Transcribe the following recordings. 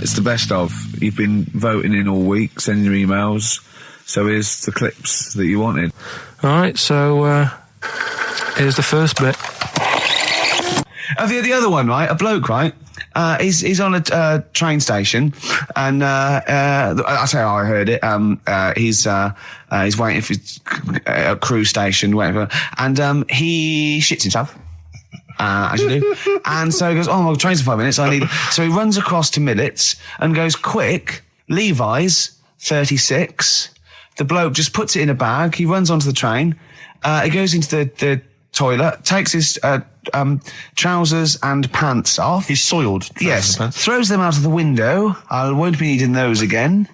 It's the best of. You've been voting in all week, sending your emails. So here's the clips that you wanted. All right, so here's the first bit. The other one, right? A bloke, right? He's on a train station, and I say I heard it. He's waiting for a cruise station, whatever, and he shits himself. As you do. And so he goes, oh, the train's in 5 minutes. So he runs across to Millets and goes, quick, Levi's 36. The bloke just puts it in a bag. He runs onto the train. He goes into the toilet, takes his trousers and pants off. He's soiled. Yes. Throws them out of the window. I won't be needing those again.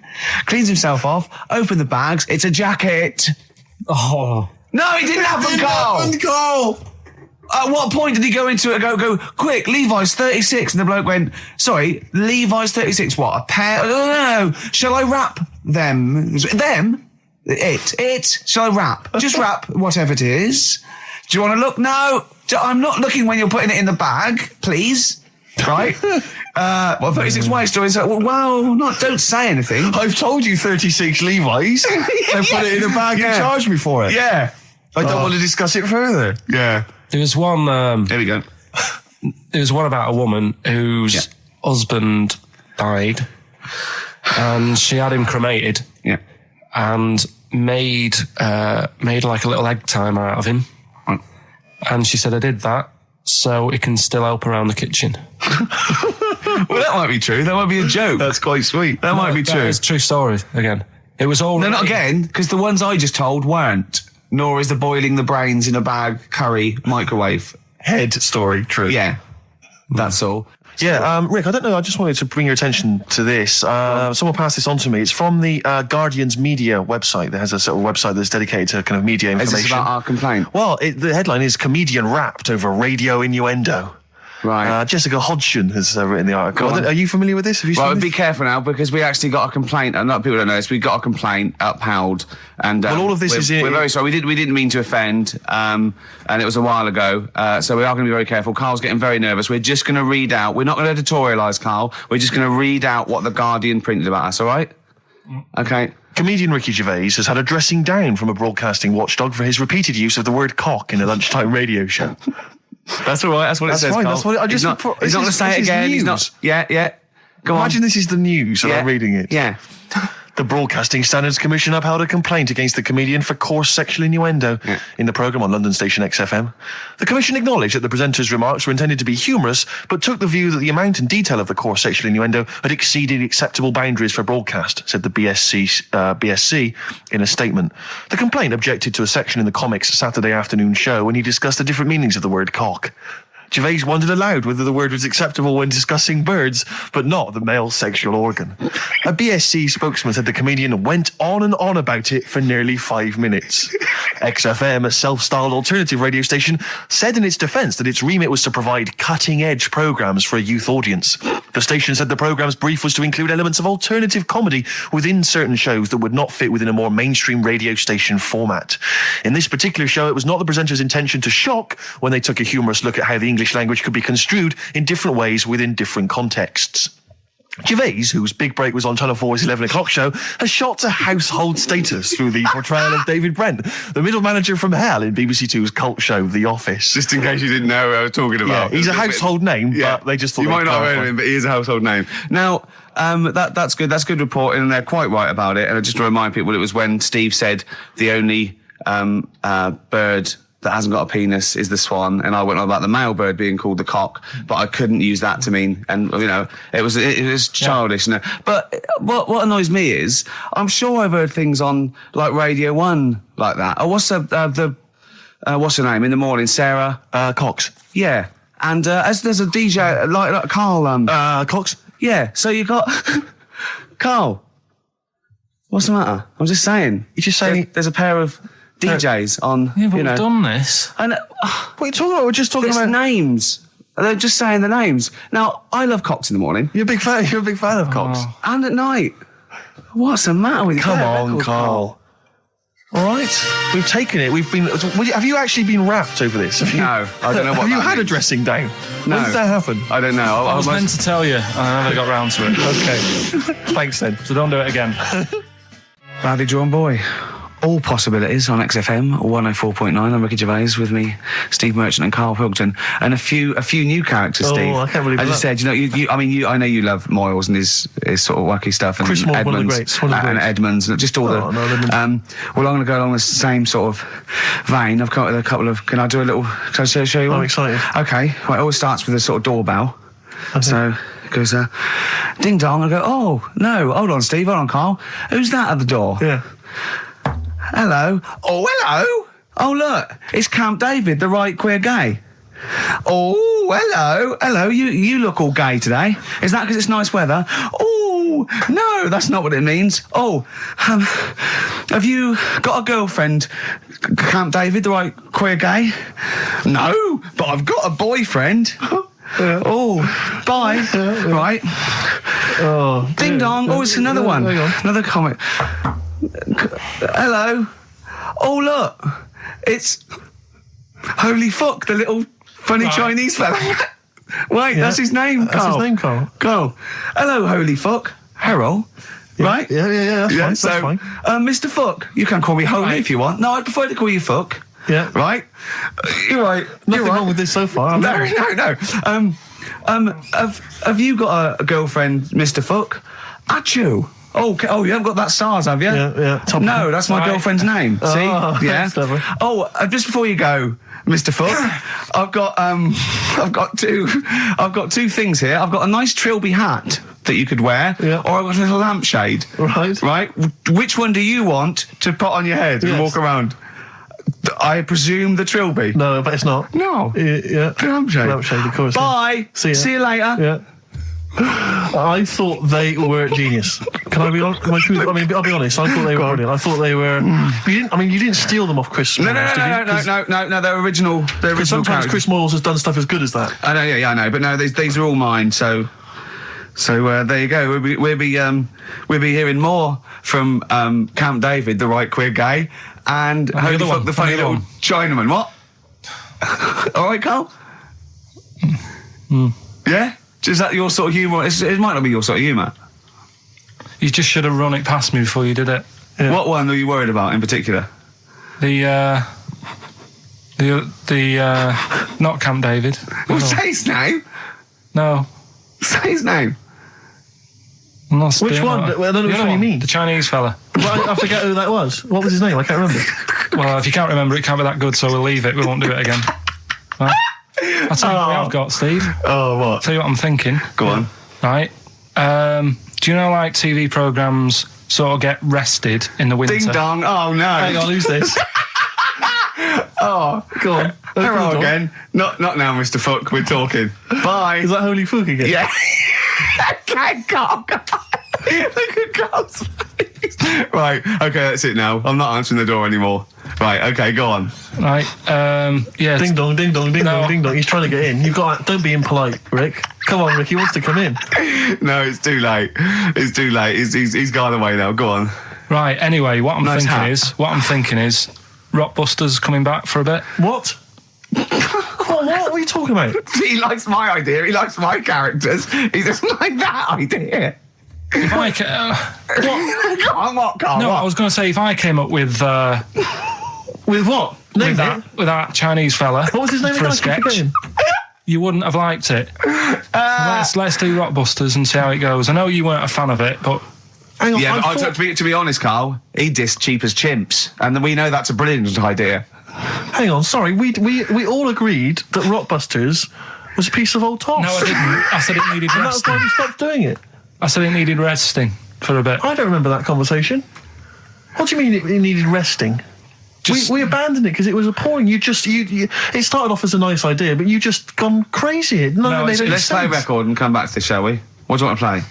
Cleans himself off. Open the bags. It's a jacket. Oh. No, he didn't have them, Carl. At what point did he go into it and go, quick, Levi's 36? And the bloke went, sorry, Levi's 36, what, a pair? No. Shall I wrap them? Them? It. Shall I wrap? Just wrap whatever it is. Do you want to look? No. I'm not looking when you're putting it in the bag, please. Right? 36 waist stories. Well, don't say anything. I've told you 36 Levi's. They put it in a bag and charged me for it. Yeah. I don't want to discuss it further. Yeah. There was one... Here we go. There was one about a woman whose husband died, and she had him cremated. Yeah. And made like a little egg timer out of him. Right. And she said, I did that so it can still help around the kitchen. Well, that might be true. That might be a joke. That's quite sweet. That might be true. It's a true story, again. It was all... No, not again, because the ones I just told weren't. Nor is the boiling the brains in a bag curry microwave head story true. Yeah, that's all. Yeah, Rick, I don't know, I just wanted to bring your attention to this. Someone passed this on to me. It's from the Guardian's media website. There has a sort of website that's dedicated to kind of media information. Is this about our complaint? Well, the headline is Comedian Rapped Over Radio Innuendo. Right. Jessica Hodgson has written the article. Are you familiar with this? Have you seen this? Be careful now, because we actually got a complaint. A lot of people don't know this. We got a complaint upheld, and all of this we're very sorry. We didn't mean to offend, and it was a while ago. So we are going to be very careful. Carl's getting very nervous. We're just going to read out. We're not going to editorialise, Carl. We're just going to read out what the Guardian printed about us. All right? Okay. Comedian Ricky Gervais has had a dressing down from a broadcasting watchdog for his repeated use of the word cock in a lunchtime radio show. That's all right. That's what it says. Fine. That's what he's not going to say it again. He's not. Yeah. Go on. Imagine this is the news and I'm reading it. Yeah. The Broadcasting Standards Commission upheld a complaint against the comedian for coarse sexual innuendo in the programme on London station XFM. The Commission acknowledged that the presenter's remarks were intended to be humorous, but took the view that the amount and detail of the coarse sexual innuendo had exceeded acceptable boundaries for broadcast, said the BSC in a statement. The complaint objected to a section in the Comics Saturday afternoon show when he discussed the different meanings of the word cock. Gervais wondered aloud whether the word was acceptable when discussing birds, but not the male sexual organ. A BSC spokesman said the comedian went on and on about it for nearly 5 minutes. XFM, a self-styled alternative radio station, said in its defence that its remit was to provide cutting-edge programmes for a youth audience. The station said the programme's brief was to include elements of alternative comedy within certain shows that would not fit within a more mainstream radio station format. In this particular show, it was not the presenter's intention to shock when they took a humorous look at how the English language could be construed in different ways within different contexts. Gervais, whose big break was on Channel 4's 11 o'clock show, has shot to household status through the portrayal of David Brent, the middle manager from hell in BBC Two's cult show The Office. Just in case you didn't know who I was talking about. Yeah, he's a household name, but they just thought... You might not have heard of him, but he is a household name. Now, that's good. That's good reporting, and they're quite right about it. And just to remind people, it was when Steve said the only bird that hasn't got a penis is the swan, and I went on about the male bird being called the cock, but I couldn't use that to mean, and it was childish. Yeah. But what annoys me is, I'm sure I've heard things on like Radio 1 like that. Oh, what's what's her name in the morning? Sarah Cox. Yeah, and as there's a DJ like Karl Cox. Yeah, so you got Carl. What's the matter? I'm just saying. You're just saying there's a pair of DJs on, but we've done this. And what are you talking about? We're just talking about names. They're just saying the names. Now, I love Cox in the morning. You're a big fan of Cox. And at night. What's the matter with you? Come on, Carl. All right, we've taken it. Have you actually been wrapped over this? No, I don't know what Have you that had a means. dressing down? No. When did that happen? I don't know. I was meant to tell you, and I never got round to it. Okay. Thanks then. So don't do it again. Rowdy Drawn Boy. All possibilities on XFM 104.9. I'm Ricky Gervais, with me, Steve Merchant and Karl Pilkington, and a few new characters. Steve, I can't believe as that. you said, I know you love Moyles and his sort of wacky stuff, and Chris Moore, Edmonds, one of the greats, one of the and greats. Edmonds, and just all Well, I'm going to go along the same sort of vein. I've got a couple of. Can I do a little? Can I show you one? I'm excited. Okay, well, it always starts with a sort of doorbell. Okay. So it goes ding dong. I go, oh no, hold on, Steve, hold on, Karl. Who's that at the door? Yeah. Hello. Oh, hello. Oh, look, it's Camp David, the right queer gay. Oh, hello. Hello, you look all gay today. Is that because it's nice weather? Oh, no, that's not what it means. Oh, have you got a girlfriend, Camp David, the right queer gay? No, but I've got a boyfriend. Yeah. Oh, bye. Right. Oh, Ding dong. Oh, it's another one. Hang on. Another comment. Hello. Oh, look. It's Holy Fuck, the little funny Chinese fella. Wait, that's his name, Karl. That's his name, Karl. Karl. Hello, Holy Fuck. Harold. Right? Yeah, that's fine. Mr. Fuck, you can call me Holy if you want. No, I prefer to call you Fuck. Yeah. Right? You're right. Nothing You're right. wrong with this so far. No. Have you got a girlfriend, Mr. Fuck? Achoo. Oh, you haven't got that SARS, have you? Yeah. No, that's my girlfriend's name. See? Oh, Yeah. that's lovely. Oh, just before you go, Mr. Fuck, I've got two things here. I've got a nice Trilby hat that you could wear, Yeah. or I've got a little lampshade. Right. Right? Which one do you want to put on your head and Yes. walk around? I presume the Trilby. No, but it's not. No. Yeah. Lampshade. Lampshade, of course. Bye. See ya. See you later. Yeah. I thought they were genius. Can I be honest? I'll be honest. I thought they were brilliant. I thought they were. You didn't steal them off Chris. No, Moyles, did you? no. They're original. They're original Sometimes characters. Chris Moyles has done stuff as good as that. I know, yeah, I know, but no, these are all mine. So there you go. We'll be hearing more from Camp David, the right queer gay, and Holy other Fuck, one, the funny the other little Chinaman. What? All right, Karl. Yeah. Is that your sort of humour? It might not be your sort of humour. You just should have run it past me before you did it. Yeah. What one are you worried about in particular? The not Camp David. Well, No. say his name. No. Say his name. I'm not Which doing one? that. I don't know The which other one you mean. The Chinese fella. Well, I forget who that was. What was his name? I can't remember. Well, if you can't remember, it can't be that good, so we'll leave it. We won't do it again. Right? I'll tell you what I've got, Steve. Oh, what? Tell you what I'm thinking. Go on. Right. Do you know, like, TV programmes sort of get rested in the winter? Ding dong. Oh no. Hang on, who's this? Oh, Go on. hello again. Not now, Mr. Fuck. We're talking. Bye. Is that Holy Fuck again? Yeah. Okay, Karl. Look at Karl's face. Right, okay, that's it now. I'm not answering the door anymore. Right, okay, go on. Right. Yeah. Ding dong, ding dong, ding No. dong, ding dong. He's trying to get in. Don't be impolite, Rick. Come on, Rick. He wants to come in. No, it's too late. It's too late. He's gone away now. Go on. Right. Anyway, what I'm Nice thinking hat. is Rockbusters coming back for a bit. What? What are you talking about? He likes my idea. He likes my characters. He doesn't like that idea. If I Go on, what, Karl? no, what? I was going to say if I came up with With what? Name it. with that Chinese fella. What was his name for again? a I keep sketch? forgetting. You wouldn't have liked it. Let's do Rockbusters and see how it goes. I know you weren't a fan of it, but Hang on. Yeah, I but thought- to be honest, Karl, he dissed Cheap as Chimps, and we know that's a brilliant idea. Hang on. Sorry. We all agreed that Rockbusters was a piece of old toss. no, I didn't. I said it needed And that's why resting. we stopped doing it. I said it needed resting for a bit. I don't remember that conversation. What do you mean it needed resting? We abandoned it because it was appalling. You it started off as a nice idea, but you just gone crazy. None of it made any Let's play a sense. record and come back to this, shall we? What do you want to play?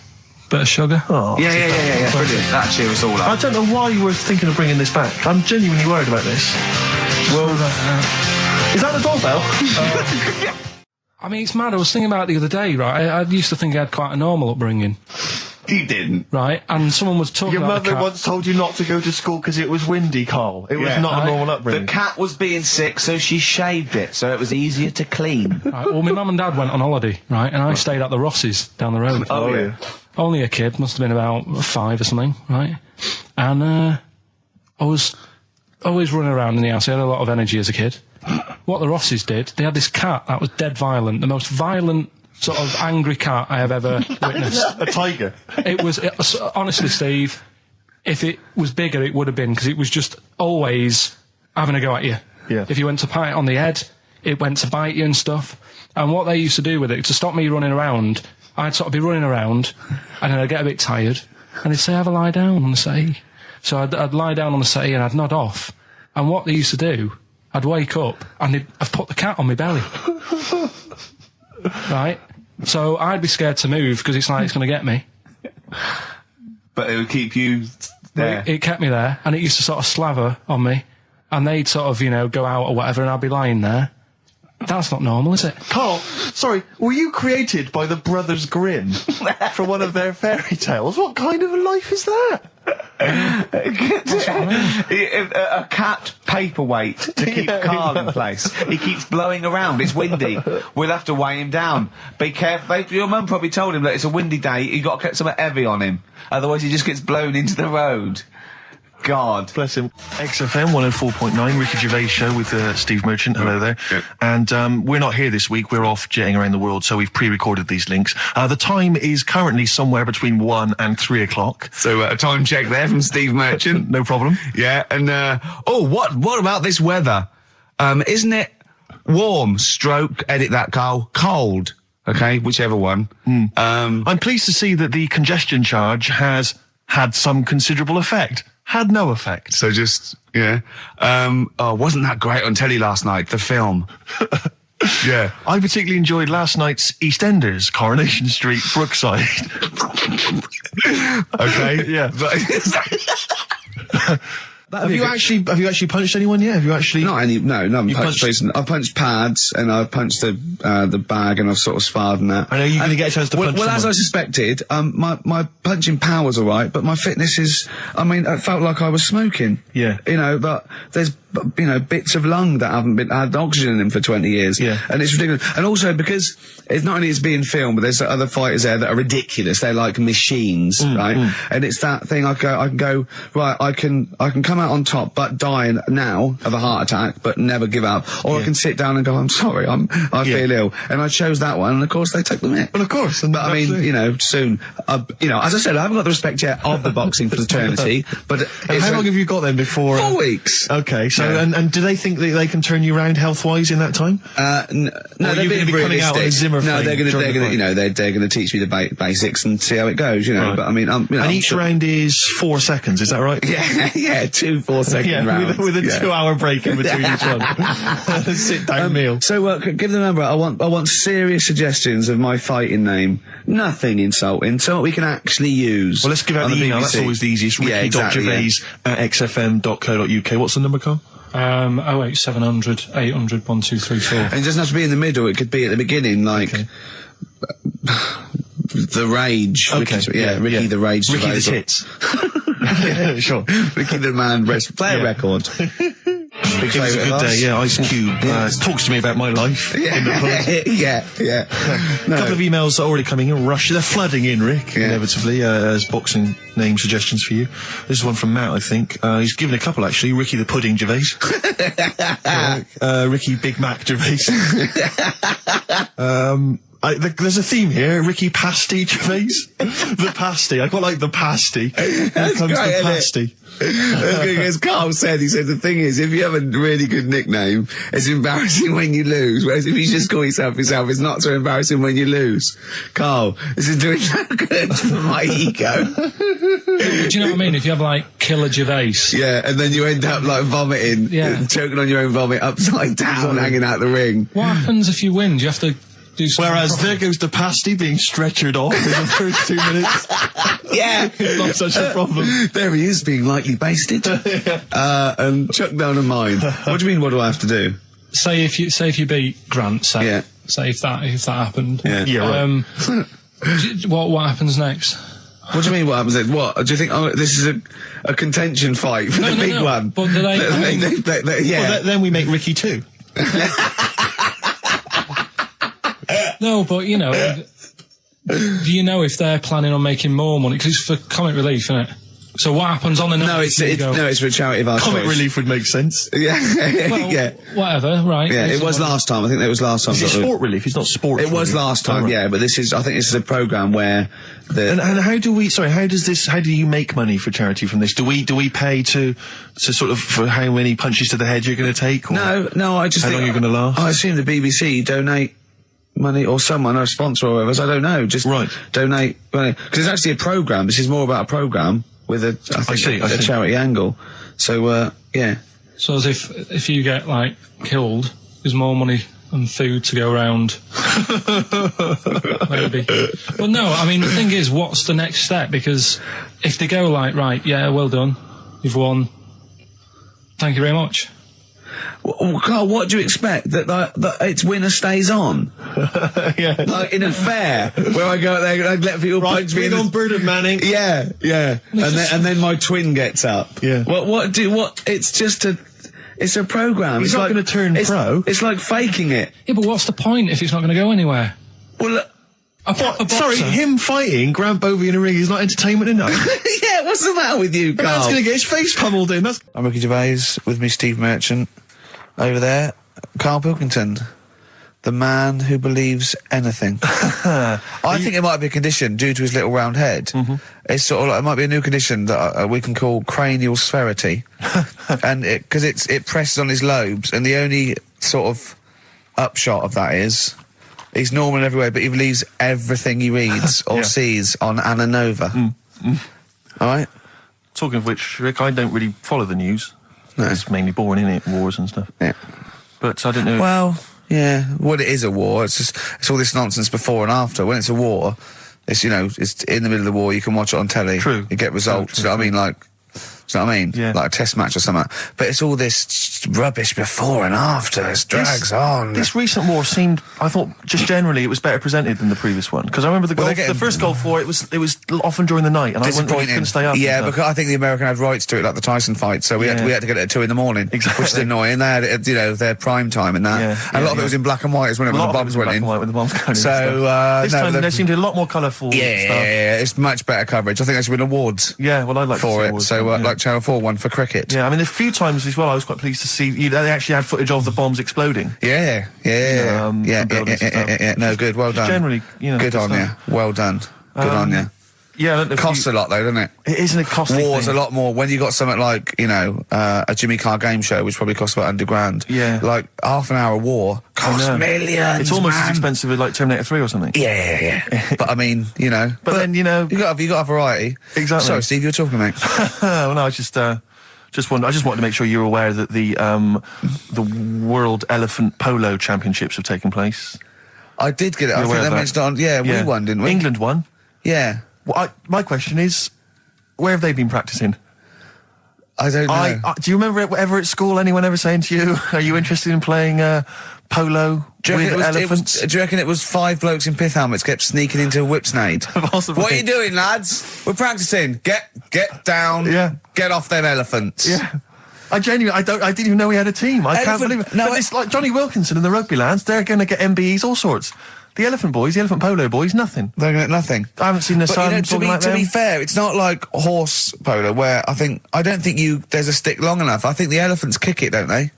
Bit of sugar. Oh, Yeah. Brilliant. That cheer us all I up. don't know why you were thinking of bringing this back. I'm genuinely worried about this. Well, Is that the doorbell? I mean, it's mad. I was thinking about it the other day, right? I used to think I had quite a normal upbringing. You didn't. Right, and someone was talking Your about the mother cat. once told you not to go to school because it was windy, Carl. It was not a normal upbringing. The cat was being sick, so she shaved it, so it was easier to clean. Right, well, my mum and dad went on holiday, right, and I stayed at the Rosses down the road. Oh, yeah. Only a kid, must have been about 5 or something, right? And I was always running around in the house. I had a lot of energy as a kid. What the Rosses did, they had this cat that was dead violent, the most violent sort of angry cat I have ever witnessed. A tiger. It was honestly, Steve, if it was bigger, it would have been, because it was just always having a go at you. Yeah. If you went to pat it on the head, it went to bite you and stuff. And what they used to do with it, to stop me running around, I'd sort of be running around, and then I'd get a bit tired, and they'd say, have a lie down on the settee. So I'd lie down on the settee and I'd nod off. And what they used to do, I'd wake up and I'd put the cat on my belly. Right? So I'd be scared to move because it's like it's going to get me. But it would keep you there. It kept me there, and it used to sort of slaver on me, and they'd sort of, go out or whatever, and I'd be lying there. That's not normal, is it? Carl, sorry, were you created by the Brothers Grimm for one of their fairy tales? What kind of a life is that? A cat paperweight to keep Carl in place. He keeps blowing around. It's windy. We'll have to weigh him down. Be careful. Your mum probably told him that it's a windy day. You got to get something heavy on him. Otherwise, he just gets blown into the road. God. Bless him. XFM 104.9, Ricky Gervais show with Steve Merchant. Hello there. Yep. And we're not here this week. We're off jetting around the world, so we've pre-recorded these links. The time is currently somewhere between 1 and 3 o'clock. So a time check there from Steve Merchant. No problem. Yeah, and what about this weather? Isn't it warm? Stroke. Edit that, Carl. Cold. Okay, whichever one. I'm pleased to see that the congestion charge has had some considerable effect. Had no effect. So just, wasn't that great on telly last night, the film? Yeah. I particularly enjoyed last night's EastEnders, Coronation Street, Brookside. Okay. Yeah. Have you actually punched anyone yet? Have you actually? Not any. No, no. You've punched- I've punched pads and I've punched the bag and I've sort of sparred and that. I know you're going to get a chance to punch Well, as someone. I suspected, my punching power's all right, but my fitness is. I mean, it felt like I was smoking. Yeah. But there's bits of lung that haven't had oxygen in them for 20 years. Yeah. And it's ridiculous. And also because it's not only it's being filmed, but there's other fighters there that are ridiculous. They're like machines, right? And it's that thing. I can go right. I can come out on top, but die now of a heart attack, but never give up. Or I can sit down and go, I'm sorry, I feel ill. And I chose that one, and of course they took the mick. Well, of course. But I mean, soon. As I said, I haven't got the respect yet of the boxing fraternity. But And how long have you got then before? 4 weeks. Okay, so Yeah. and do they think that they can turn you around health-wise in that time? No, Or they're you're being gonna be coming out on a realistic. Zimmer No, frame they're during the fight? they're going to teach me the basics and see how it goes, Right. But I mean, And each round is 4 seconds, is that right? yeah, 2 4-second rounds. with a 2-hour break in between each one. Sit-down meal. So, give the number. I want serious suggestions of my fighting name. Nothing insulting. Something we can actually use. Well, let's give out on the email. BBC. That's always the easiest. Yeah, exactly, Ricky.gervais@xfm.co.uk. What's the number, Carl? 08700 800 1234. And it doesn't have to be in the middle. It could be at the beginning, like the Rage. Okay, Ricky the Rage. Ricky the Gervais. Tits. Yeah, sure. Ricky the Man. Play a record. Big It was a favourite good of day, ours. yeah. Ice Cube talks to me about my life. In the pub. yeah. A couple of emails are already coming in. They're flooding in, Rick, Yeah. inevitably, as boxing name suggestions for you. This is one from Matt, I think. He's given a couple, actually. Ricky the Pudding Gervais. Ricky Big Mac Gervais. There's a theme here. Ricky Pasty Gervais. The pasty. I quite like the pasty. Here comes great, the isn't it? pasty. As Carl said, he said the thing is, if you have a really good nickname, it's embarrassing when you lose. Whereas if you just call yourself, it's not so embarrassing when you lose. Carl, this is doing no good for my ego. Do you know what I mean? If you have like Killer Gervais. Yeah, and then you end up like vomiting, Yeah. choking on your own vomit upside down, hanging out the ring. What happens if you win? Do you have to do something Whereas proper? there goes the pasty being stretchered off in the first 2 minutes. Yeah, Not such a problem. there he is, being lightly basted, and chucked down a mine. What do you mean? What do I have to do? Say if you beat Grant, say if that happened. Yeah. Yeah, right. What happens next? What do you mean? What happens then? What do you think? Oh, this is a contention fight for the big one. But do they? Yeah. Well, then we make Ricky 2. No, but you know, do you know if they're planning on making more money? Because it's for comic relief, isn't it? So what happens on the night? No, it's for a charity of our Comic choice. relief would make sense. Yeah, Well, yeah, whatever, right? yeah. It was last time. I think it was last time. Is it sport relief? It's not sport. It was last time, yeah. But this is. I think this is a program where And how do we? Sorry, how do you make money for charity from this? Do we pay to sort of for how many punches to the head you're going to take? Or No. I just how think long you're going to last? I assume the BBC donate money or someone or a sponsor or whatever. I don't know. Just donate money because it's actually a program. This is more about a program with a charity angle. So yeah. So as if you get like killed, there's more money and food to go around. Maybe. But no, I mean the thing is, what's the next step? Because if they go like, right, yeah, well done, you've won. Thank you very much. Well, Carl, what do you expect? That its winner stays on? Yeah. Like in a fair where I go out there and I let people punch me. on Bird of Manning. Yeah. And then my twin gets up. Yeah. It's just it's a program. He's not going to turn pro. It's like faking it. Yeah, but what's the point if it's not going to go anywhere? Well, look, Sorry, him fighting Grant Bovey in a ring is not entertainment enough. yeah, what's the matter with you, Carl? Man's going to get his face pummeled in. I'm Ricky Gervais, with me Steve Merchant. Over there, Karl Pilkington, the man who believes anything. I think it might be a condition due to his little round head. Mm-hmm. It's sort of like, it might be a new condition that we can call cranial spherity, and because it presses on his lobes, and the only sort of upshot of that is he's normal in every way, but he believes everything he reads or sees on Anna Nova. All right. Talking of which, Rick, I don't really follow the news. No. It's mainly boring, isn't it? Wars and stuff. Yeah. But I don't know. Well, yeah. Well, it is a war. It's all this nonsense before and after. When it's a war, it's it's in the middle of the war. You can watch it on telly. True. You get results. True. You know what I mean? Like, do you know what I mean? Yeah. Like a test match or something. But it's all this rubbish before and after. It drags on. This recent war seemed, I thought, just generally, it was better presented than the previous one. Because I remember the first Gulf War, it was often during the night, and I couldn't stay up. Yeah, because I think the American had rights to it, like the Tyson fight, so we had to get it at 2 a.m. Exactly. Which is annoying. They had, their prime time and that. Yeah, and a lot of it was in black and white, when the bombs went in. When the bombs going in. So, this time there seemed a lot more colourful stuff. Yeah, it's much better coverage. I think they should win awards. Yeah, well, I'd like for to see it. awards, So, like Channel 4 won for cricket. Yeah, I mean, a few times as well, I was quite pleased to see they actually had footage of the bombs exploding. Yeah. No, good. Well done. Generally, good on you. Well done. Good on you. Yeah, it costs a lot though, doesn't it? It isn't a costly War's thing. a lot more when you got something like a Jimmy Carr game show, which probably costs about $100,000. Yeah, like half an hour of war costs millions. It's almost as expensive as like Terminator 3 or something. Yeah. But I mean, But then you got a variety. Exactly. Sorry, Steve, you're talking, mate. Well, no, I just wanted to make sure you're aware that the World Elephant Polo Championships have taken place. I did get it. I think they mentioned on. Yeah, we won, didn't we? England won. Yeah. Well, my question is, where have they been practicing? I don't know. Do you remember ever at school anyone ever saying to you, "Are you interested in playing polo with elephants?" Do you reckon it was 5 blokes in pith helmets kept sneaking into a whipsnade? Possibly. What are you doing, lads? We're practicing. Get down. Yeah. Get off them elephants. Yeah. I didn't even know we had a team. I can't believe it. No, but it's like Johnny Wilkinson and the rugby lads. They're going to get MBEs, all sorts. The elephant polo boys, nothing. They're going to get nothing. I haven't seen the sun talking like them. To be fair, it's not like horse polo where I don't think there's a stick long enough. I think the elephants kick it, don't they?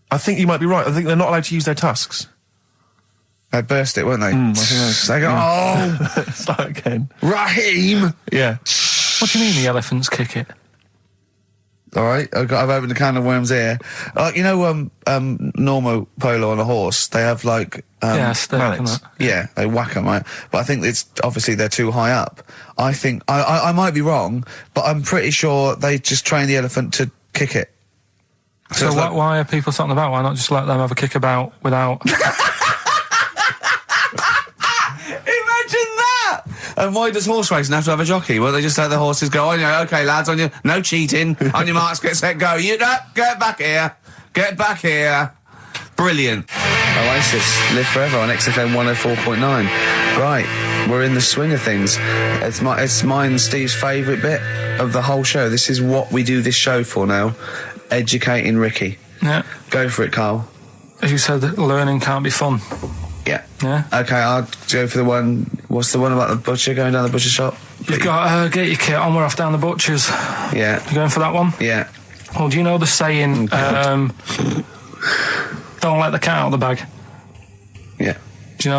I think you might be right. I think they're not allowed to use their tusks. They'd burst it, won't they? I think they go, start again. Raheem! Yeah. What do you mean the elephants kick it? All right, I've opened a can of worms here. Normal polo on a horse, they have like mallets. Yeah, they whack them, right? But I think it's obviously they're too high up. I think I might be wrong, but I'm pretty sure they just train the elephant to kick it. So why are people talking about? Why not just let them have a kick about without? Imagine that! And why does horse racing have to have a jockey? Well, they just let the horses go, okay, lads, no cheating, on your marks, get set, go. Get back here. Brilliant. Oasis, live forever on XFM 104.9. Right. We're in the swing of things. It's mine and Steve's favourite bit of the whole show. This is what we do this show for now. Educating Ricky. Yeah. Go for it, Carl. As you said, that learning can't be fun. Yeah. Yeah. Okay, I'll go for the one. What's the one about the butcher going down the butcher shop? You've got to get your kit on. We're off down the butcher's. Yeah. You going for that one? Yeah. Well, do you know the saying, don't let the cat out of the bag? Yeah. Do you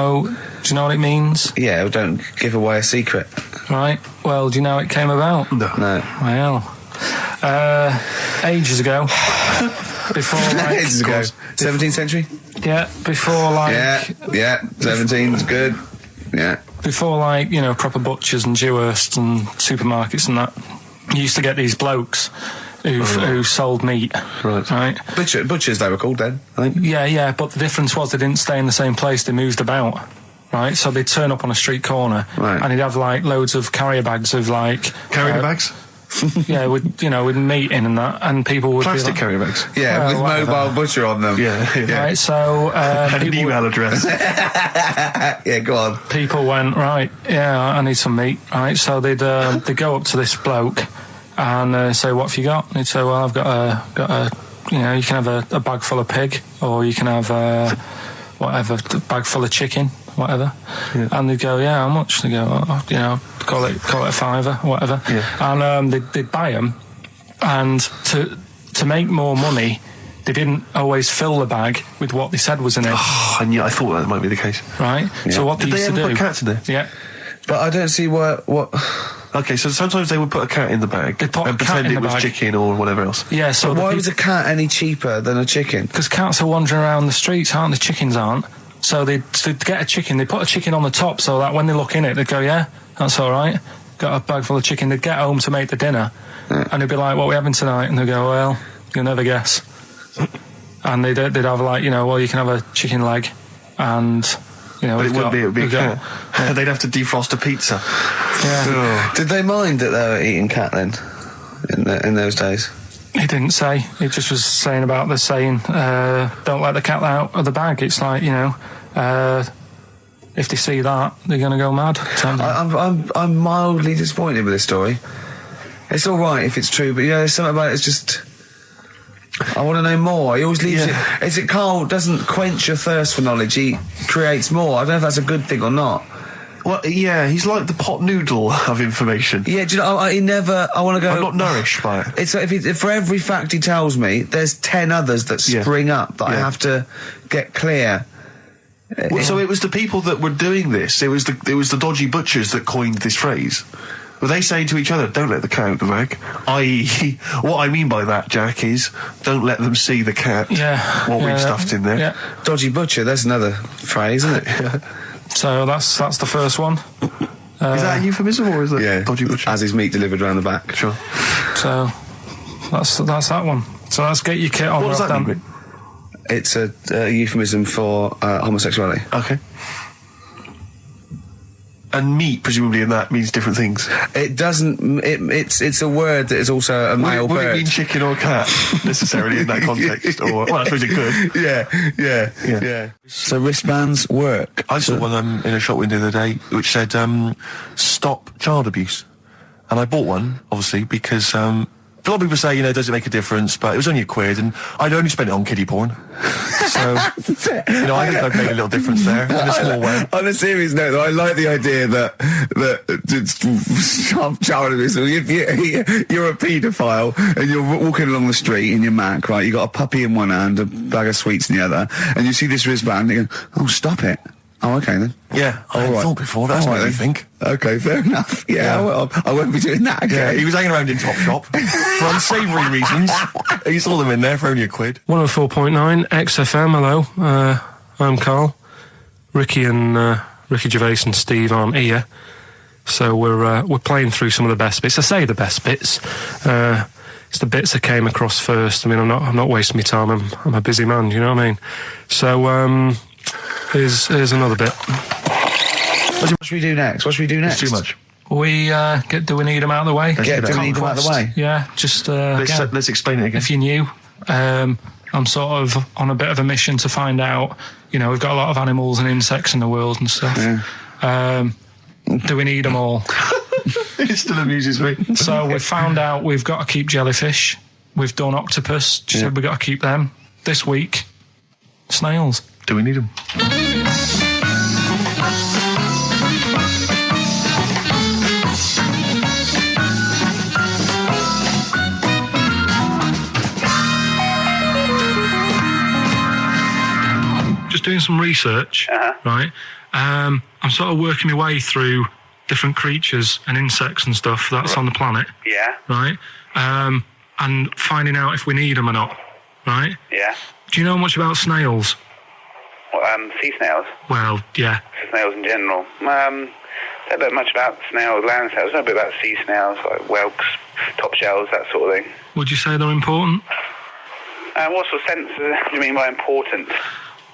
know what it means? Yeah, well, don't give away a secret. Right. Well, do you know how it came about? No. Well, ages ago. Before, like... Ages ago. 17th century? Yeah, before, like... Yeah, 17's good. Yeah. Before, like, you know, proper butchers and Dewhursts and supermarkets and that, you used to get these blokes who sold meat. Right. Butchers, they were called then, I think. Yeah, but the difference was they didn't stay in the same place, they moved about. Right, so they'd turn up on a street corner, and he'd have like loads of carrier bags of like Carrier bags? Yeah, with meat in and that, and people would Plastic be like, carrier bags. Yeah, with whatever. mobile butcher on them. Yeah. Right, so And an email address. Yeah, go on. people went, right, yeah, I need some meat. Right, so they'd go up to this bloke and say, what have you got? And he'd say, well, I've got a you know, you can have a bag full of pig, or you can have whatever, a bag full of chicken, whatever. Yeah. And they'd go, yeah, how much? They go, oh, you know, call it a fiver, whatever. Yeah. And they'd buy them, and to make more money, they didn't always fill the bag with what they said was in it. Oh, and yeah, I thought that might be the case. Right? Yeah. So what Did they they used ever to put do... cats in there? Yeah. But I don't see what... Okay, so sometimes they would put a cat in the bag They'd put a and cat pretend in it the was bag. chicken or whatever else. Yeah, so Why was a cat any cheaper than a chicken? because cats are wandering around the streets, aren't they? Chickens aren't. So they'd get a chicken, they put a chicken on the top so that when they look in it, they'd go, yeah, that's all right. Got a bag full of chicken. They'd get home to make the dinner, and they'd be like, what are we having tonight? And they'd go, well, you'll never guess. And they'd have like, you know, well, you can have a chicken leg, and, you know... But it we've would be a we've cat. got- They'd have to defrost a pizza. Yeah. Did they mind that they were eating cat then? In those days? He didn't say. He just was saying about the saying, don't let the cat out of the bag. It's like, you know, if they see that, they're going to go mad. I'm mildly disappointed with this story. It's all right if it's true, but yeah, there's something about it. It's just... I want to know more. He always leaves it... Is it Carl doesn't quench your thirst for knowledge, he creates more. I don't know if that's a good thing or not. Well, yeah, he's like the pot noodle of information. Yeah, do you know, he never... I want to go... I'm not nourished by it. It's like if for every fact he tells me, there's 10 others that spring up that I have to get clear. Well, so it was the people that were doing this. It was the dodgy butchers that coined this phrase. Were they saying to each other, don't let the cat out the bag? I.e., what I mean by that, Jack, is don't let them see the cat. Yeah. What we've stuffed in there. Yeah. Dodgy butcher, there's another phrase, isn't it? So that's the first one. Is that a euphemism or is that dodgy butcher? As his meat delivered around the back. Sure. So that's that one. So let's get your kit on. What does that mean? It's a euphemism for homosexuality. Okay. And meat, presumably, in that means different things. It doesn't. It's a word that is also a male would bird. it mean chicken or cat necessarily in that context? Or well, I suppose it could. Yeah. So wristbands work. I saw one in a shop window the other day which said "Stop child abuse," and I bought one obviously because a lot of people say, you know, does it make a difference? But it was only £1, and I'd only spent it on kiddie porn. So, you know, I think I've made a little difference there in a small way. On a serious note, though, I like the idea that child abuse. If you're a paedophile and you're walking along the street in your Mac, right? You got a puppy in one hand, a bag of sweets in the other, and you see this wristband, and you go, "Oh, stop it." Oh, okay then. Yeah, I hadn't thought before. That's what I think. Okay, fair enough. Yeah. I won't be doing that again. Yeah, he was hanging around in Topshop for unsavoury reasons. He saw them in there for only £1. 104.9 XFM. Hello, I'm Carl. Ricky Gervais and Steve aren't here, so we're playing through some of the best bits. I say the best bits. It's the bits that came across first. I mean, I'm not wasting my time. I'm a busy man. You know what I mean? So here's another bit. What should we do next? It's too much. Do we need them out of the way? Do we need them out of the way? Yeah, just Let's explain it again. if you're new, I'm sort of on a bit of a mission to find out, you know, we've got a lot of animals and insects in the world and stuff. Yeah. Do we need them all? It still amuses me. So we found out we've got to keep jellyfish. We've done octopus. She said we've got to keep them. This week, snails. Do we need them? Just doing some research, right? I'm sort of working my way through different creatures and insects and stuff that's on the planet. Yeah. Right? And finding out if we need them or not. Right? Yeah. Do you know much about snails? Well, sea snails. Well, yeah. Snails in general. Don't know much about snails, land snails. I know a bit about sea snails, like whelks, top shells, that sort of thing. Would you say they're important? What sort of sense do you mean by important?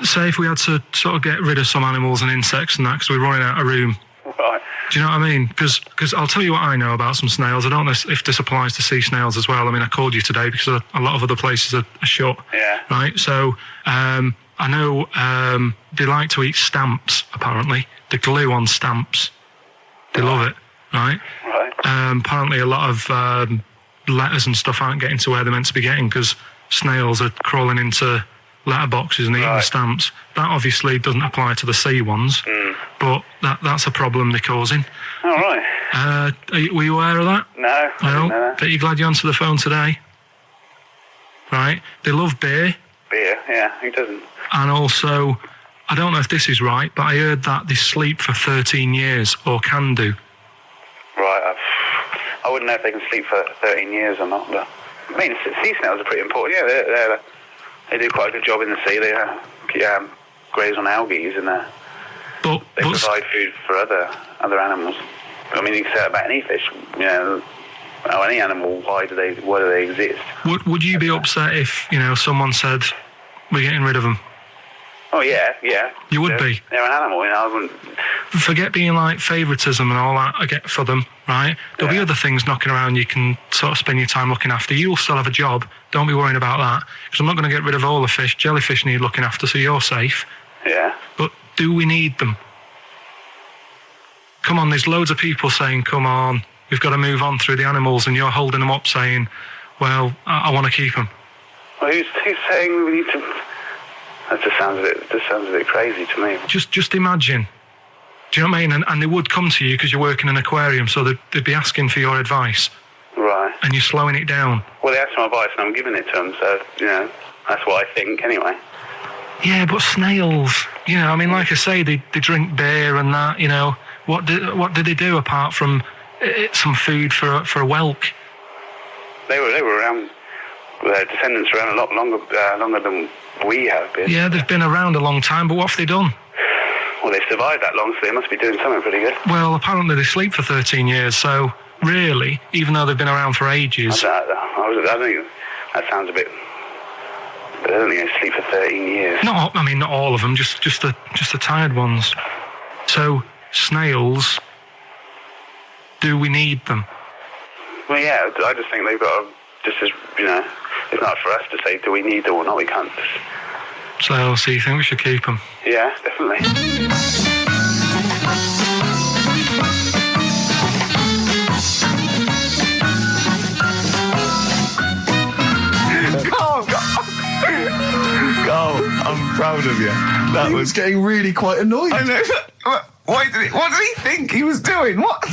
Say if we had to sort of get rid of some animals and insects and that because we're running out of room. Right. Do you know what I mean? Because I'll tell you what I know about some snails. I don't know if this applies to sea snails as well. I mean, I called you today because a lot of other places are shut. Yeah. Right? So I know they like to eat stamps, apparently. The glue on stamps. They love it, right? Right. Apparently a lot of letters and stuff aren't getting to where they're meant to be getting because snails are crawling into letterboxes and eating the stamps. That obviously doesn't apply to the sea ones, but that's a problem they're causing. All right. Were you aware of that? No. I didn't know that. Bet you're glad you answered the phone today. Right? They love beer. Beer, yeah. Who doesn't? And also, I don't know if this is right, but I heard that they sleep for 13 years, or can do. Right. I wouldn't know if they can sleep for 13 years or not, but I mean, sea snails are pretty important. Yeah, they do quite a good job in the sea. They graze on algae and they provide food for other animals. I mean, you can say that about any fish, or any animal. Why do they exist? Would you be upset if someone said we're getting rid of them? Oh yeah. You would be. They're an animal, I wouldn't. Forget being like favouritism and all that I get for them, right? There'll be other things knocking around you can sort of spend your time looking after. You'll still have a job. Don't be worrying about that. Because I'm not going to get rid of all the fish. Jellyfish need looking after, so you're safe. Yeah. But do we need them? Come on, there's loads of people saying, come on, we've got to move on through the animals, and you're holding them up saying, well, I want to keep them. Well, who's saying we need to... That just sounds a bit crazy to me. Just imagine. Do you know what I mean? And they would come to you because you work in an aquarium, so they'd be asking for your advice. Right. And you're slowing it down. Well, they asked for my advice and I'm giving it to them, so, that's what I think anyway. Yeah, but snails, I mean, like I say, they drink beer and that, What do they do apart from some food for a whelk? They were around, their descendants were around a lot longer than we have been. Yeah, they've been around a long time, but what have they done? Well, they survived that long, so they must be doing something pretty good. Well, apparently they sleep for 13 years, so really, even though they've been around for ages... I think that sounds a bit... But I don't think they sleep for 13 years. Not all of them, just the tired ones. So, snails, do we need them? Well, yeah, I just think they've got to... Just as, it's not for us to say, do we need them or not, we can't. So you think we should keep them? Yeah, definitely. Carl, I'm proud of you. That was getting really quite annoyed. I know. What did he think he was doing? What?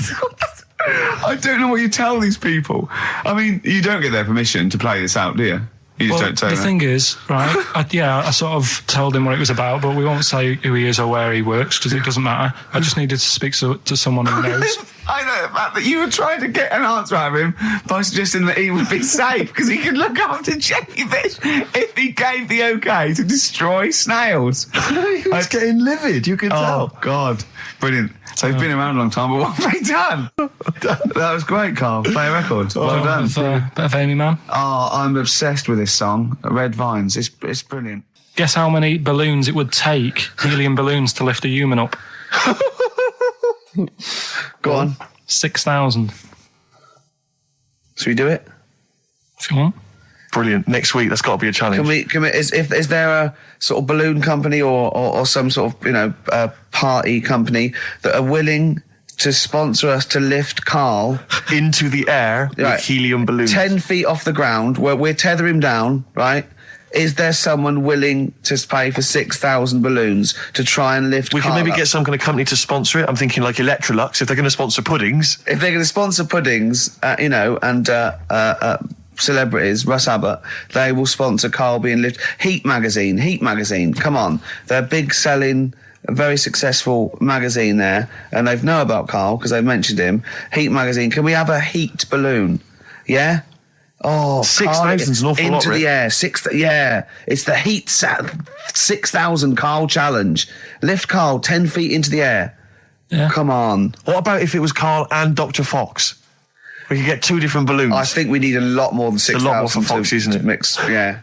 I don't know what you tell these people. I mean, you don't get their permission to play this out, do you? You just don't say the that. thing is, right, I sort of told him what it was about, but we won't say who he is or where he works, because it doesn't matter. I just needed to speak to someone who knows. I know the fact that you were trying to get an answer out of him by suggesting that he would be safe, because he could look after jellyfish if he gave the okay to destroy snails. He was getting livid, you can tell. Oh, God. Brilliant. So he's been around a long time, but what have they done? That was great, Carl. Play a record. Well done. Bit of Amy Man. Oh, I'm obsessed with this song, Red Vines. It's brilliant. Guess how many balloons it would take, helium balloons, to lift a human up? Go on. 6,000. Should we do it? If you want. Brilliant. Next week, that's got to be a challenge. Can we, is there a sort of balloon company or some sort of, party company that are willing to sponsor us to lift Karl into the air Right. with helium balloons. 10 feet off the ground, where we'll tether him down, right? Is there someone willing to pay for 6,000 balloons to try and lift We Karl could maybe up? get some kind of company to sponsor it. I'm thinking like Electrolux, if they're going to sponsor puddings. If they're going to sponsor puddings, and celebrities, Russ Abbott, they will sponsor Karl being lifted. Heat magazine, come on. They're big selling, very successful magazine there, and they know about Karl because they've mentioned him. Heat magazine, can we have a heat balloon? Yeah? Oh, 6,000's an awful lot, into the Rick. air. It's the heat 6,000 Karl challenge. Lift Karl 10 feet into the air. Yeah. Come on. What about if it was Karl and Dr. Fox? We could get 2 different balloons. I think we need a lot more than a lot more 6,000 for Fox, isn't it? Mix, yeah.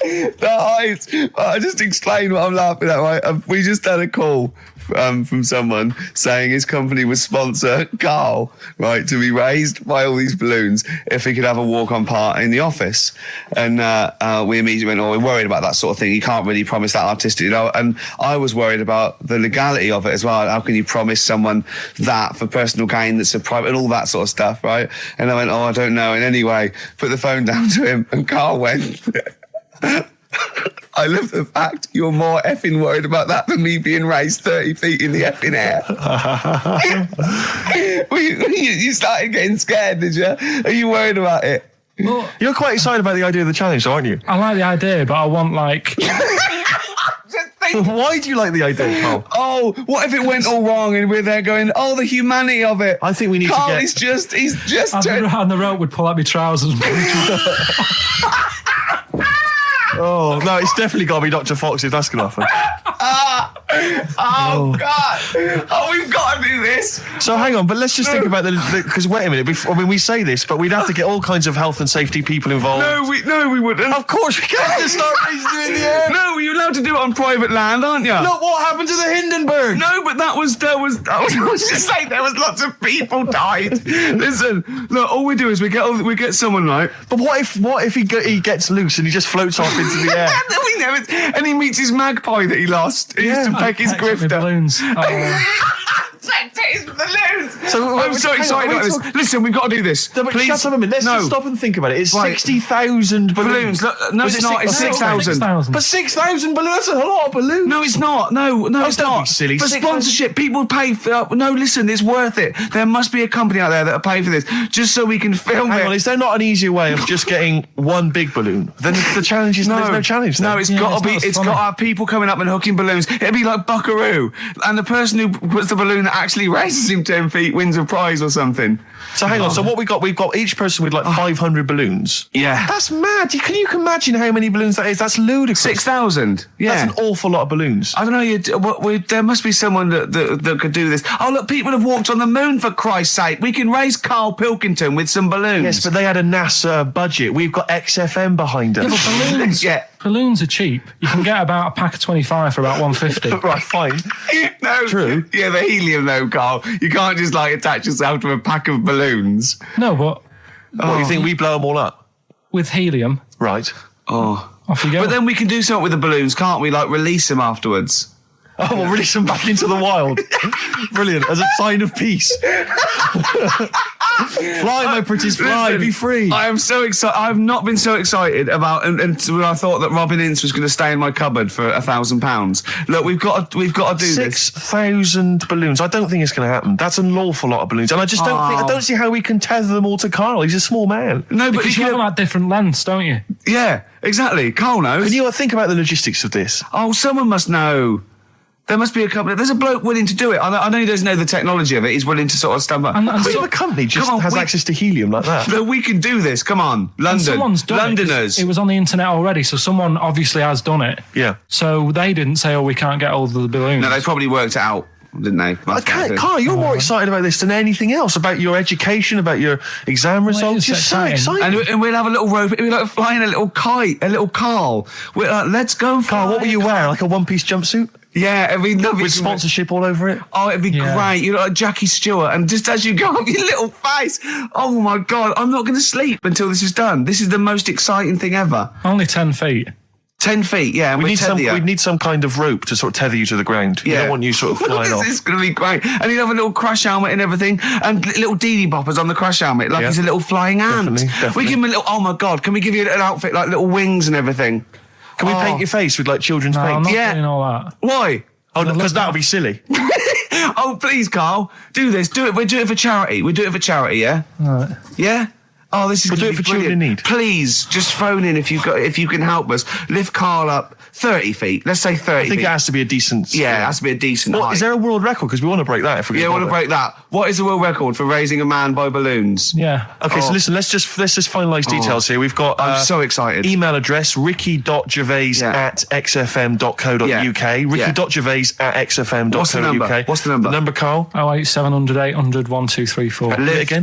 The height. I just explained what I'm laughing at, right? We just had a call from someone saying his company would sponsor Karl, right, to be raised by all these balloons if he could have a walk-on part in the office. And we immediately went, we're worried about that sort of thing. You can't really promise that artistic, And I was worried about the legality of it as well. How can you promise someone that for personal gain that's a private and all that sort of stuff, right? And I went, I don't know. And anyway, put the phone down to him and Karl went... I love the fact you're more effing worried about that than me being raised 30 feet in the effing air. You started getting scared, did you? Are you worried about it? Well, You're quite excited about the idea of the challenge, aren't you? I like the idea, but I want like... Why do you like the idea, Karl? Oh, what if it went all wrong and we're there going, the humanity of it. I think we need Karl, to get... he's just And the rope would pull out my trousers. Oh, no, it's definitely got to be Dr. Fox if that's going to happen. God. Oh, we've got to do this. So hang on, but let's just think about because wait a minute, we say this, but we'd have to get all kinds of health and safety people involved. No, we wouldn't. Of course we can't just start raising you in the air. No, you're allowed to do it on private land, aren't you? Look what happened to the Hindenburg. No, but I was just saying there was lots of people died. Listen, look, all we do is we get someone, right? But what if he gets loose and he just floats off into the air? We never, and he meets his magpie that he lost. He used to peck his grifter. Balloons. His balloons. So I'm so excited about this. Listen, we've got to do this. No, but Please. shut up a minute. Let's just stop and think about it. It's Right. 60,000 balloons. Look, no, it's not. It's 6,000. But 6,000 balloons, that's a lot of balloons. No, it's not. No, it's don't not. be silly. For 6,000 sponsorship, people pay for... no, listen, it's worth it. There must be a company out there that'll pay for this, just so we can film Hang it. on, is there not an easier way of just getting one big balloon? Then the challenge is there's no challenge then. No, it's Yeah, got it's to be. not as It's funny. got to have people coming up and hooking balloons. It'd be like Buckaroo, and the person who puts the balloon that actually raises him 10 feet wins a prize or something. So hang on, so what we've got each person with like 500 balloons. Yeah. That's mad. Can you imagine how many balloons that is? That's ludicrous. 6,000. Yeah. That's an awful lot of balloons. I don't know. There must be someone that could do this. Oh, look, people have walked on the moon, for Christ's sake. We can raise Karl Pilkington with some balloons. Yes, but they had a NASA budget. We've got XFM behind us. Yeah, but balloons. Yeah. Balloons are cheap. You can get about a pack of 25 for about 150. Right, fine. No. True. Yeah, the helium, though, Karl. You can't just, attach yourself to a pack of balloons. No, but What, you think we blow them all up? with helium, Right. Oh. off you go. But then we can do something with the balloons, can't we? Like, release them afterwards. Oh, we'll release them back into the wild. Brilliant. As a sign of peace. Fly, my pretties, fly. Listen, Be free. I am so excited. I've not been so excited about until I thought that Robin Ince was going to stay in my cupboard for £1,000. Look, we've got to do this. 6,000 balloons. I don't think it's going to happen. That's an awful lot of balloons, and I just I don't see how we can tether them all to Karl. He's a small man. No, but because you have them at different lengths, don't you? yeah, exactly. Karl knows. Can you think about the logistics of this? Oh, someone must know. There must be a company. There's a bloke willing to do it. I know he doesn't know the technology of it. He's willing to sort of stand up. And What if so- a company just Come on, has we- access to helium like that? But we can do this. Come on, and London, someone's done Londoners. It was on the internet already, so someone obviously has done it. Yeah. So they didn't say, we can't get all of the balloons. No, they probably worked it out, didn't they? I can't, Karl, you're more excited about this than anything else, about your education, about your exam results. is You're so exciting. excited. And we'll have a little rope. It'll be like flying a little kite, a little Karl. Let's go, Karl, what will you wear? Like a one-piece jumpsuit? Yeah, it'd be lovely. With sponsorship all over it? Oh, it'd be Yeah. great. You're like Jackie Stewart, and just as you go up your little face, oh my God, I'm not going to sleep until this is done. This is the most exciting thing ever. Only 10 feet. 10 feet, yeah. And We we'd need some kind of rope to sort of tether you to the ground. We don't want you sort of flying off. It's going to be great. And he'd have a little crash helmet and everything, and little Dee boppers on the crash helmet, like he's a little flying ant. Definitely. We give him a little, oh my God, can we give you an outfit like little wings and everything? Can we paint your face with like children's No, I'm paint? not doing all that. Why? Oh, because that would be silly. Oh, please, Carl, do this. Do it. We'll do it for charity. Yeah? All right. Yeah? Oh, this is We'll do it for children in need. Please, just phone in if you can help us. Lift Carl up 30 feet. Let's say 30 I think feet. it has to be a decent... Yeah, it has to be a decent height. Is there a world record? Because we want to break that if we Yeah, I want to break that. What is the world record for raising a man by balloons? Yeah. Okay, so listen, let's just finalise details here. We've got... I'm so excited. Email address, ricky.gervais@xfm.co.uk. Ricky.gervais@xfm.co.uk. What's the number? The number, Carl? 08700 800 1234. Give it again.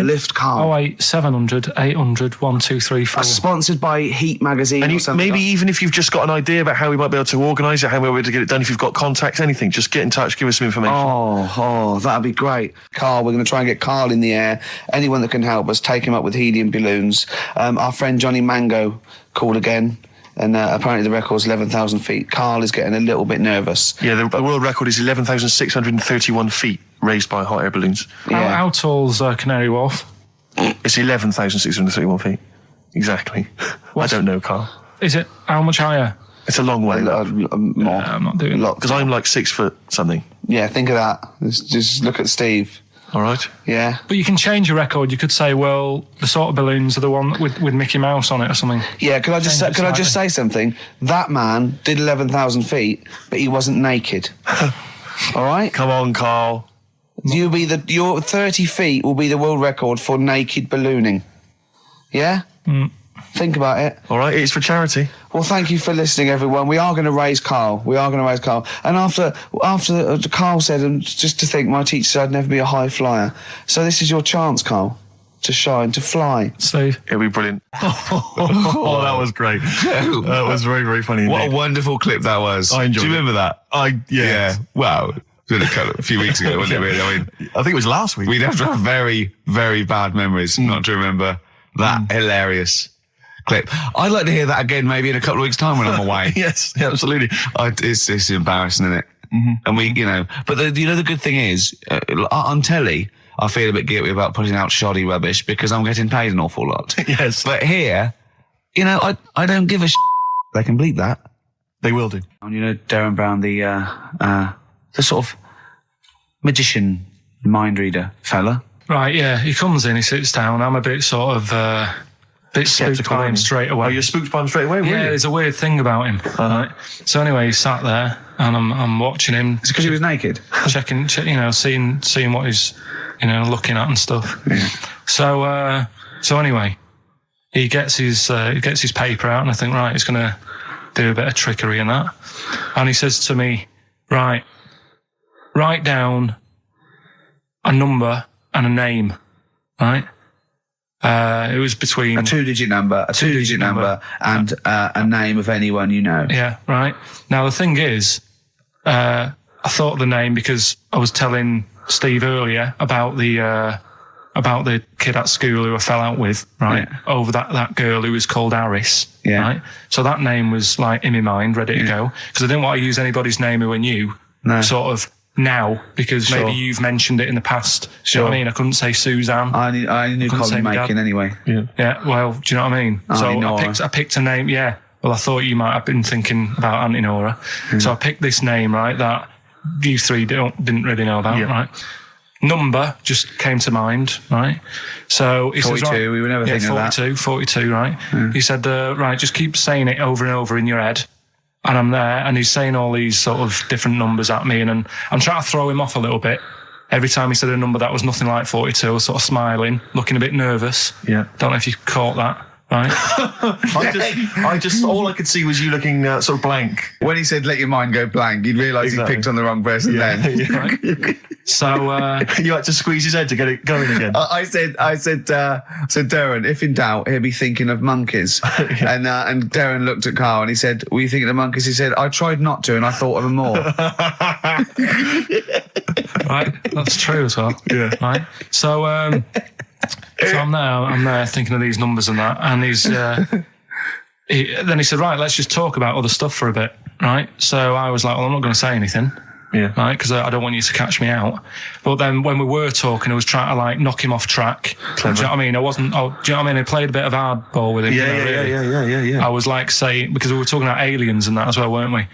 Lift Carl. 08700 800 1234. Sponsored by Heat Magazine And or something. maybe even if you've just got an idea about how we might be able to organise it, how we're able to get it done, if you've got contacts, anything, just get in touch, give us some information. Oh, that'd be great. Carl, we're going to try and get Carl in the air. Anyone that can help us, take him up with helium balloons. Our friend Johnny Mango called again, and apparently the record's 11,000 feet. Carl is getting a little bit nervous. Yeah, the world record is 11,631 feet raised by hot air balloons. Yeah. How tall's Canary Wharf? It's 11,631 feet. Exactly. I don't know, Carl. Is it? How much higher? It's a long way. More. I'm not doing that. Because I'm like 6 foot something. Yeah, think of that. Just look at Steve. All right. Yeah. But you can change your record. You could say, well, the sort of balloons are the one with Mickey Mouse on it or something. Yeah, could I just say something? That man did 11,000 feet, but he wasn't naked. All right? Come on, Carl. Your 30 feet will be the world record for naked ballooning. Yeah? Think about it. All right, it's for charity. Well, thank you for listening, everyone. We are going to raise Carl. And after Carl said, and just to think, my teacher said I'd never be a high flyer. So this is your chance, Carl, to shine, to fly. Steve? It'll be brilliant. Oh, that was great. That was very, very funny indeed. What a wonderful clip that was. I enjoyed Do you it. remember that? Yeah. Wow. It was a few weeks ago, wasn't it, really? I mean, I think it was last week. we'd have to have very, very bad memories not to remember that hilarious clip. I'd like to hear that again maybe in a couple of weeks' time when I'm away. Yes, absolutely. It's embarrassing, isn't it? Mm-hmm. And but the good thing is, on telly, I feel a bit guilty about putting out shoddy rubbish because I'm getting paid an awful lot. Yes. But here, I don't give a They can bleep that. They will do. And Darren Brown, the sort of magician, mind reader fella. Right, yeah. He comes in, he sits down. I'm a bit sort of... bit spooked by him straight away. Oh, you're spooked by him straight away, Yeah, there's a weird thing about him. Right? So anyway, he sat there, and I'm watching him. Is it because he was naked? Checking, seeing what he's, looking at and stuff. Yeah. So anyway, he gets his paper out, and I think, right, he's going to do a bit of trickery and that. And he says to me, right, write down a number and a name, right? It was between a two-digit number, and a name of anyone you know. Yeah, right. Now the thing is, I thought of the name because I was telling Steve earlier about the kid at school who I fell out with, right? Yeah. Over that girl who was called Aris, Yeah. right? So that name was like in my mind, ready to go, because I didn't want to use anybody's name who I knew, sort of now, because maybe you've mentioned it in the past. Do you know what I mean? I couldn't say Suzanne. I knew Colin Makin anyway. Yeah, well, do you know what I mean? So I picked a name, yeah. Well, I thought you might have been thinking about Auntie Nora. So I picked this name, right, that you three didn't really know about, right? Number just came to mind, right? So he 42, says, right, we were never thinking of that. 42, right? He said, right, just keep saying it over and over in your head. And I'm there, and he's saying all these sort of different numbers at me, and I'm trying to throw him off a little bit. Every time he said a number that was nothing like 42, I was sort of smiling, looking a bit nervous. Yeah. Don't know if you caught that, right? I just all I could see was you looking sort of blank. When he said, let your mind go blank, you'd realise he picked on the wrong person then. Right? So you had to squeeze his head to get it going again. I said, Darren, if in doubt, he'll be thinking of monkeys. And Darren looked at Carl and he said, were you thinking of monkeys? He said, I tried not to and I thought of them more. right, that's true as well. Yeah. Right. So I'm there thinking of these numbers and that, and then he said, right, let's just talk about other stuff for a bit, right? So I was like, well, I'm not going to say anything. Yeah. Right, because I don't want you to catch me out. But then when we were talking, I was trying to like knock him off track. Clever. Do you know what I mean? Do you know what I mean? I played a bit of hardball with him. Yeah. I was like saying, because we were talking about aliens and that as well, weren't we?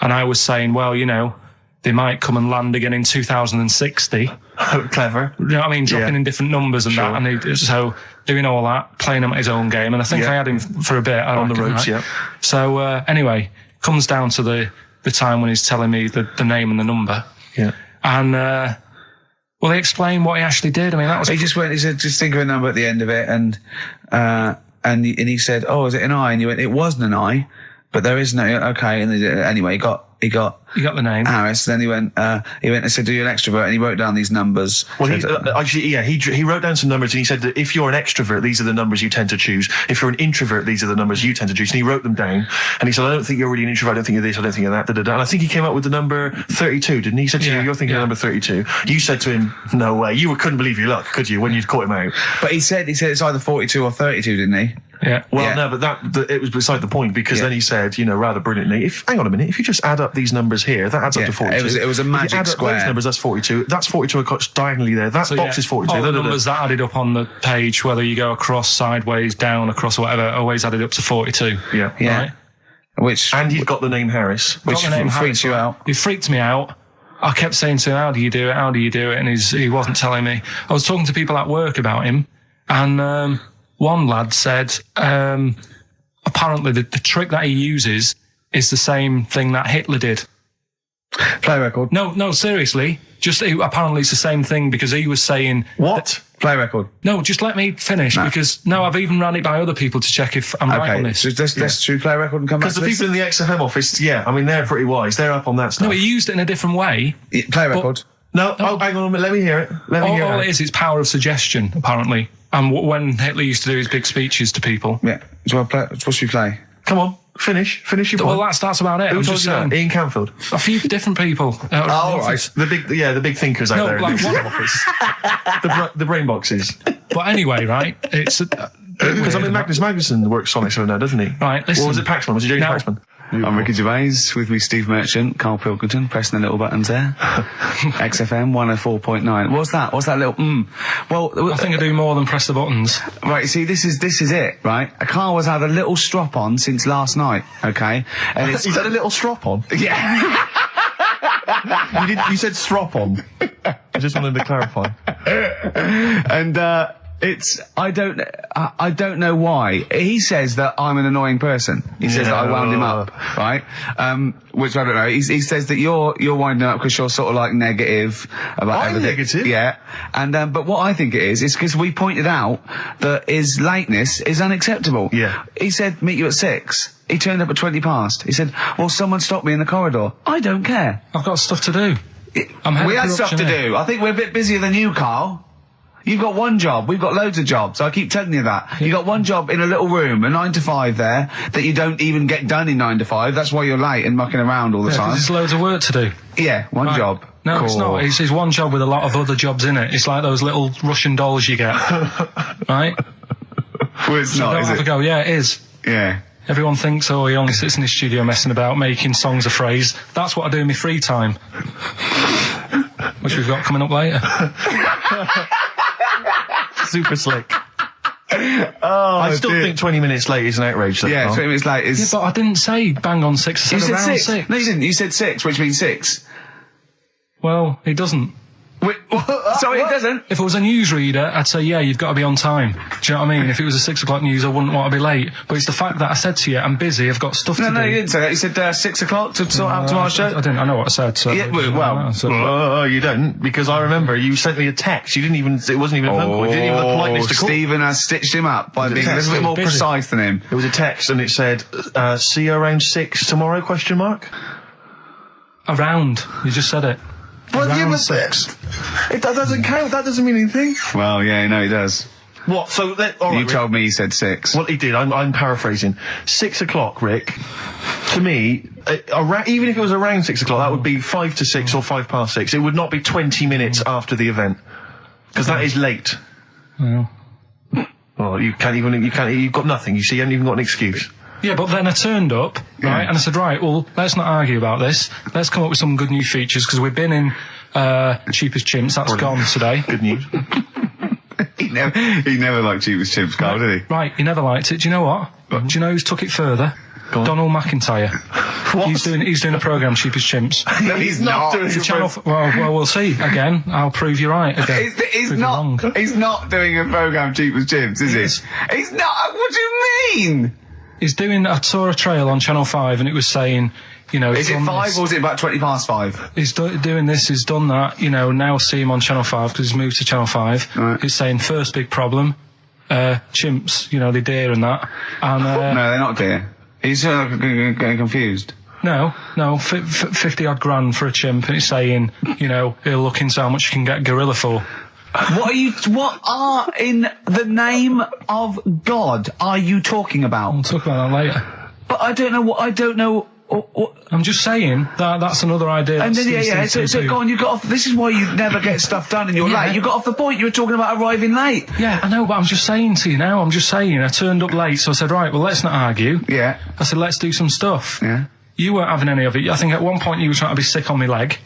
And I was saying, well, you know, they might come and land again in 2060. Clever. You know what I mean? Dropping in different numbers and that. And so doing all that, playing him at his own game. And I think I had him for a bit. On the ropes, right? So anyway, comes down to the time when he's telling me the name and the number. Yeah. And, well, he explained what he actually did. I mean, that was... He said, just think of a number at the end of it. And he said, oh, is it an I? And you went, it wasn't an I, but there is no, okay. And anyway, he got the name. Harris. Then he went and said, "Do you an extrovert?" And he wrote down these numbers. Well, he wrote down some numbers and he said that if you're an extrovert, these are the numbers you tend to choose. If you're an introvert, these are the numbers you tend to choose. And he wrote them down. And he said, I don't think you're really an introvert. I don't think you're this. I don't think you're that. And I think he came up with the number 32, didn't he? He said to you, you're thinking of number 32. You said to him, no way. You couldn't believe your luck, could you, when you'd caught him out? But he said it's either 42 or 32, didn't he? Yeah. Well, no, but it was beside the point because then he said, you know, rather brilliantly, hang on a minute, if you just add up these numbers here, that adds up to 42. It was a magic if you add square. Up those numbers, that's 42. That's 42 across diagonally there. That box is 42. All the numbers that added up on the page, whether you go across, sideways, down, across, whatever, always added up to 42. Yeah. Right? And he's got the name Harris. Which freaks you out. He freaked me out. I kept saying to him, how do you do it? How do you do it? And he wasn't telling me. I was talking to people at work about him, and one lad said, apparently the trick that he uses is the same thing that Hitler did. Play record. No, seriously. Apparently it's the same thing because he was saying... What? Play record. No, just let me finish because I've even ran it by other people to check if I'm right on this. So let's do play record and come back Because to the this. people in the XFM office, I mean, they're pretty wise. They're up on that stuff. No, he used it in a different way. Play record. No, hang on a minute. Let me hear it. All it is power of suggestion, apparently. And when Hitler used to do his big speeches to people. Yeah. So what should we play? Come on, finish your point. Well, that's about it. Who I'm told just you saying. that? Ian Canfield. A few different people. All right. The big thinkers out there in the XFM office. The brain boxes. But anyway, right? It's because Magnus Magnusson works on it now, doesn't he? Right. Listen. Or was it Paxman? Was it James Paxman? I'm Ricky Gervais, with me Steve Merchant, Karl Pilkington, pressing the little buttons there. XFM 104.9. What's that little Well, I think I do more than press the buttons. Right, see, this is it, right? Karl has had a little strop on since last night, okay? And He's had a little strop on? Yeah. You said strop on. I just wanted to clarify. And, I don't know why. He says that I'm an annoying person. He says that I wound him up, right? Which I don't know. He says that you're winding up because you're sort of like negative about everything. Negative? Yeah. And, but what I think it is because we pointed out that his lateness is unacceptable. Yeah. He said, meet you at 6. He turned up at 20 past. He said, well, someone stopped me in the corridor. I don't care. I've got stuff to do. We had stuff to do. I think we're a bit busier than you, Karl. You've got one job. We've got loads of jobs. I keep telling you that. You've got one job in a little room, a 9 to 5 there, that you don't even get done in 9 to 5. That's why you're late and mucking around all the time. There's loads of work to do. Yeah, one job. No, cool. It's not. It's one job with a lot of other jobs in it. It's like those little Russian dolls you get. Right? Well, it's not, is it? Go. Yeah, it is. Yeah. Everyone thinks, he only sits in his studio messing about, making songs a phrase. That's what I do in my free time. Which we've got coming up later. Super slick. I still think 20 minutes late is an outrage. Though, 20 minutes late is... Yeah, but I didn't say bang on 6. I said you around said 6. No, you didn't. You said 6, which means 6. Well, it doesn't. Wait, sorry, it doesn't? If it was a newsreader, I'd say, yeah, you've got to be on time. Do you know what I mean? If it was a 6 o'clock news, I wouldn't want to be late. But it's the fact that I said to you, I'm busy, I've got stuff to do. No, you didn't say that. You said 6 o'clock to sort out tomorrow's show. I didn't. I know what I said. So yeah, well, you don't, because I remember you sent me a text. You didn't even, it wasn't even a phone call. You didn't even have the politeness to call. Stephen has stitched him up by being a little bit more precise than him. It was a text and it said, see you around 6 tomorrow, question mark? Around. You just said it. Well, yeah, but 6. That doesn't count. That doesn't mean anything. Well, yeah, no, he does. What? So, all right, you told me he said 6. Well, he did. I'm paraphrasing. 6 o'clock, Rick. To me, even if it was around 6 o'clock, that would be 5 to 6 or 5 past 6. It would not be 20 minutes after the event, because that is late. Yeah. Well, you've got nothing. You see, you haven't even got an excuse. Yeah, but then I turned up, right, and I said, right, well, let's not argue about this. Let's come up with some good new features, because we've been in Cheap as Chimps. That's gone today. Good news. He never liked Cheap as Chimps, Carl, did he? Right, he never liked it. Do you know what? Do you know who's took it further? Donald McIntyre. What? He's doing a programme, Cheap as Chimps. No, he's not. doing It's a it. channel. Well, we'll see. Again, I'll prove you right. Again, He's Prove you not. wrong. He's not doing a program Cheap as Chimps, is Yes. he? He's not. What do you mean? He's doing. I saw a trail on Channel 5, and it was saying, you know, Is he's it done 5 this. or is it about 5:20? He's doing this, he's done that, you know, now see him on Channel 5 because he's moved to Channel 5. Right. He's saying first big problem, chimps, you know, they deer and that. And, No, they're not, dear. He's getting confused. no, 50 odd grand for a chimp, and it's saying, you know, he'll look into how much you can get gorilla for. What are in the name of God are you talking We'll about? talk about that later. But I don't know. I'm just saying that's another idea. And then, that's yeah. easy So to go do. on. You got off. This is why you never get stuff done, and you're Yeah. late. You got off the point. You were talking about arriving late. Yeah, I know, but I'm just saying to you now, I turned up late, so I said, right, well, let's not argue. Yeah. I said, let's do some stuff. Yeah. You weren't having any of it. I think at one point you were trying to be sick on my leg.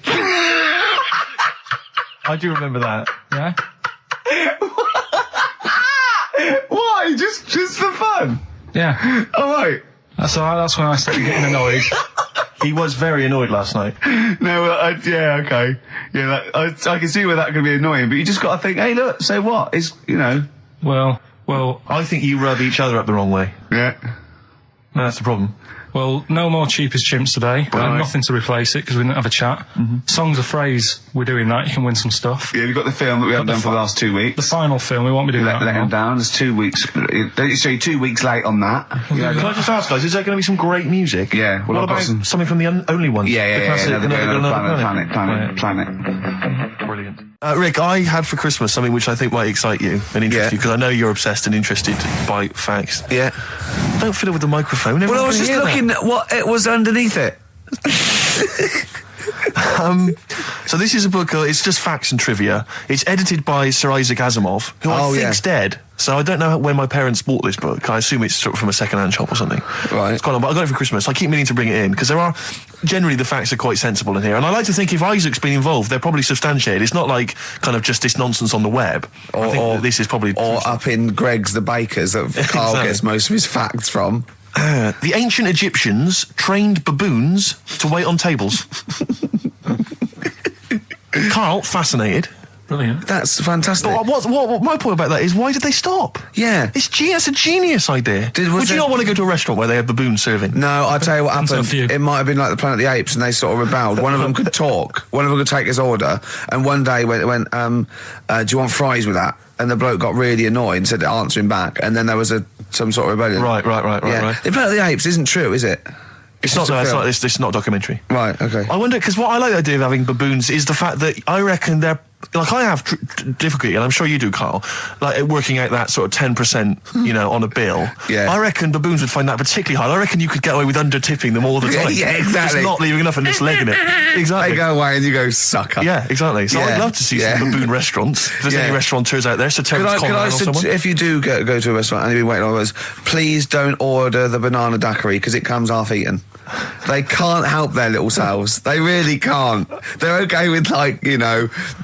I do remember that. Yeah? Why? Just for fun. Yeah. All right. That's when I started getting annoyed. He was very annoyed last night. No. Yeah. Okay. Yeah. I can see where that could be annoying, but you just got to think. Hey, look. So what? It's Well, I think you rub each other up the wrong way. Yeah. That's the problem. no more Cheap as Chimps today. Right. Nothing to replace it because we didn't have a chat. Songs of phrase, we're doing that. You can win some stuff. Yeah. We've got the film that we haven't done for the last 2 weeks. The final film, we won't be doing Let that. him down. It's 2 weeks. So you're 2 weeks late on that. Can I just ask, guys, is there going to be some great music? Yeah, well, What I've got about some- something from the Only Ones? Yeah. The classic, Another planet. Brilliant. Rick, I had for Christmas something which I think might excite you and interest Yeah. you, because I know you're obsessed and interested by facts. Yeah. Don't fiddle with the microphone. Well, I was Everyone just can hear looking at what it was underneath it. So this is a book, it's just facts and trivia. It's edited by Sir Isaac Asimov, who I Oh, think's yeah. dead. So I don't know when my parents bought this book. I assume it's sort of from a second-hand shop or something. Right. It's quite long, but I got it for Christmas. I keep meaning to bring it in, because generally the facts are quite sensible in here. And I like to think if Isaac's been involved, they're probably substantiated. It's not like kind of just this nonsense on the web. I think that this is probably... Or up in Greg's the Baker's that Carl Exactly. gets most of his facts from. The ancient Egyptians trained baboons to wait on tables. Carl, fascinated. Brilliant. That's fantastic. But what my point about that is, why did they stop? Yeah. It's a genius idea. Was Would you there- not want to go to a restaurant where they have baboons serving? No, I'll tell you what Depends on happened. a few. It might have been like the Planet of the Apes, and they sort of rebelled. One of them could talk. One of them could take his order. And one day went, do you want fries with that? And the bloke got really annoyed and said, answer him back. And then there was some sort of rebellion. Right. Yeah. The Planet of the Apes isn't true, is it? It's not. just a No, it's film. not. It's not a documentary. Right, okay. I wonder, because what I like the idea of having baboons is the fact that I reckon they're, like, I have difficulty, and I'm sure you do, Carl, like working out that sort of 10%, on a bill. Yeah. I reckon baboons would find that particularly hard. I reckon you could get away with under-tipping them all the time. Yeah, exactly. Just not leaving enough and just legging it. Exactly. They go away and you go, sucker. Yeah, exactly. So Yeah. I'd love to see some baboon restaurants. If there's Yeah. any restaurateurs out there, so Could Terence I Conran or someone. if you do go to a restaurant and you've been waiting on us, please don't order the banana daiquiri because it comes half-eaten. They can't help their little selves. They really can't. They're okay with, like,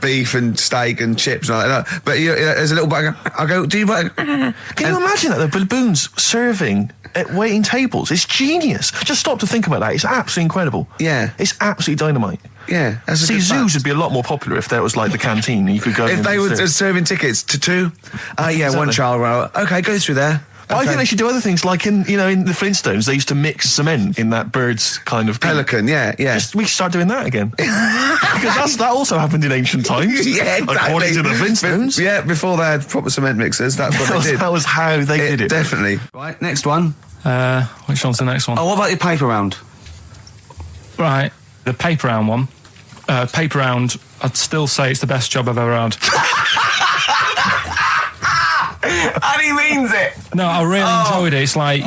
beef and steak and chips and all that. But there's a little bag. I go, do you... Can you imagine that, the baboons serving at waiting tables? It's genius. Just stop to think about that. It's absolutely incredible. Yeah. It's absolutely dynamite. Yeah, that's a See, good zoos fact. would be a lot more popular if there was like the canteen and you could go in If and they were serve. serving tickets to two, one Exactly. child. Well, okay, go through there. But I think they should do other things, like in the Flintstones, they used to mix cement in that bird's kind of... Pelican, yeah. We should start doing that again. Because that also happened in ancient times. Yeah, exactly. According to the Flintstones. Yeah, before they had proper cement mixers, that's what they did. That was how they did it. Definitely. Right, next one. Which one's the next one? Oh, what about your paper round? Right, the paper round one. Paper round, I'd still say it's the best job I've ever had. And he means it. No, I really enjoyed it. It's like,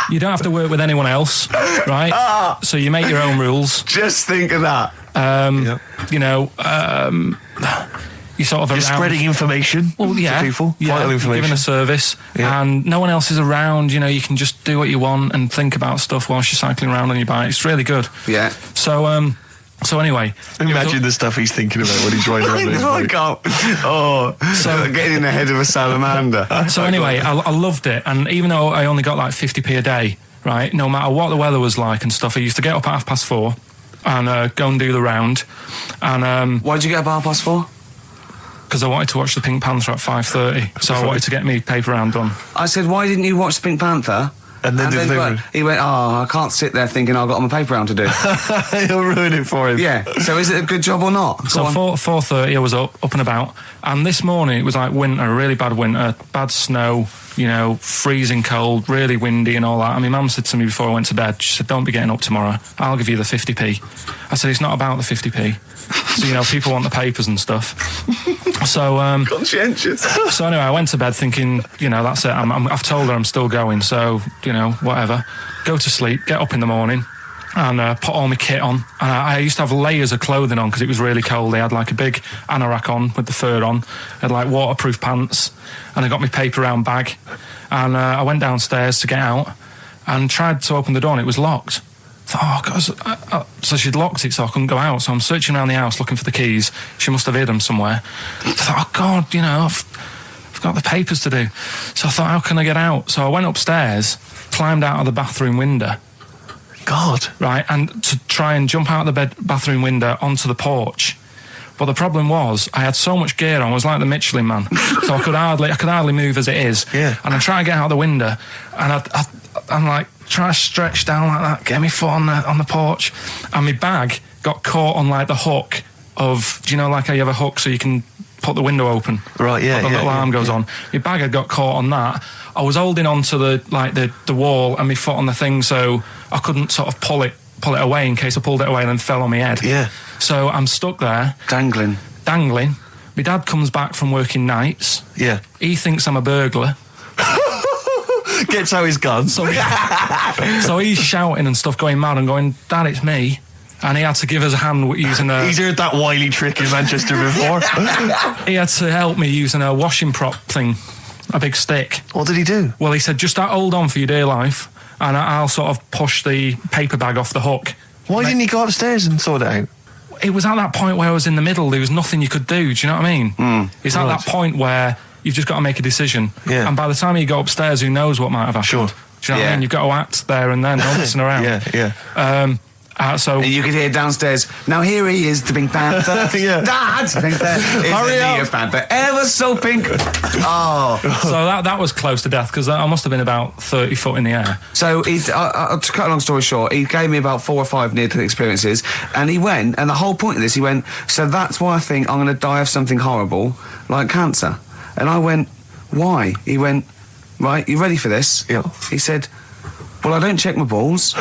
you don't have to work with anyone else, right? So you make your own rules. Just think of that. You you're sort of You're around. spreading information Well, yeah, to people. yeah, Vital you're information. giving a service, Yeah. and no one else is around. You know, you can just do what you want and think about stuff whilst you're cycling around on your bike. It's really good. Yeah. So anyway, Imagine the stuff he's thinking about when he's riding around his I bike. can't. Oh, so getting in the head of a salamander. So anyway, I loved it, and even though I only got like 50p a day, right, no matter what the weather was like and stuff, I used to get up at 4:30 and go and do the round, and Why'd you get up at 4:30? because I wanted to watch the Pink Panther at 5:30, so I wanted to get me paper round done. I said, why didn't you watch Pink Panther? And then did the he went, oh, I can't sit there thinking I've got my paper round to do. He'll ruin it for him. Yeah. So is it a good job or not? So 4:30 I was up and about, and this morning it was like winter, really bad winter, bad snow, you know, freezing cold, really windy and all that. And my mum said to me before I went to bed, she said, don't be getting up tomorrow, I'll give you the 50p. I said, it's not about the 50p. So, you know, people want the papers and stuff. So, conscientious. so anyway, I went to bed thinking, you know, that's it. I've told her I'm still going, so, you know, whatever. Go to sleep, get up in the morning, and put all my kit on. And I used to have layers of clothing on because it was really cold. I had like a big anorak on with the fur on. I had like waterproof pants, and I got my paper round bag. And I went downstairs to get out and tried to open the door, and it was locked. Oh, God. So she'd locked it so I couldn't go out. So I'm searching around the house looking for the keys. She must have hid them somewhere. I thought, oh, God, you know, I've got the papers to do. So I thought, how can I get out? So I went upstairs, climbed out of the bathroom window. God. Right, and to try and jump out of the bathroom window onto the porch. But the problem was, I had so much gear on, I was like the Michelin Man. So I could hardly move as it is. Yeah. And I try to get out the window, and I'm like, try to stretch down like that, get my foot on the porch, and my bag got caught on like the hook of, do you know, like how you have a hook so you can put the window open? Right, yeah, The little arm goes on. My bag had got caught on that. I was holding on to the wall and my foot on the thing, so I couldn't sort of pull it away in case I pulled it away and then fell on my head. Yeah. So I'm stuck there. Dangling. My dad comes back from working nights. Yeah. He thinks I'm a burglar. Gets out his gun. So he's shouting and stuff, going mad and going, Dad, it's me. And he had to give us a hand using a... He's heard that wily trick in Manchester before. He had to help me using a washing prop thing, a big stick. What did he do? Well, he said, just hold on for your dear life, and I'll sort of push the paper bag off the hook. Why didn't he go upstairs and sort it out? It was at that point where I was in the middle. There was nothing you could do. Do you know what I mean? It's at that point where you've just got to make a decision. Yeah. And by the time you go upstairs, who knows what might have happened? Sure. Do you know what I mean? You've got to act there and then, not messing around. Yeah. So And you could hear downstairs, now here he is, the Pink Panther. Yeah. Dad! Hurry up. Pink Panther. Ever so pink. Oh. So that was close to death because I must have been about 30 foot in the air. So to cut a long story short, he gave me about 4 or 5 near-death experiences, and he went, and the whole point of this, he went, so that's why I think I'm going to die of something horrible, like cancer. And I went, why? He went, right, you ready for this? Yeah. He said, well, I don't check my balls.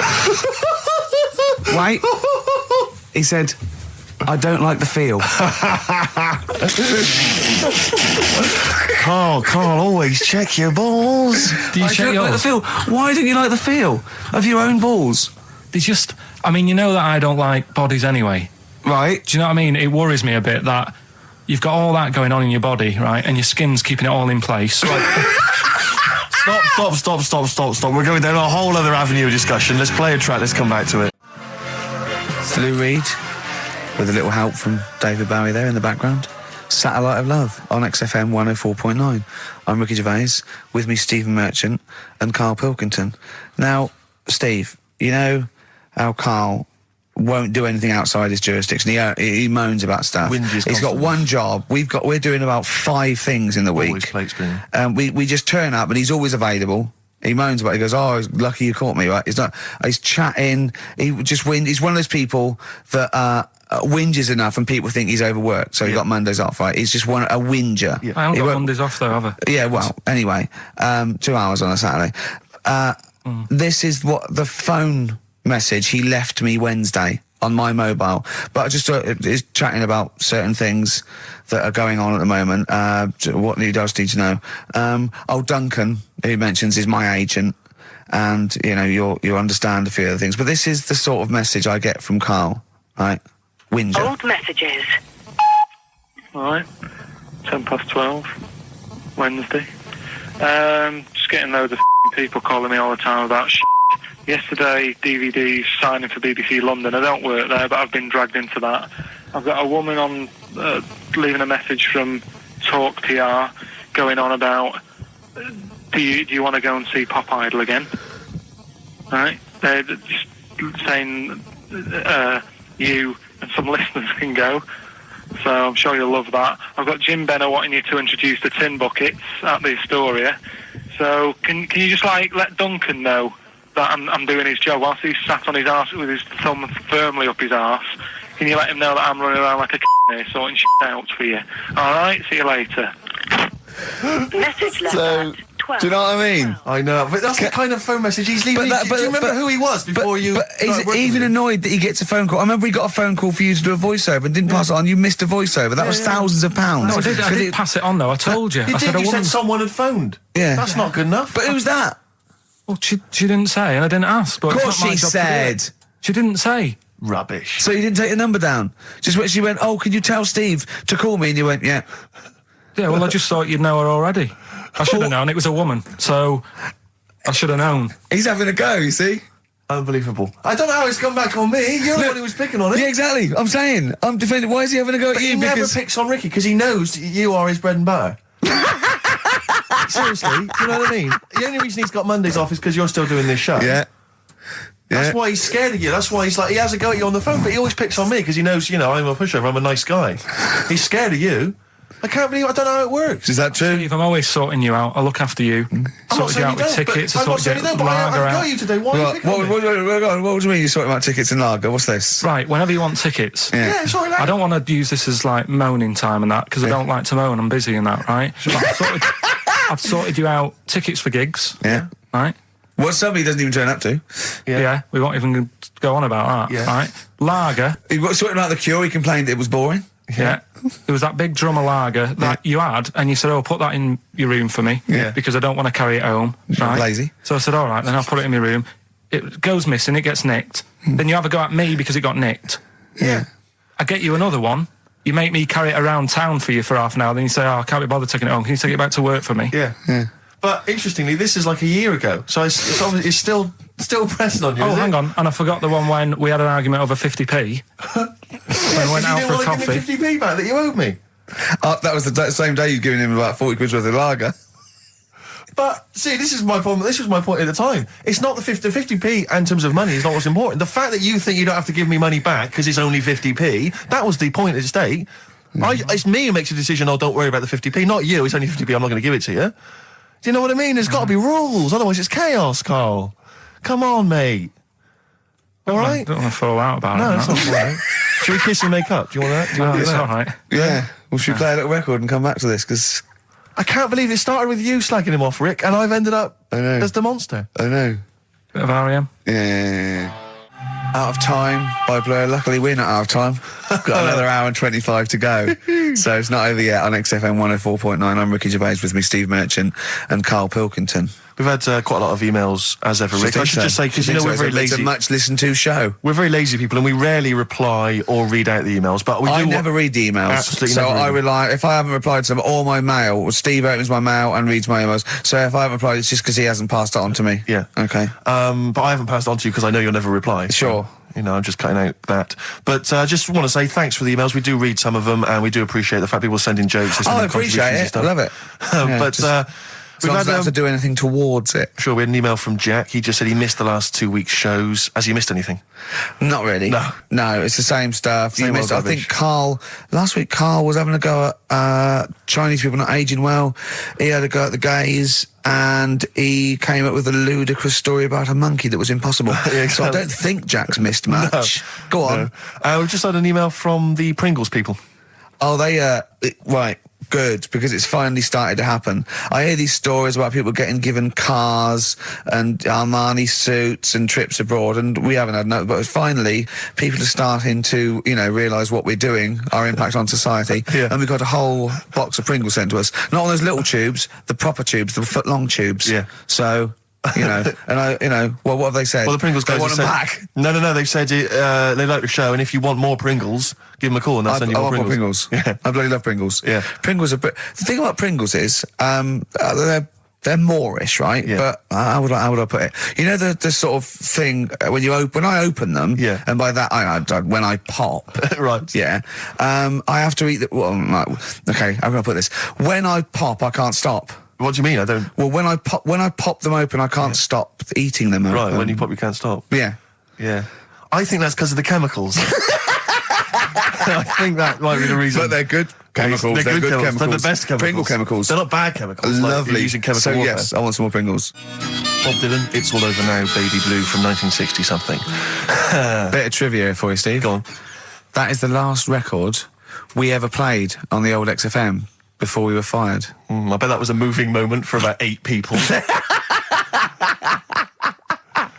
Wait. He said, I don't like the feel. Carl, always check your balls. Do you I check don't like the yours? feel. Why don't you like the feel of your own balls? They just... I mean, you know that I don't like bodies anyway. Right. Do you know what I mean? It worries me a bit that you've got all that going on in your body, right? And your skin's keeping it all in place. Stop. We're going down a whole other avenue of discussion. Let's play a track. Let's come back to it. Lou Reed, with a little help from David Bowie there in the background. Satellite of Love on XFM 104.9. I'm Ricky Gervais, with me Stephen Merchant and Karl Pilkington. Now, Steve, you know how Karl won't do anything outside his jurisdiction. He moans about stuff. He's got one job. We're doing about 5 things in the week. Always plate spinning. We just turn up and he's always available. He moans about it. He goes, oh, lucky you caught me, right? He's chatting. He just He's one of those people that whinges enough and people think he's overworked. So he got Mondays off, right? He's just a whinger. Yeah. I haven't got Mondays off though, have I? Yeah, well, anyway, 2 hours on a Saturday. This is what the phone message he left me Wednesday on my mobile, but I just is chatting about certain things that are going on at the moment. What he does need to know. Duncan, who mentions, is my agent, and you know you'll understand a few other things. But this is the sort of message I get from Karl, right? Whinger. Old messages. Alright. 12, Wednesday. Just getting loads of people calling me all the time about Yesterday, DVD's signing for BBC London. I don't work there, but I've been dragged into that. I've got a woman on leaving a message from Talk PR going on about do you want to go and see Pop Idol again? Right? They're just saying you and some listeners can go. So I'm sure you'll love that. I've got Jim Benner wanting you to introduce the tin buckets at the Astoria. So can you just let Duncan know that I'm doing his job whilst he's sat on his arse with his thumb firmly up his arse? Can you let him know that I'm running around like a here sorting shit out for you? Alright, see you later. Message left So, at 12. do you know what I mean? I know, but that's the kind of phone message he's leaving. Do you remember who he was before you? But he's even annoyed that he gets a phone call. I remember he got a phone call for you to do a voiceover and didn't pass it on. You missed a voiceover. That was thousands of pounds. No, I did pass it on though. I told you. You I did. said You said someone had phoned. Yeah. That's not good enough. But who's that? Well, she didn't say, and I didn't ask. But Of it's course not my she job to do said. it. She didn't say. Rubbish. So you didn't take the number down? Just when she went, oh, can you tell Steve to call me? And you went, yeah. Yeah, well, I just thought you'd know her already. I should have known. It was a woman, so I should have known. He's having a go, you see? Unbelievable. I don't know how it's come back on me. You're the one who was picking on it. Yeah, exactly. I'm saying. I'm defending. Why is he having a go at But you? he never Because picks on Ricky because he knows you are his bread and butter. Seriously, do you know what I mean? The only reason he's got Mondays off is because you're still doing this show. Yeah. That's why he's scared of you. That's why he's he has a go at you on the phone, but he always picks on me because he knows, I'm a pushover, I'm a nice guy. He's scared of you. I don't know how it works. Is that true? Steve, I'm always sorting you out. I look after you. Sort you out with tickets. I sort you out lager I got out. you today. Why are you picking on me? What do you mean you're sorting about tickets and lager? What's this? Right, whenever you want tickets. Yeah, sorry, lad. I don't want to use this as moaning time and that because I don't like to moan. I'm busy and that, right? But I've sorted you out tickets for gigs. Yeah. Right? What somebody doesn't even turn up to. Yeah, we won't even go on about that. Yeah. Right? Lager. He got sorting out the Cure. He complained it was boring. Yeah. There was that big drum of lager that you had, and you said, oh, put that in your room for me. Yeah. Because I don't want to carry it home. Right? Lazy. So I said, all right, then I'll put it in my room. It goes missing, it gets nicked. Then you have a go at me because it got nicked. Yeah. I get you another one. You make me carry it around town for you for half an hour. Then you say, oh, I can't be bothered taking it home. Can you take it back to work for me? Yeah. But interestingly, this is like a year ago, so it's obviously it's still pressing on you. Oh, hang on. And I forgot the one when we had an argument over 50p. When I went out for a coffee. You didn't want to give me 50p back that you owed me. That was the same day you'd given him about 40 quid's worth of lager. But see, this is my problem. This was my point at the time. It's not the 50p in terms of money is not what's important. The fact that you think you don't have to give me money back because it's only 50p, that was the point at stake. It's me who makes a decision. Oh, don't worry about the 50p, not you. It's only 50p. I'm not going to give it to you. Do you know what I mean? There's got to be rules, otherwise it's chaos, Carl. Come on, mate. All right? I don't want to fall out about No, it. that's not all right. Should we kiss and make up? Do you want that? Do you want to do It's that? all right. Yeah. Well, should we play a little record and come back to this? Because I can't believe it started with you slagging him off, Rick, and I've ended up I know. as the monster. I know. Bit of R.E.M. Yeah. Out of Time by Blur. Luckily, we're not out of time. Got another hour and 25 to go. So it's not over yet on XFM 104.9. I'm Ricky Gervais, with me Steve Merchant and Karl Pilkington. We've had quite a lot of emails, as ever, Rick. I should just say, because we're very lazy. It's a much listened to show. We're very lazy people, and we rarely reply or read out the emails. But I never read the emails. Absolutely so never I read rely, if I haven't replied to them, or my mail, Steve opens my mail and reads my emails. So if I haven't replied, it's just because he hasn't passed it on to me. Yeah. Okay. But I haven't passed it on to you because I know you'll never reply. Sure. I'm just cutting out that. But I just want to say thanks for the emails. We do read some of them, and we do appreciate the fact people send in jokes. I appreciate it. I love it. But as long as I have to do anything towards it. Sure, we had an email from Jack. He just said he missed the last 2 weeks' shows. Has he missed anything? Not really. No, it's the same stuff. Same old I rubbish. think last week Carl was having a go at Chinese people not aging well. He had a go at the gays, and he came up with a ludicrous story about a monkey that was impossible. Yeah, exactly. So I don't think Jack's missed much. Go on. We've just had an email from the Pringles people. Oh, right. Good, because it's finally started to happen. I hear these stories about people getting given cars and Armani suits and trips abroad, and we haven't had no. But finally, people are starting to, realise what we're doing, our impact on society. Yeah. And we've got a whole box of Pringles sent to us. Not on those little tubes, the proper tubes, the foot-long tubes. Yeah. So You know, and what have they said? Well, the Pringles guys they want have them said, back. No. They've said they like the show, and if you want more Pringles, give them a call, and they'll send you I more want Pringles. more Pringles. Yeah. I bloody love Pringles. Yeah. Pringles are. The thing about Pringles is, they're Moorish, right? Yeah. But how would I put it? You know the sort of thing when I open them. Yeah. And by that when I pop. Right. Yeah. I have to eat the. Well, okay. I'm gonna put this. When I pop, I can't stop. What do you mean? I don't. Well, when I pop them open, I can't stop eating them. Right. Open. When you pop, you can't stop. Yeah. Yeah. I think that's because of the chemicals. I think that might be the reason. But they're good chemicals. They're good chemicals. They're the best chemicals. Pringle chemicals. They're not bad chemicals. Like Lovely. you're using chemical so warfare. yes, I want some more Pringles. Bob Dylan, It's All Over Now, Baby Blue from 1960 something. Bit of trivia for you, Steve. Go on. That is the last record we ever played on the old XFM before we were fired. I bet that was a moving moment for about 8 people.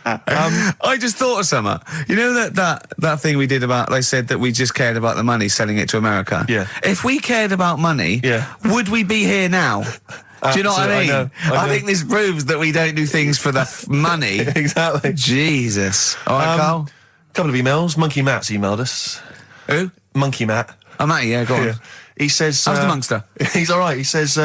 I just thought of something. You know that thing we did about, they said that we just cared about the money, selling it to America? Yeah. If we cared about money, would we be here now? Do you know what I mean? I know. I think this proves that we don't do things for the money. Exactly. Jesus. All right, Carl? Couple of emails. Monkey Matt's emailed us. Who? Monkey Matt. Oh, Matty, yeah, go on. Yeah. He says... How's the Monkster? He's all right. He says,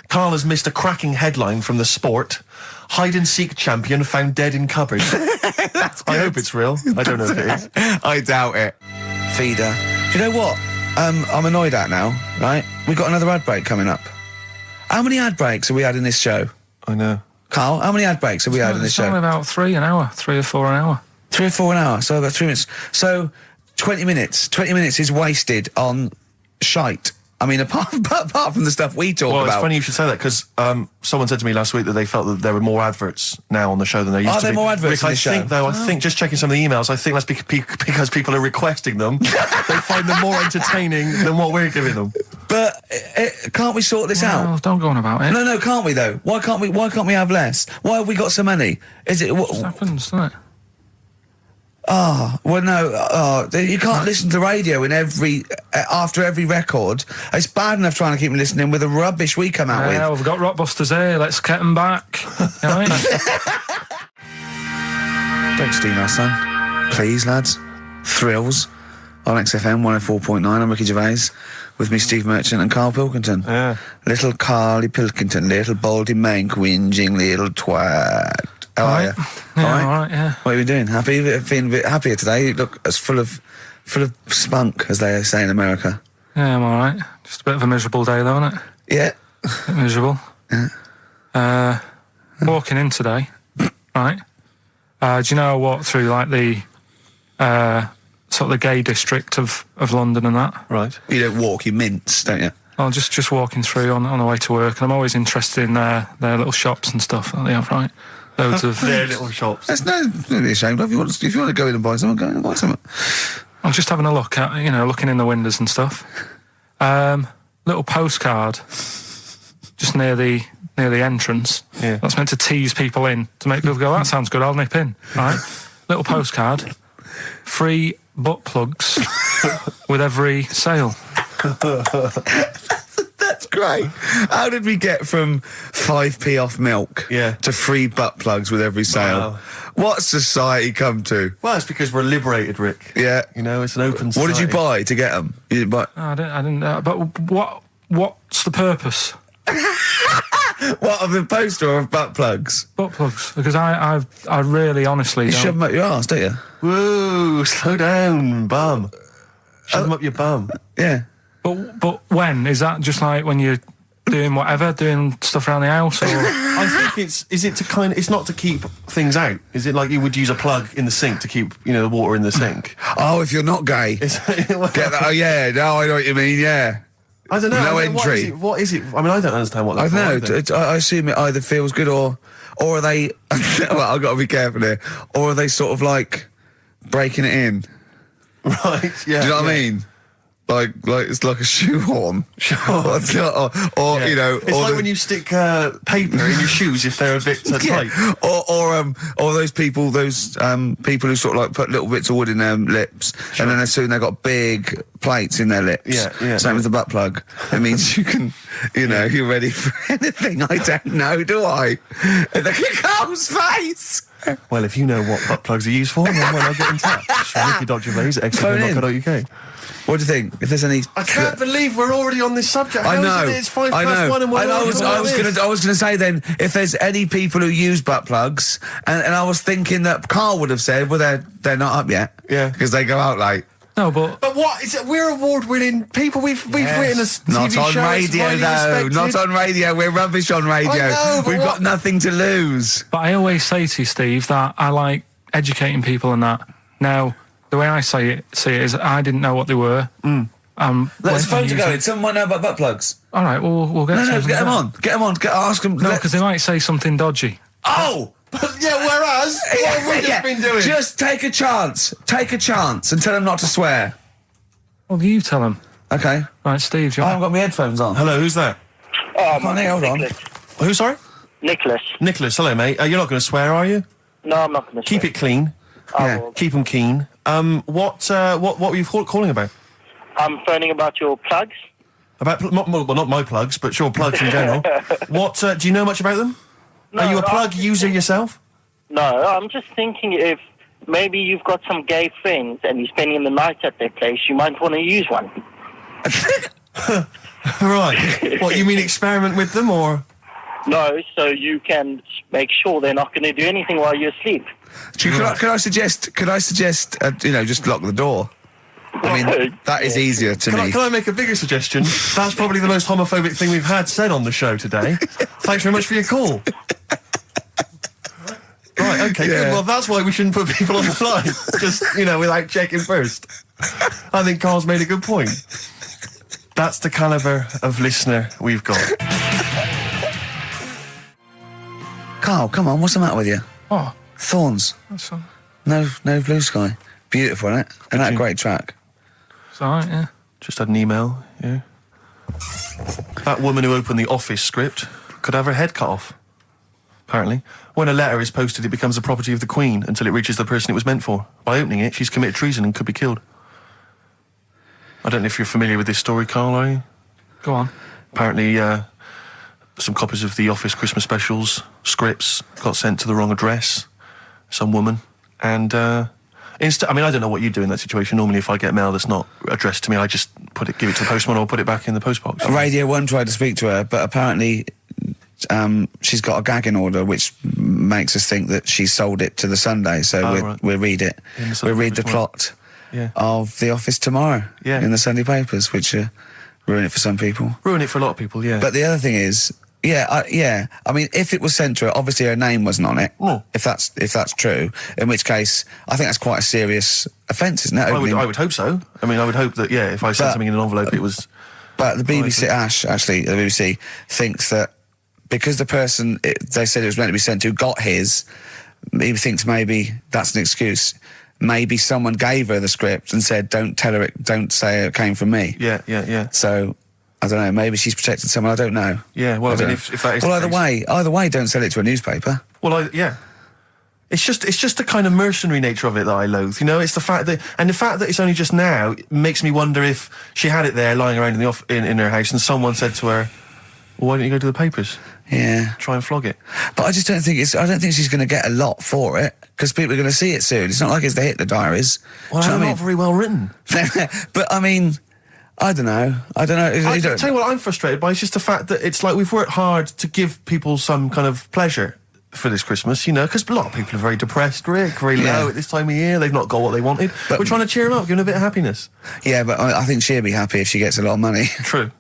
Carl has missed a cracking headline from The Sport. Hide-and-seek champion found dead in cupboard. I hope it's real. I don't know if it is. I doubt it. Feeder. Do you know what? I'm annoyed at now, right? We've got another ad break coming up. How many ad breaks have we had in this show? I know. Carl, how many ad breaks have we had in this It's show? only about 3 an hour, 3 or 4 an hour. 3 or 4 an hour, so about 3 minutes. So 20 minutes. 20 minutes is wasted on shite. I mean, apart from the stuff we talk Well, about. it's funny you should say that, because someone said to me last week that they felt that there were more adverts now on the show than there used to be. Are there more adverts Rick, in I the show? think, though, I think, just checking some of the emails, I think that's because people are requesting them. They find them more entertaining than what we're giving them. But can't we sort this out? Oh, don't go on about it. No, can't we though? Why can't we have less? Why have we got so many? Is it? It happens, doesn't it? Well, no. You can't listen to radio in after every record. It's bad enough trying to keep me listening with the rubbish we come out Yeah, with. we've got Rockbusters here. Let's get them back. You know what I mean? Don't steal our son, please, lads. Thrills on XFM 104.9. I'm Ricky Gervais. With me, Steve Merchant and Karl Pilkington. Yeah. Little Carly Pilkington, little baldy mank, whinging little twat. How are you? Yeah, all right, yeah. What are you doing? Happy? Feeling a bit happier today? You look as full of spunk, as they say in America. Yeah, I'm all right. Just a bit of a miserable day, though, isn't it? Yeah. A bit miserable. Yeah. Walking in today, right? Do you know I walked through, like, the sort of the gay district of London and that? Right. You don't walk, you mince, don't you? I'm just walking through on the way to work, and I'm always interested in their little shops and stuff that they have, right? Loads of... Their little shops. There's don't be ashamed of. If you want to go in and buy something, go in and buy something. I'm just having a look at, looking in the windows and stuff. Little postcard just near the entrance. Yeah. That's meant to tease people in, to make people go, that sounds good, I'll nip in. Right? Little postcard. Free butt plugs with every sale. That's great. How did we get from 5p off milk to free butt plugs with every sale? Wow. What society come to? Well, it's because we're liberated, Rick. Yeah. It's an open What society. did you buy to get them? You didn't buy... I didn't. But what's the purpose? What, of the poster or of butt plugs? Butt plugs, because I really honestly You don't. shove them up your arse, don't you? Whoa, slow down, bum. Shove them up your bum. Yeah. But when is that? Just like when you're doing whatever, doing stuff around the house, or I think it's not to keep things out. Is it like you would use a plug in the sink to keep, the water in the sink? Oh, if you're not gay. Get that? Oh, yeah. No, I know what you mean, yeah. I don't know. No entry. What is it? I mean, I don't understand what I that's don't know. I assume it either feels good or are they... well, I've got to be careful here. Or are they sort of like breaking it in? Right, yeah. Do you know what I mean? like it's like a shoehorn, or Yeah. you know, It's or like when you stick paper in your shoes if they're a bit tight. or those people who sort of like put little bits of wood in their lips, and then as soon they've got big plates in their lips. Yeah. Same as the butt plug. It means you can, you're ready for anything. I don't know, do I? Look at Carl's face. Well, if you know what butt plugs are used for, then why not get in touch? Gervais at XFM.co.uk. What do you think? If there's any, I can't believe we're already on this subject. I know. How is it? It's 1 and we're I already was talking about this. going to say then, if there's any people who use butt plugs, and I was thinking that Carl would have said, well, they're not up yet. Yeah. Because they go out late. No, but But what is it? We're award-winning people. We've written a TV Not on show. It's radio, highly though. respected. Not on radio. We're rubbish on radio. I know, but We've got nothing to lose. I always say to you, Steve, that I like educating people and that. Now, the way I see it is I didn't know what they were. Let's phone to go. Someone know about butt plugs. All right, we'll get. No, to get them on. Get them on. Ask them. No, because they might say something dodgy. Oh! Yeah, whereas, what have we just been doing? Just take a chance. Take a chance and tell them not to swear. Well, you tell them. Okay. Right, Steve, do you I haven't got my headphones on. Hello, who's that? Hold on. Who, sorry? Nicholas. Nicholas, hello, mate. You're not going to swear, are you? No, I'm not going to Keep it clean. Yeah. Keep them keen. What were you calling about? I'm phoning about your plugs. About, not my plugs, but sure, plugs in general. What, do you know much about them? No, Are you a plug user yourself? No, I'm just thinking if maybe you've got some gay friends and you're spending the night at their place, you might want to use one. Right. What, you mean experiment with them, or...? No, so you can make sure they're not going to do anything while you're asleep. Could I suggest, just lock the door? I mean, that is easier to me. Can I make a bigger suggestion? That's probably the most homophobic thing we've had said on the show today. Thanks very much for your call. Right, okay, good. Well, that's why we shouldn't put people on the line. Just, without checking first. I think Carl's made a good point. That's the calibre of listener we've got. Carl, come on, what's the matter with you? Oh, Thorns. that's all. No blue sky. Beautiful, isn't it? And that you- great track. It's all right, yeah. Just had an email, yeah. That woman who opened the Office script could have her head cut off. Apparently. When a letter is posted, it becomes the property of the Queen until it reaches the person it was meant for. By opening it, she's committed treason and could be killed. I don't know if you're familiar with this story, Carl, are you? Go on. Apparently, some copies of the Office Christmas specials, scripts, got sent to the wrong address. Some woman. And, I don't know what you do in that situation. Normally, if I get mail that's not addressed to me, I just give it to the postman or put it back in the postbox. Radio 1 tried to speak to her, but apparently she's got a gagging order, which makes us think that she sold it to the Sunday. So right. we'll read it. We'll read the plot of The Office tomorrow in the Sunday papers, which ruin it for some people. Ruin it for a lot of people, yeah. But the other thing is, I mean, if it was sent to her, obviously her name wasn't on it. Oh. If that's true, in which case, I think that's quite a serious offence, isn't it? I would hope so. I mean, I would hope that, if I sent something in an envelope, it was... But the BBC, the BBC thinks that because the person they said it was meant to be sent to got his, he thinks maybe that's an excuse. Maybe someone gave her the script and said, don't say it came from me. Yeah. So, I don't know, maybe she's protected someone, I don't know. Yeah, well, I mean, if that is well, the case- either way, don't sell it to a newspaper. Well, It's just the kind of mercenary nature of it that I loathe. It's the fact that it's only just now makes me wonder if she had it there lying around in her house and someone said to her, well, why don't you go to the papers? Yeah. Try and flog it. But I just don't think she's going to get a lot for it, because people are going to see it soon. It's not like it's the Hitler Diaries. Well, Do you know they're what I not very well written. But I mean, I don't know. I tell you what I'm frustrated by. It's just the fact that it's like we've worked hard to give people some kind of pleasure for this Christmas, because a lot of people are very depressed, Rick, very low at this time of year. They've not got what they wanted. But we're trying to cheer them up, give them a bit of happiness. Yeah, but I think she'll be happy if she gets a lot of money. True.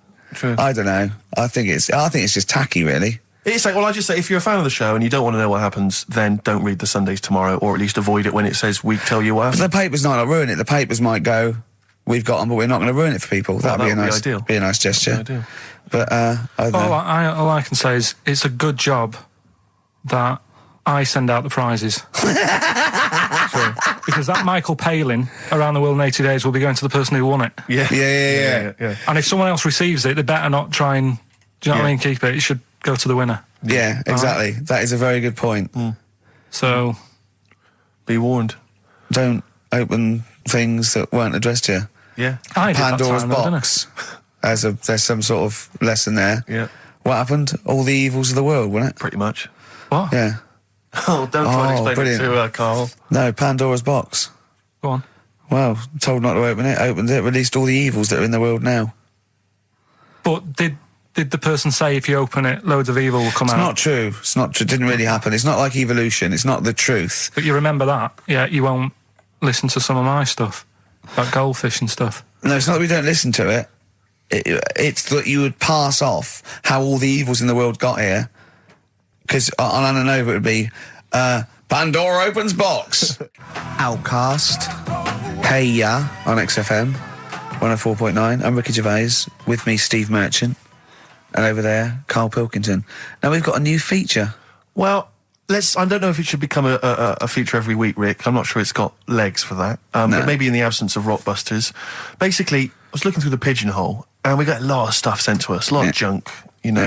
I don't know. I think it's just tacky, really. It's like, well, I just say, if you're a fan of the show and you don't want to know what happens, then don't read the Sundays tomorrow, or at least avoid it when it says we tell you what happens. But the papers might not ruin it. The papers might go, we've got them, but we're not going to ruin it for people. That'd be a nice gesture. Ideal. But I don't know. All I can say is it's a good job that I send out the prizes. Because that Michael Palin around the world in 80 days will be going to the person who won it. Yeah. And if someone else receives it, they better not try and, do you know what I mean, keep it. It should go to the winner. Yeah, exactly. That is a very good point. So, be warned. Don't open things that weren't addressed to you. Yeah. I did Pandora's that time, box. There's some sort of lesson there. Yeah. What happened? All the evils of the world, wasn't it? Pretty much. What? Yeah. Oh, don't try and explain brilliant. it to Carl. No, Pandora's box. Go on. Well, told not to open it, opened it, released all the evils that are in the world now. But did the person say if you open it, loads of evil will come out? It's not true. It's not true. It didn't really happen. It's not like evolution. It's not the truth. But you remember that? Yeah, you won't listen to some of my stuff. Like goldfish and stuff. No, it's not that we don't listen to it. It's that you would pass off how all the evils in the world got here. Because on Ananova it would be, Pandora opens box. Outcast. Hey Ya on XFM 104.9. I'm Ricky Gervais. With me, Steve Merchant. And over there, Karl Pilkington. Now we've got a new feature. Well, I don't know if it should become a feature every week, Rick. I'm not sure it's got legs for that. No. But maybe in the absence of Rockbusters. Basically, I was looking through the pigeonhole, and we got a lot of stuff sent to us. A lot of junk.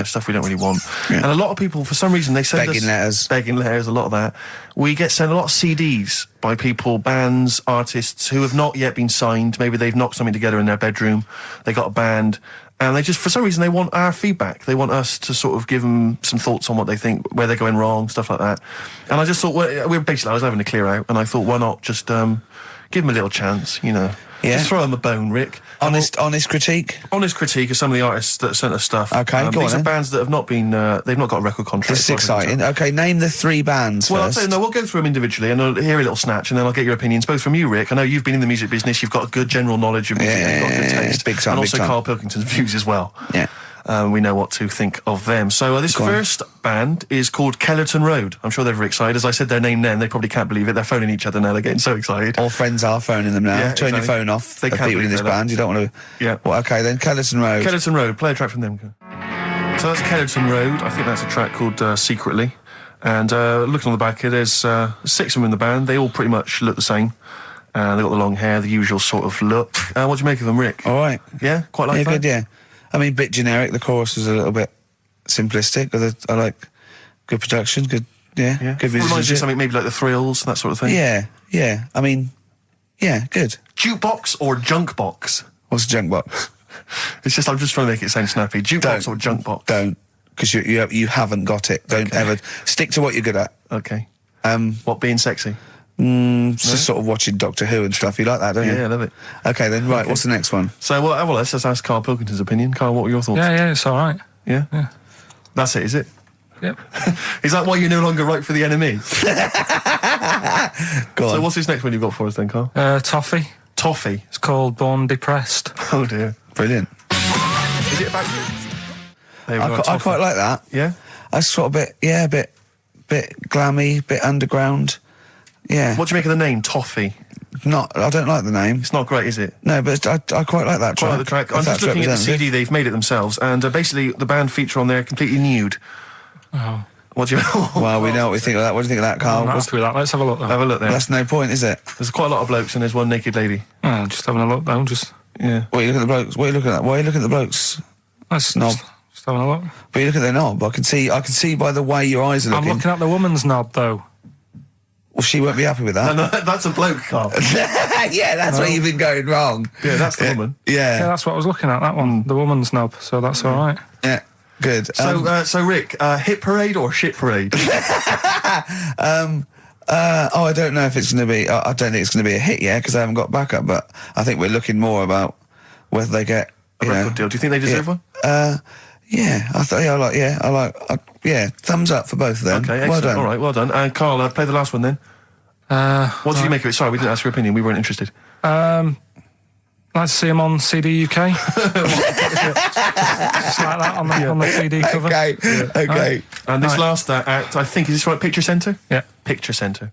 Stuff we don't really want. And a lot of people, for some reason, they send us... Begging letters, a lot of that. We get sent a lot of CDs by people, bands, artists, who have not yet been signed. Maybe they've knocked something together in their bedroom. They got a band. And they just, for some reason, they want our feedback. They want us to sort of give them some thoughts on what they think, where they're going wrong, stuff like that. And I just thought, I was having a clear out, and I thought, why not just give them a little chance, Yeah. Just throw them a bone, Rick. Honest critique? Honest critique of some of the artists that sent us stuff. Okay, go these on are then. bands that have not been, they've not got a record contract. This is exciting. Okay, name the 3 bands Well, first. I'll tell you, we'll go through them individually, and I'll hear a little snatch, and then I'll get your opinions, both from you, Rick. I know you've been in the music business, you've got a good general knowledge of music, you've got good taste. Big time, and big also time. Karl Pilkington's views as well. Yeah. We know what to think of them. So this first band is called Kellerton Road. I'm sure they're very excited. As I said their name then, they probably can't believe it. They're phoning each other now. They're getting so excited. All friends are phoning them now. Yeah, Turn your exactly. phone off. They can't people in believe this they're band. You don't want to... Yeah. Well, okay, then Kellerton Road. Kellerton Road. Play a track from them. So that's Kellerton Road. I think that's a track called Secretly. And looking on the back here, there's 6 of them in the band. They all pretty much look the same. They've got the long hair, the usual sort of look. What do you make of them, Rick? All right. Yeah? Quite like that? Good, yeah. I mean, bit generic. The chorus was a little bit simplistic. I like good production, good Yeah. good Reminds you of musicianship. something maybe like the Thrills, that sort of thing. Yeah. I mean, yeah, good. Jukebox or junk box? What's a junk box? It's just, I'm just trying to make it sound snappy. Jukebox or junk box? Don't, because you haven't got it. Don't ever stick to what you're good at. Okay. What, being sexy? Just sort of watching Doctor Who and stuff. You like that, don't you? Yeah, I love it. Okay, then right. What's the next one? So, well, let's just ask Karl Pilkington's opinion. Karl, what were your thoughts? Yeah, it's all right. Yeah? That's it, is it? Yep. Is that why you're no longer right for the enemy? Go on. So what's this next one you've got for us then, Karl? Toffee. Toffee. It's called Born Depressed. Oh dear. Brilliant. Is it about you? There we go, I Toffee. quite like that. Yeah? I sort of bit glammy, bit underground. Yeah. What do you make of the name, Toffee? I don't like the name. It's not great, is it? No, but I quite like that track. Quite like the track. I'm If just that's looking at the representative. CD, they've made it themselves, and basically the band feature on there completely nude. Oh. What do you... Well, we know what we think of that. What do you think of that, Carl? I'm not happy with that. Let's have a look, though. Have a look there. That's no point, is it? There's quite a lot of blokes and there's one naked lady. Oh, just having a look, though. Yeah. What are you looking at the blokes? What are you looking at? Why are you looking at the blokes? That's Knob. just having a look. But you look at their knob. I can see by the way your eyes are I'm looking. looking at the woman's knob, though. Well, she won't be happy with that. No, that's a bloke, Carl. Yeah, that's where you've been going wrong. Yeah, that's the woman. Yeah, Yeah, that's what I was looking at, that one. The woman's knob, so that's all right. yeah, good. So Rick, hit parade or shit parade? I don't know if it's going to be. I don't think it's going to be a hit yet because I haven't got backup. But I think we're looking more about whether they get A record deal. Do you think they deserve one? Yeah, thumbs up for both of them. Okay, excellent. Well done. All right, well done. And Carl, play the last one then. What did you make of it? Sorry, we didn't ask your opinion. We weren't interested. Like to see him on CD UK. Just like that on the CD cover. Okay, okay. And this Right. last act, I think, is this right? Picture Centre? Yeah. Picture Centre.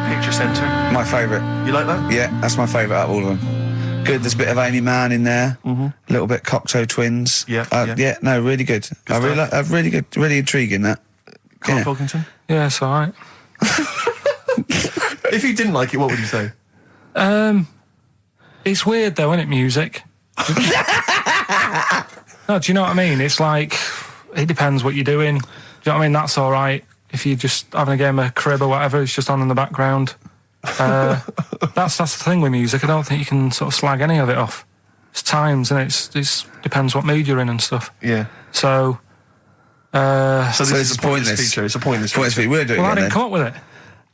Picture Centre. My favourite. You like that? Yeah, that's my favourite out of all of them. Good. There's a bit of Amy Mann in there. A little bit Cocteau Twins. Yeah. No, really good. I really stuff. like. Really good. Really intriguing. That. Karl Yeah. Pilkington? Yeah, it's all right. If you didn't like it, what would you say? It's weird though, isn't it, music? No, do you know what I mean? It's like, it depends what you're doing. Do you know what I mean? That's alright. If you're just having a game of crib or whatever, it's just on in the background. That's the thing with music. I don't think you can sort of slag any of it off. It's times, and it's depends what mood you're in and stuff. Yeah. So this is a pointless feature. It's a pointless feature. We'll do it well, I again, didn't come up with it.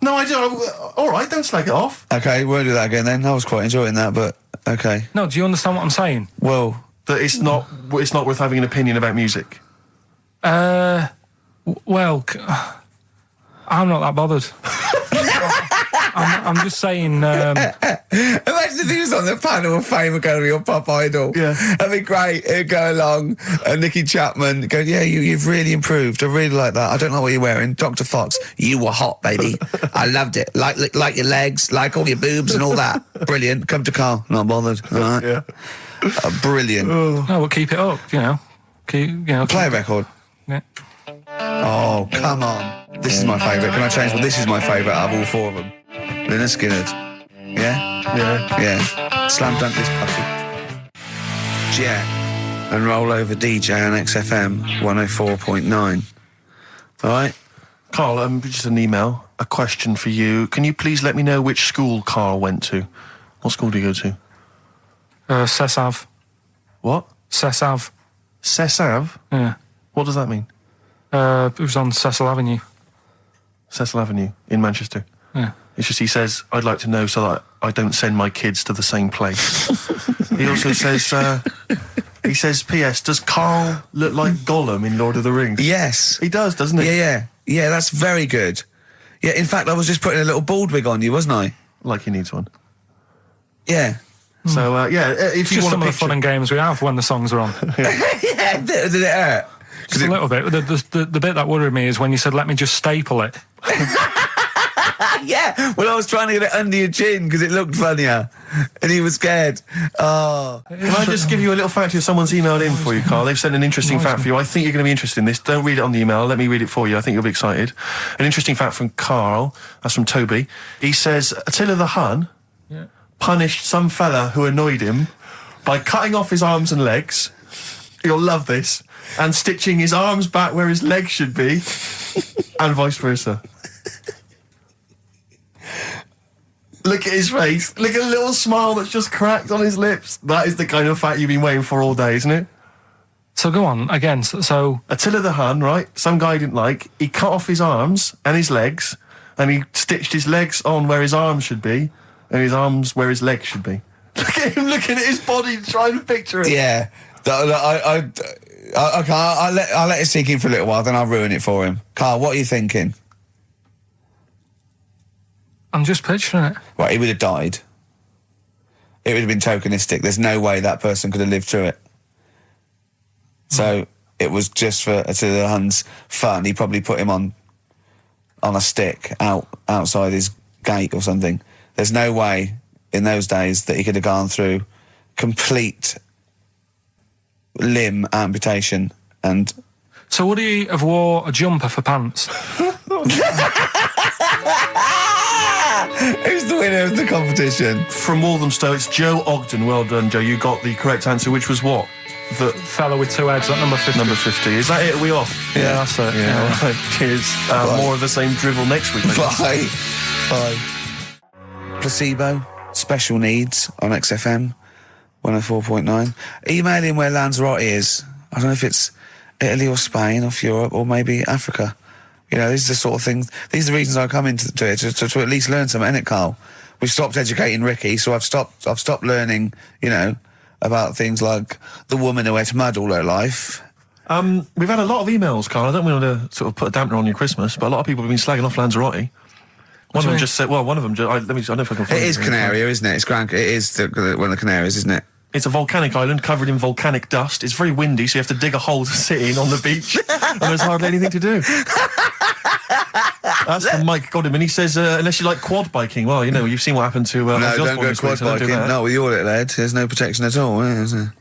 No, I do. All right, don't slag it off. Okay, we'll do that again then. I was quite enjoying that, but okay. No, do you understand what I'm saying? Well, That it's not worth having an opinion about music. Well, I'm not that bothered. I'm just saying. imagine if he was on the panel of Fame and going to be your pop idol. Yeah. That'd be great. He'd go along, and Nicky Chapman go, yeah, you've really improved. I really like that. I don't like what you're wearing. Dr. Fox, you were hot, baby. I loved it. Like your legs, like all your boobs and all that. Brilliant. Come to Carl. Not bothered. All right. Yeah. Brilliant. No, we'll keep it up. You know. Play a record. Yeah. Oh, come on. This is my favourite. Can I change? Well, this is my favourite out of all four of them. Lynyrd Skynyrd. Yeah? Yeah. Yeah. Slam dunk this puppy. Jet and roll over DJ on XFM 104.9. All right? Carl, just an email. A question for you. Can you please let me know which school Carl went to? What school do you go to? Cessav. What? Cessav. Cessav? Yeah. What does that mean? It was on Cecil Avenue. Cecil Avenue in Manchester. Yeah. It's just he says, I'd like to know so that I don't send my kids to the same place. He also says, he says, P.S. Does Carl look like Gollum in Lord of the Rings? Yes. He does, doesn't he? Yeah. That's very good. Yeah, in fact, I was just putting a little bald wig on you, wasn't I? Like he needs one. Yeah. So, if you Just want some a of the fun and games we have when the songs are on. Yeah, did it hurt? Just a little bit. The bit that worried me is when you said, let me just staple it. Yeah, well, I was trying to get it under your chin because it looked funnier, and he was scared. Oh. Can I just give you a little fact here? Someone's emailed in for you, Carl. They've sent an interesting fact for you. I think you're going to be interested in this. Don't read it on the email. Let me read it for you. I think you'll be excited. An interesting fact from Carl. That's from Toby. He says, Attila the Hun punished some fella who annoyed him by cutting off his arms and legs. You'll love this. And stitching his arms back where his legs should be, and vice versa. Look at his face. Look at the little smile that's just cracked on his lips. That is the kind of fact you've been waiting for all day, isn't it? So go on, again, so... Attila the Hun, right? Some guy he didn't like. He cut off his arms and his legs, and he stitched his legs on where his arms should be, and his arms where his legs should be. Look at him looking at his body, trying to picture it. Yeah. I'll let it sink in for a little while, then I'll ruin it for him. Carl, what are you thinking? I'm just picturing it. Well, he would have died. It would have been tokenistic. There's no way that person could have lived through it. So it was just for Attila the Hun's fun. He probably put him on a stick outside his gate or something. There's no way in those days that he could have gone through complete limb amputation and... So would he have wore a jumper for pants? Who's the winner of the competition? From Walthamstow, it's Joe Ogden. Well done, Joe. You got the correct answer, which was what? The fella with two heads at number 50. Number 50. Is that it? Are we off? Yeah, that's it. Yeah. All right. Cheers. More of the same drivel next week. Bye. Placebo, Special Needs on XFM 104.9. Email in where Lanzarote is. I don't know if it's Italy or Spain, off Europe, or maybe Africa. You know, these are the sort of things, these are the reasons I come into it, to at least learn something, innit, Carl? We've stopped educating Ricky, so I've stopped learning, you know, about things like the woman who ate mud all her life. We've had a lot of emails, Carl. I don't want to sort of put a dampener on your Christmas, but a lot of people have been slagging off Lanzarote. One of them just said, well, one of them just, I don't know if I can find it. It is Canaria, isn't it? It is one of the Canaries, isn't it? It's a volcanic island covered in volcanic dust. It's very windy, so you have to dig a hole to sit in on the beach, and there's hardly anything to do. That's from Mike Godham, he says, unless you like quad biking, well, you know, you've seen what happened to... no, don't go quad biking. Not with your little head. There's no protection at all, is there?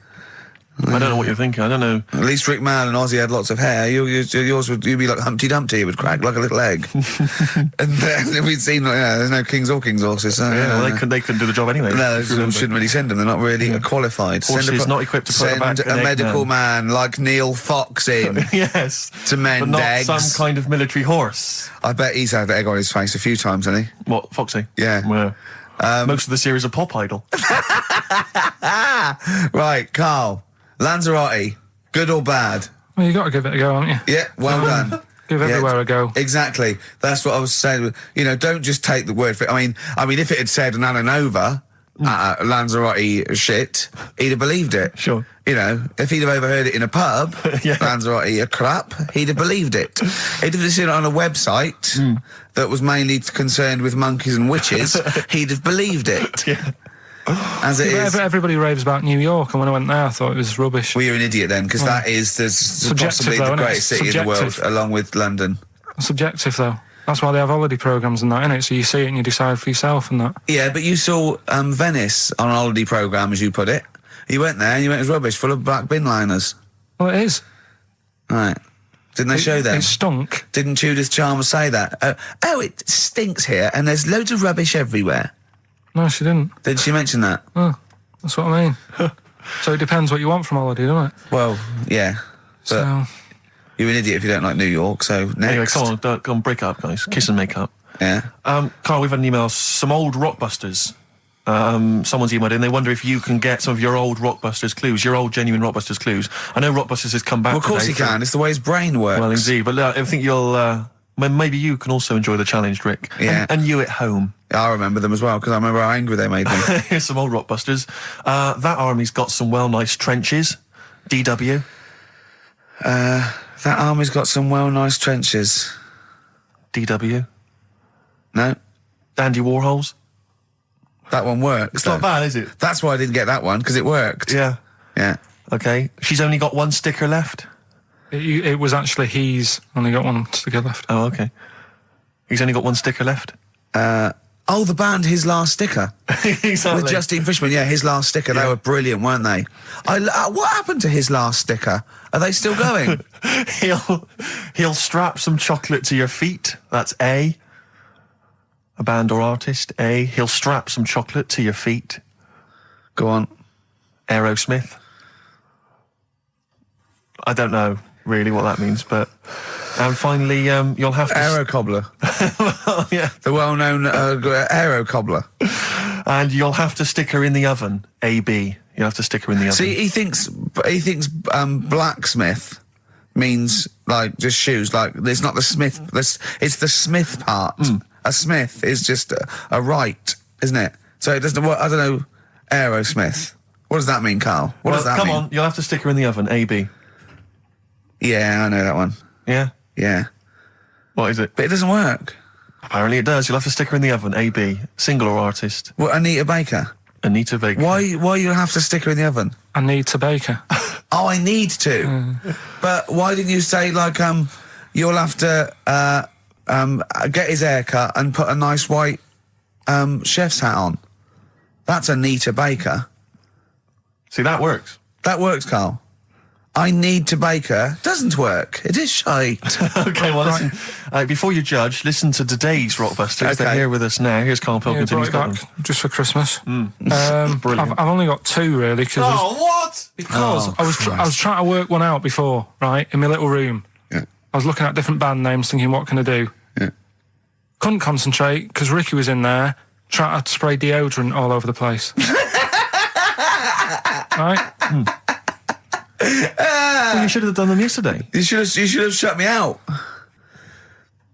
I don't know what you're thinking. I don't know. At least Rick Mann and Ozzy had lots of hair. Yours would you'd be like Humpty Dumpty. It would crack like a little egg. And then we'd seen, there's no kings or kings horses. So, Well, they couldn't do the job anyway. No, shouldn't really send them. They're not really qualified. Horses not equipped to put send back an a egg medical man like Neil Fox in yes. to mend but not eggs. some kind of military horse. I bet he's had egg on his face a few times, hasn't he? What, Foxy? Yeah. Most of the series are Pop Idol. Right, Carl. Lanzarote, good or bad? Well, you got to give it a go, haven't you? Yeah, well done. Give everywhere a go. Exactly. That's what I was saying. Don't just take the word for it. I mean, if it had said an Ananova, Lanzarote shit, he'd have believed it. Sure. If he'd have overheard it in a pub, Lanzarote a crap, he'd have believed it. He'd have seen it on a website that was mainly concerned with monkeys and witches, he'd have believed it. Yeah. As it is. Everybody raves about New York, and when I went there, I thought it was rubbish. Well, you're an idiot then, because that is possibly the greatest city in the world, along with London. Subjective, though. That's why they have holiday programmes and that, innit? So you see it and you decide for yourself and that. Yeah, but you saw Venice on a holiday programme, as you put it. You went there and you went, it was rubbish, full of black bin liners. Well, it is. Right. Didn't they show them? It stunk. Didn't Judith Chalmers say that? Oh, it stinks here, and there's loads of rubbish everywhere. No, she didn't. Did she mention that? Oh, that's what I mean. So it depends what you want from holiday, doesn't it? Well, yeah. But you're an idiot if you don't like New York, so next. Anyway, come on, break up, guys. Kiss and make up. Yeah. Carl, we've had an email. Some old Rockbusters. Someone's emailed in. They wonder if you can get some of your old Rockbusters clues, your old genuine Rockbusters clues. I know Rockbusters has come back. Well, of course today he can. It's the way his brain works. Well, indeed. But I think you'll. Maybe you can also enjoy the challenge, Rick. Yeah. And you at home. I remember them as well, because I remember how angry they made me. Here's some old Rockbusters. That army's got some nice trenches. DW. That army's got some nice trenches. DW. No. Dandy Warhols. That one works. It's not bad, is it? That's why I didn't get that one, because it worked. Yeah. Yeah. Okay. She's only got one sticker left. It was actually he's only got one sticker left. Oh, okay. He's only got one sticker left. The band His Last Sticker. Exactly. With Justine Frischman, His Last Sticker. Yeah. They were brilliant, weren't they? What happened to His Last Sticker? Are they still going? He'll strap some chocolate to your feet. That's A. A band or artist. A. He'll strap some chocolate to your feet. Go on. Aerosmith. I don't know really what that means, but... And finally, you'll have to... Aero Cobbler. Well, yeah. The well-known Aero Cobbler. And you'll have to stick her in the oven. AB. You'll have to stick her in the oven. See, he thinks blacksmith means, like, just shoes. Like, it's not the smith. It's the smith part. A smith is just a right, isn't it? So it doesn't... I don't know. Aerosmith. What does that mean, Carl? What does that mean? Come on, you'll have to stick her in the oven. AB. Yeah, I know that one. Yeah? Yeah. What is it? But it doesn't work. Apparently it does. You'll have to stick her in the oven. AB. Single or artist? What, Anita Baker? Anita Baker. Why you have to stick her in the oven? I need to bake her. Oh, I need to. But why didn't you say, like, you'll have to get his hair cut and put a nice white chef's hat on? That's Anita Baker. See, that works. That works, Carl. I need to bake her. Doesn't work. It is shite. Okay, well, listen. Before you judge, listen to today's Rockbusters. Okay. They're here with us now. Here's Karl Pilkington. Brought it back just for Christmas. Brilliant. I've only got two, really. What? Because I was trying to work one out before, right, in my little room. Yeah. I was looking at different band names, thinking, what can I do? Yeah. Couldn't concentrate, because Ricky was in there, trying to spray deodorant all over the place. Right? Well, you should have done them yesterday. You should have shut me out.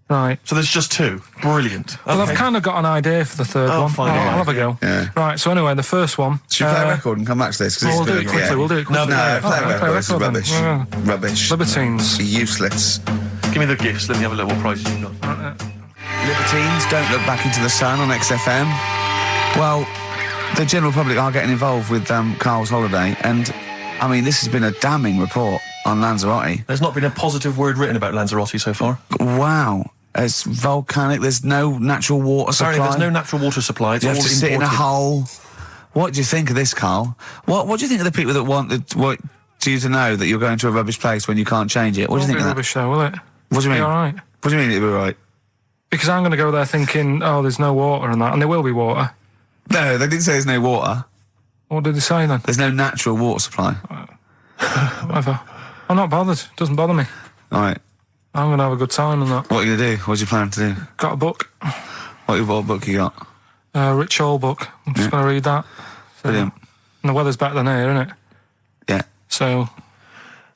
Right. So there's just two. Brilliant. Well, Okay. I've kind of got an idea for the third one. fine, I'll yeah. have a go. Yeah. Right, so anyway, the first one... Should we play a record and come back to this? Well, we'll do it quickly, we'll do it quickly. No, play a Play record. This is then. rubbish. Yeah. Rubbish. Libertines. Useless. Give me the gifts. Let me have a look what prizes you've got. Libertines, Don't Look Back Into the Sun on XFM. Well, the general public are getting involved with Carl's holiday, and, I mean, this has been a damning report on Lanzarote. There's not been a positive word written about Lanzarote so far. Wow. It's volcanic, there's no natural water supply. Apparently there's no natural water supply. It's You all have to sit in a imported. hole. What do you think of this, Carl? What do you think of the people that want to you to know that you're going to a rubbish place when you can't change it? What do you think of that? Rubbish though, will it? What do you mean? Be all right. What do you mean it'll be right? Because I'm going to go there thinking, oh, there's no water and that, and there will be water. No, they didn't say there's no water. What did they say then? There's no natural water supply. Whatever. I'm not bothered. Doesn't bother me. All right. I'm going to have a good time and that. What are you going to do? What's your plan to do? Got a book. What book you got? Rich Hall book. I'm just going to read that. So, Brilliant. And the weather's better than here, isn't it? Yeah. So...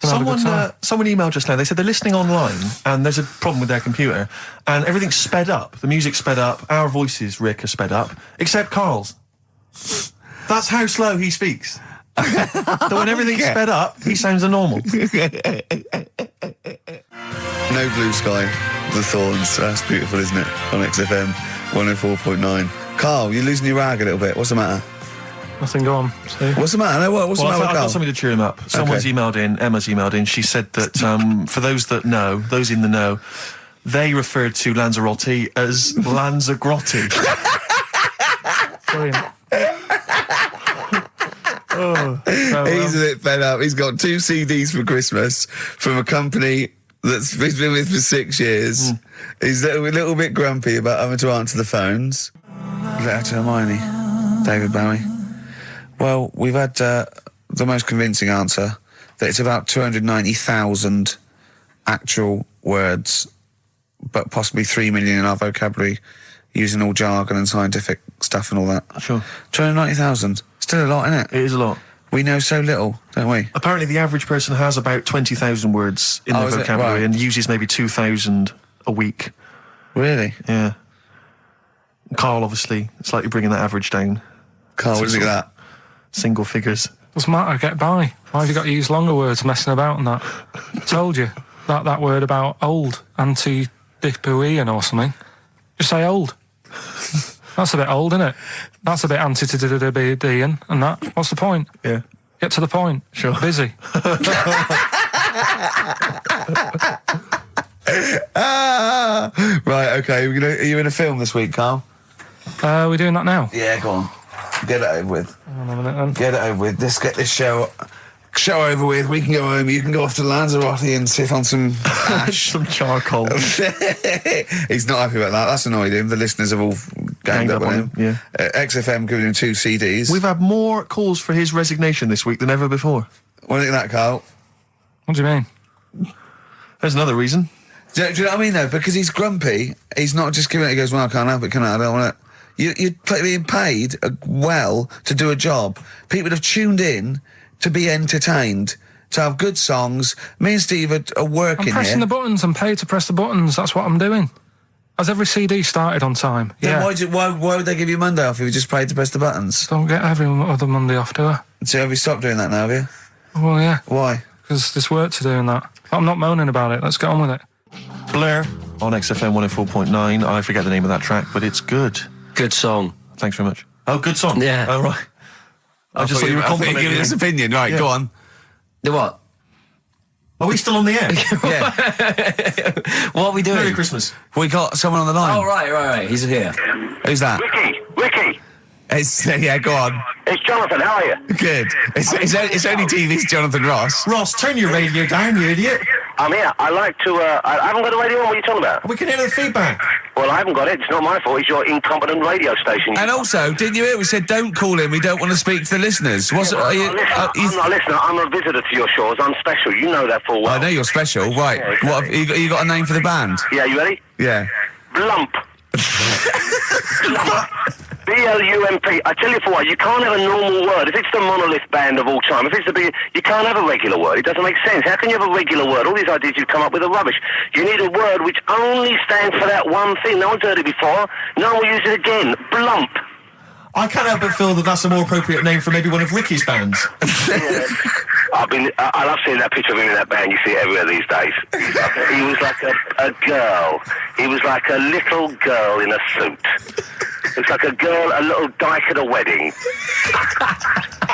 Someone emailed just now. They said they're listening online and there's a problem with their computer and everything's sped up. The music's sped up. Our voices, Rick, are sped up, except Carl's. That's how slow he speaks. So when everything's sped up, he sounds a normal. No Blue Sky, The Thorns. That's beautiful, isn't it? On XFM 104.9. Carl, you're losing your rag a little bit. What's the matter? Nothing, go on. See? What's the matter? No, what's the matter with I've Carl? got something to cheer him up. Someone's emailed in, Emma's emailed in, she said that for those that know, those in the know, they referred to Lanzarote as Lanzagrotte. Brilliant. He's a bit fed up. He's got 2 CDs for Christmas from a company that's he's been with for 6 years. He's a little bit grumpy about having to answer the phones. Letter to Hermione. David Bowie. Well, we've had the most convincing answer that it's about 290,000 actual words, but possibly 3 million in our vocabulary, using all jargon and scientific stuff and all that. Sure. 290,000. Still a lot, isn't it? It is a lot. We know so little, don't we? Apparently the average person has about 20,000 words in their vocabulary and uses maybe 2,000 a week. Really? Yeah. Carl, obviously, slightly bringing that average down. Carl, what do you think of that? Single figures. Doesn't matter, get by. Why have you got to use longer words messing about and that? I told you. That word about old, anti-dipuian or something. Just say old. That's a bit old, isn't it? That's a bit anti-dipuian and that. What's the point? Yeah. Get to the point. Sure. Busy. Right, okay. Are you in a film this week, Carl? We're doing that now. Yeah, go on. Get it over with. Hang on a minute then. Get it over with. Let's get this show over with. We can go home. You can go off to Lanzarote and sit on some ash. Some charcoal. He's not happy about that. That's annoyed him. The listeners have all ganged up on him. Yeah. XFM giving him 2 CDs. We've had more calls for his resignation this week than ever before. What do you think of that, Carl? What do you mean? There's another reason. Do you know what I mean, though? Because he's grumpy. He's not just giving it. He goes, well, I can't help it, can I? I don't want it. You're being paid well to do a job. People have tuned in to be entertained, to have good songs. Me and Steve are working here. I'm pressing the buttons. I'm paid to press the buttons. That's what I'm doing. Has every CD started on time? Then why would they give you Monday off if you just paid to press the buttons? Don't get every other Monday off, do I? So have you stopped doing that now, have you? Well, yeah. Why? Because there's work to do in that. I'm not moaning about it. Let's get on with it. Blur on XFM 104.9. I forget the name of that track, but it's good. Good song. Thanks very much. Oh, good song. Yeah. Oh, right. I just thought you were complimenting giving his opinion. Right, Yeah. go on. The what? Are we still on the air? Yeah. What are we doing? Merry Christmas. We got someone on the line. Oh, right. He's here. Who's that? Ricky, Yeah, go on. it's Jonathan. How are you? Good. It's only TV's Jonathan Ross. Ross, turn your radio down, you idiot. I'm here. I like to. I haven't got the radio on. What are you talking about? We can hear the feedback. Well, I haven't got it. It's not my fault. It's your incompetent radio station. And also, didn't you hear? We said don't call in. We don't want to speak to the listeners. I'm I'm not a listener. I'm a visitor to your shores. I'm special. You know that full well. I know you're special. Right. Yeah, exactly. What have you got a name for the band? Yeah, you ready? Yeah. Blump. Blump. B-L-U-M-P. I tell you for what, you can't have a normal word. If it's the monolith band of all time, if it's the big, you can't have a regular word. It doesn't make sense. How can you have a regular word? All these ideas you've come up with are rubbish. You need a word which only stands for that one thing. No one's heard it before. No one will use it again. Blump. I can't help but feel that that's a more appropriate name for maybe one of Ricky's bands. I love seeing that picture of him in that band. You see it everywhere these days. He was like a girl. He was like a little girl in a suit. It's like a little dyke at a wedding.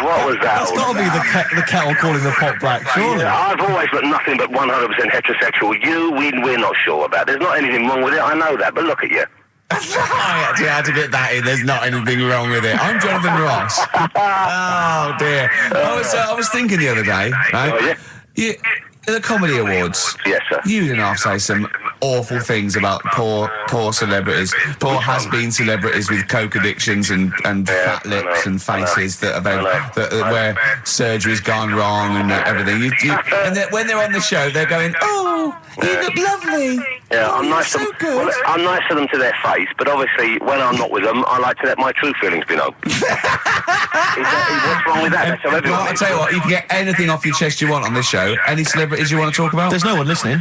What was that? That's got to be the kettle calling the pot black, surely. Yeah, I've always got nothing but 100% heterosexual. We're not sure about. There's not anything wrong with it. I know that, but look at you. I actually had to get that in. There's not anything wrong with it. I'm Jonathan Ross. Oh dear. I was thinking the other day, right? Oh, yeah? The Comedy Awards. Yes, sir. You didn't have to say some awful things about poor celebrities, poor has-been celebrities with coke addictions and fat lips and faces that where surgery's gone wrong and everything. And when they're on the show, they're going, "Oh, you look lovely." Yeah, I'm nice so to them. good. Well, I'm nice to them to their face, but obviously when I'm not with them, I like to let my true feelings be known. What's wrong with that? That's how everyone Well, I'll tell you what, you can get anything off your chest you want on this show. Any celebrities you want to talk about? There's no one listening.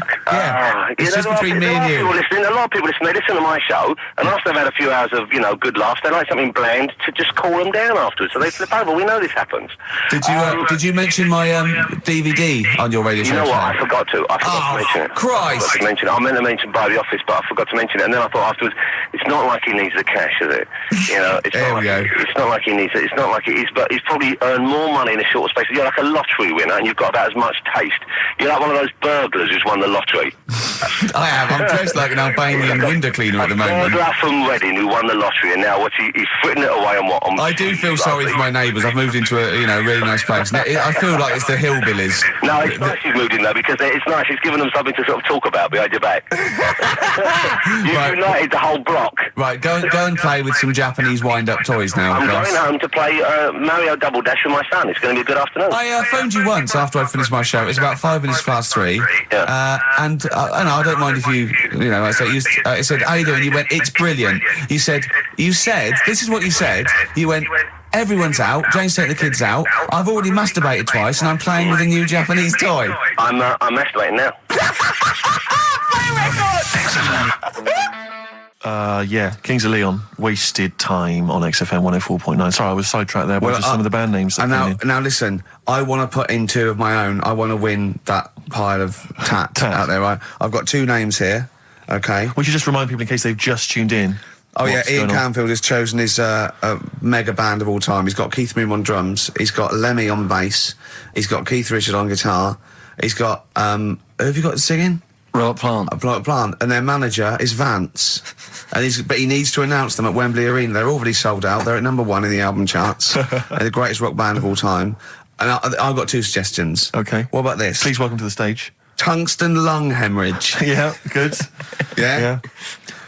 It's just between me and you. A lot of people listen. They listen to my show, and after they've had a few hours of, good laughs, they like something bland to just cool them down afterwards. So they flip over. We know this happens. Did you mention my DVD on your radio show? You know what? today? I forgot to mention it. Christ! I meant to mention by the office, but I forgot to mention it. And then I thought afterwards, it's not like he needs the cash, is it? It's not like he needs it. It's not like it is, but he's probably earned more money in a short space. You're like a lottery winner, and you've got about as much taste. You're like one of those burglars who's won the lottery. I am. I'm dressed like an Albanian window cleaner at the moment. Burglar from Reading who won the lottery, and now he's fritting it away on what? I do feel sorry for my neighbours. I've moved into a really nice place. Now, I feel like it's the hillbillies. No, it's nice you've moved in though, because it's nice. It's given them something to sort of talk about behind your back. You've united the whole block. Right, go and play with some Japanese wind-up toys now. I'm going home to play Mario Double Dash with my son. It's going to be a good afternoon. I phoned you once after I'd finished my show. It was about 3:05. Yeah. And I don't mind if you I said, "How you doing?" You went, "It's brilliant." You said, this is what you said. You went, "Everyone's out. Jane's taking the kids out. I've already masturbated twice, and I'm playing with a new Japanese toy." I'm masturbating now. Kings of Leon, Wasted Time on XFM 104.9. Sorry, I was sidetracked there by just some of the band names. Now listen, I want to put in two of my own. I want to win that pile of tat out there, right? I've got two names here, okay? We should just remind people in case they've just tuned in. Oh yeah, Ian Canfield has chosen his mega band of all time. He's got Keith Moon on drums, he's got Lemmy on bass, he's got Keith Richard on guitar, he's got, who have you got singing? Robert Plant. Robert Plant. And their manager is Vance. But he needs to announce them at Wembley Arena. They're already sold out. They're at #1 in the album charts. They're the greatest rock band of all time. And I've got two suggestions. Okay. What about this? Please welcome to the stage. Tungsten lung hemorrhage. Yeah, good. Yeah?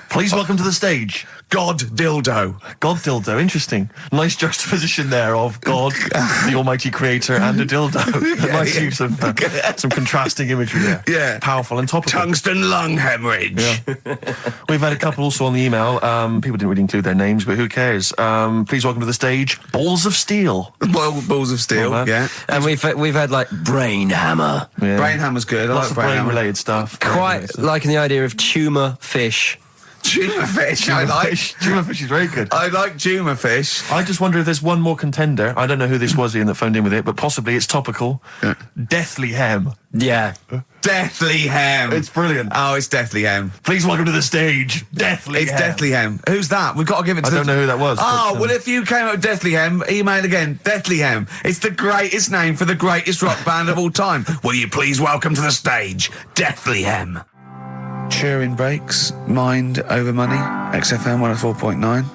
Please welcome to the stage. God dildo. God dildo, interesting. Nice juxtaposition there of God, the almighty creator, and a dildo. Nice use of some contrasting imagery there. Yeah. Powerful and topical. Tungsten lung hemorrhage. Yeah. We've had a couple also on the email. People didn't really include their names, but who cares? Please welcome to the stage, Balls of Steel. Balls of Steel, yeah. And we've had like Brain Hammer. Yeah. Brain Hammer's good. Lots of Brain Hammer. brain-related stuff. Quite liking the idea of tumour fish. Tuna fish, I like. Tuna fish is very good. I like tuna fish. I just wonder if there's one more contender. I don't know who this was, Ian, that phoned in with it, but possibly it's topical. Yeah. Deathly Hem. Yeah. Deathly Hem. It's brilliant. Oh, it's Deathly Hem. Please welcome to the stage, Deathly It's Hem. Deathly Hem. Who's that? We've got to give it to I don't know who that was. Oh, well, if you came up with Deathly Hem, email again. Deathly Hem. It's the greatest name for the greatest rock band of all time. Will you please welcome to the stage, Deathly Hem. Turing Breaks, Mind Over Money, XFM 104.9.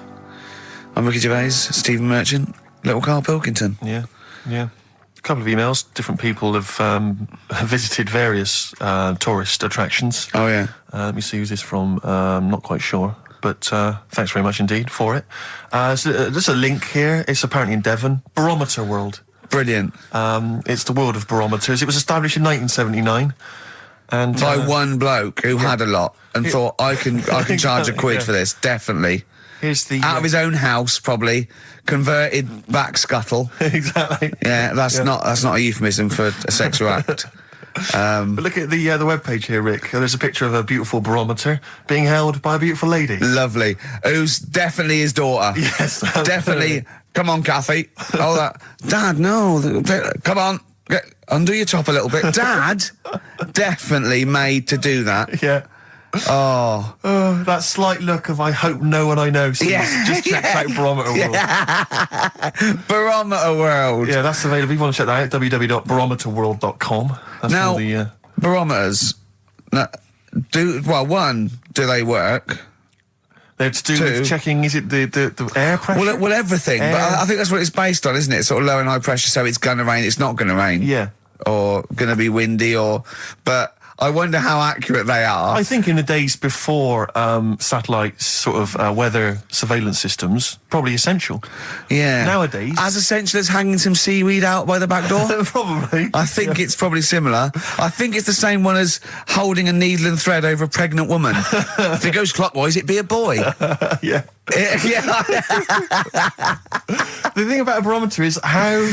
I'm Ricky Gervais, Stephen Merchant, little Karl Pilkington. Yeah. A couple of emails. Different people have visited various tourist attractions. Oh, yeah. Let me see who's this from. Not quite sure. But thanks very much indeed for it. So, there's a link here. It's apparently in Devon. Barometer World. Brilliant. It's the world of barometers. It was established in 1979. And by one bloke who had a lot and thought, I can charge a quid for this, definitely. Here's the out of his own house, probably converted back scuttle. Exactly. Yeah, that's not a euphemism for a sexual act. But look at the webpage here, Rick. There's a picture of a beautiful barometer being held by a beautiful lady. Lovely. Who's definitely his daughter. Yes, definitely. Come on, Kathy. Oh, that. Dad, no. Come on. Undo your top a little bit. Dad, definitely made to do that. Yeah. Oh, that slight look of I hope no one I know sees. Yeah. Just check out Barometer World. Yeah. Barometer World. Yeah, that's available. If you want to check that out, www.barometerworld.com. That's now, all the barometers. Now, do they work? They're to do with checking, is it the air pressure? Well, everything. Air. But I think that's what it's based on, isn't it? Sort of low and high pressure, so it's going to rain, it's not going to rain. Yeah. Or going to be windy, but I wonder how accurate they are. I think in the days before satellite sort of weather surveillance systems, probably essential. Yeah. Nowadays. As essential as hanging some seaweed out by the back door? Probably. I think it's probably similar. I think it's the same one as holding a needle and thread over a pregnant woman. If it goes clockwise, it'd be a boy. Yeah. Yeah. The thing about a barometer is how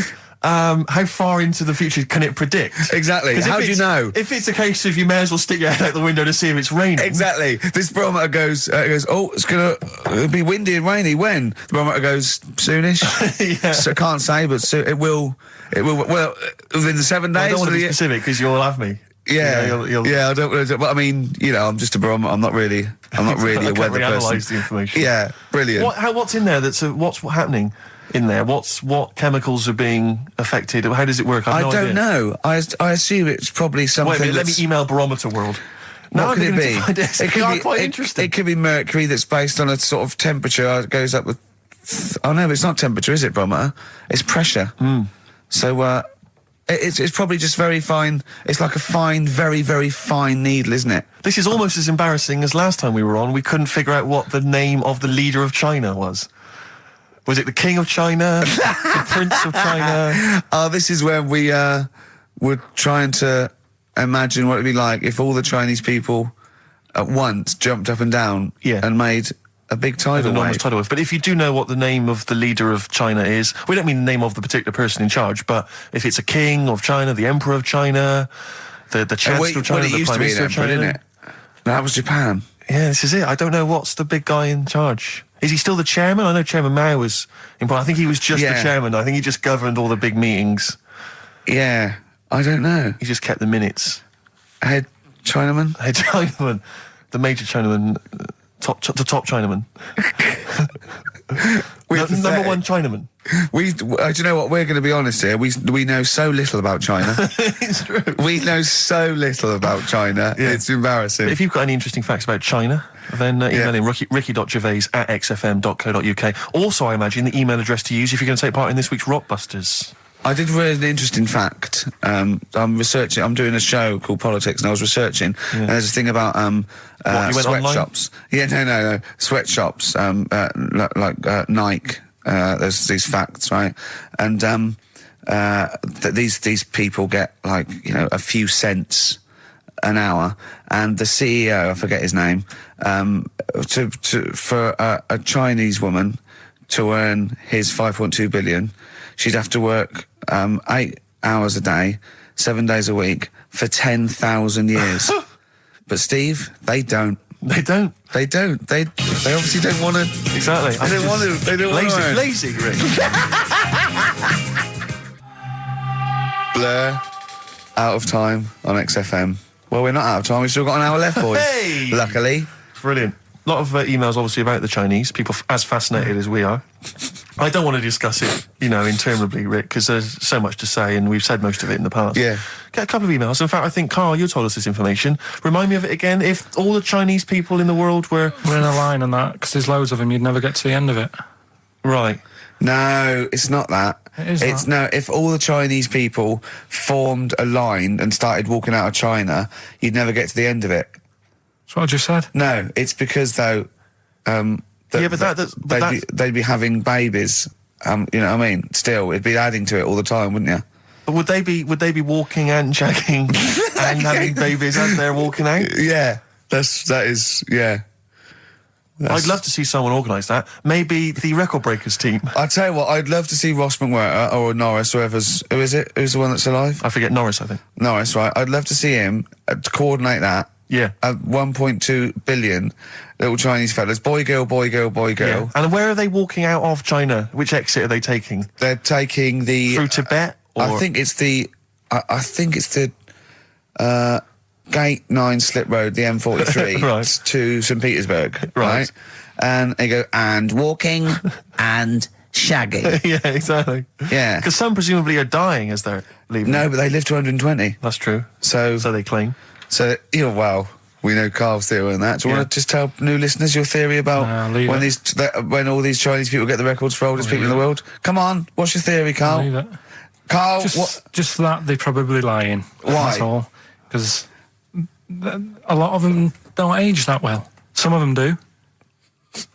far into the future can it predict? Exactly. How do you know? If it's a case of you may as well stick your head out the window to see if it's raining. Exactly. This barometer goes, oh, it's going to be windy and rainy. When? The barometer goes, soonish. Yeah. So can't say, but it will, well, within the 7 days. I don't want to be specific because you'll have me. Yeah, yeah. I don't. But I mean, I'm just a barometer. I'm not really a weather person. Analyse the information. Yeah, brilliant. What's in there? What's happening in there? What chemicals are being affected? How does it work? I don't know. I assume it's probably something. Wait a minute, let me email Barometer World. What could it be? It could be quite interesting. It could be mercury that's based on a sort of temperature. It goes up with. Oh no, it's not temperature, is it, barometer? It's pressure. So it's probably just very fine. It's like a fine, very, very fine needle, isn't it? This is almost as embarrassing as last time we were on. We couldn't figure out what the name of the leader of China was. Was it the King of China? The Prince of China? Oh, this is when we were trying to imagine what it'd be like if all the Chinese people at once jumped up and down and made a big tidal wave. But if you do know what the name of the leader of China is, we don't mean the name of the particular person in charge, but if it's a king of China, the emperor of China, the chancellor of China, the prime minister of China, didn't it? That was Japan. Yeah, this is it. I don't know what's the big guy in charge. Is he still the chairman? I know Chairman Mao was important. I think he was just the chairman. I think he just governed all the big meetings. Yeah, I don't know. He just kept the minutes. Head Chinaman? Head Chinaman. The major Chinaman. The top Chinaman. Number one Chinaman. Do you know what? We're going to be honest here. We know so little about China. It's true. We know so little about China. Yeah. It's embarrassing. But if you've got any interesting facts about China, then email in ricky.gervais@xfm.co.uk. Also, I imagine the email address to use if you're going to take part in this week's Rockbusters. I did read an interesting fact. I'm researching. I'm doing a show called Politics, and I was researching. And there's a thing about sweatshops. Yeah, no, sweatshops. Like Nike. There's these facts, right? And these people get like a few cents an hour, and the CEO, I forget his name, for a Chinese woman to earn his 5.2 billion. She'd have to work 8 hours a day, 7 days a week for 10,000 years. But Steve, they don't. They don't. They don't. They obviously don't want to. Exactly. They don't want to. They don't want to. Lazy, Rick. Blur. Out of time on XFM. Well, we're not out of time. We've still got an hour left, boys. Hey! Luckily. Brilliant. A lot of emails, obviously, about the Chinese. People as fascinated as we are. I don't want to discuss it, interminably, Rick, because there's so much to say, and we've said most of it in the past. Yeah. Get a couple of emails. In fact, I think, Carl, you told us this information. Remind me of it again. If all the Chinese people in the world were in a line on that, because there's loads of them, you'd never get to the end of it. Right. No, it's not that. If all the Chinese people formed a line and started walking out of China, you'd never get to the end of it. That's what I just said. No, it's because though, they'd be having babies. You know what I mean? Still, it'd be adding to it all the time, wouldn't you? But would they be walking and shagging and having babies as they're walking out? Yeah, that is. I'd love to see someone organise that. Maybe the Record Breakers team. I'll tell you what, I'd love to see Ross McWhirter or Norris, who is it? Who's the one that's alive? I forget, Norris, I think. Norris, right. I'd love to see him to coordinate that. Yeah. 1.2 billion little Chinese fellas. Boy, girl, boy, girl, boy, girl. Yeah. And where are they walking out of China? Which exit are they taking? They're taking the... Through Tibet? Or? I think it's the Gate 9 Slip Road, the M43, right. to St. Petersburg. Right. And they go, and walking and shagging. Yeah, exactly. Yeah. Because some presumably are dying as they're leaving. No, but they live to 120. That's true. So they claim. So, wow. We know Carl's theory on that. Do you want to just tell new listeners your theory about when all these Chinese people get the records for oldest people in the world? Come on, what's your theory, Carl? Leave it. Carl, just that they're probably lying. Why? That's all. Because a lot of them don't age that well. Some of them do.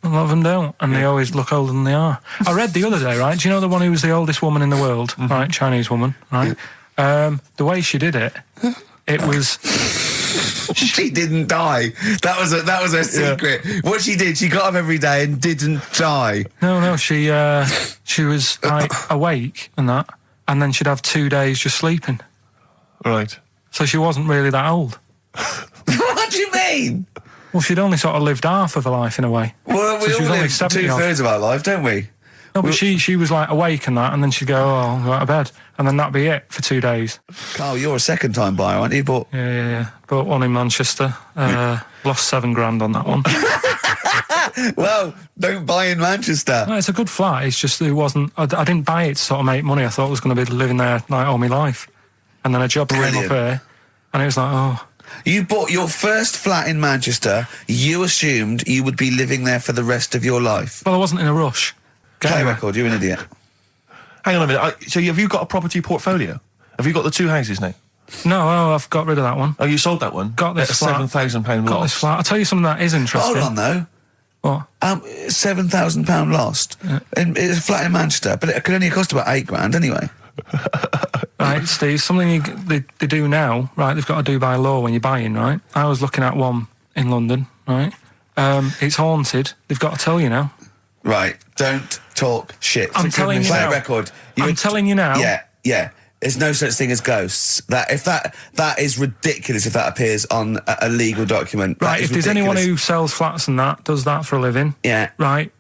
A lot of them don't, and they always look older than they are. I read the other day, right? Do you know the one who was the oldest woman in the world, right? Chinese woman, right? The way she did it, it was. She didn't die. That was her secret. Yeah. What she did, she got up every day and didn't die. No, she was like awake and that, and then she'd have 2 days just sleeping. Right. So she wasn't really that old. What do you mean? Well, she'd only sort of lived half of her life in a way. Well, we all live 2/3 of our life, don't we? No, but she was like awake and that, and then she'd go, I'll go out of bed, and then that'd be it for 2 days. Carl, you're a second-time buyer, aren't you? Yeah. Bought one in Manchester. Lost $7,000 on that one. Well, don't buy in Manchester. No, it's a good flat. It's just it wasn't. I didn't buy it to sort of make money. I thought I was going to be living there like all my life, and then a job came up here, and it was like, oh. You bought your first flat in Manchester. You assumed you would be living there for the rest of your life. Well, I wasn't in a rush. Play record, you're an idiot. Hang on a minute. So have you got a property portfolio? Have you got the 2 houses now? No, I've got rid of that one. Oh, you sold that one? Got this flat. £7,000 loss. Got this flat. I'll tell you something that is interesting. Hold on, though. What? £7,000 lost. Yeah. It's a flat in Manchester, but it could only cost about £8,000 anyway. Right, Steve, something they do now, right, they've got to do by law when you're buying, right? I was looking at one in London, right? It's haunted. They've got to tell you now. Right, don't talk shit. I'm telling you now. Play a record. I'm telling you now. Yeah. There's no such thing as ghosts. That is ridiculous if that appears on a legal document. Right, if there's anyone who sells flats and that, does that for a living. Yeah. Right,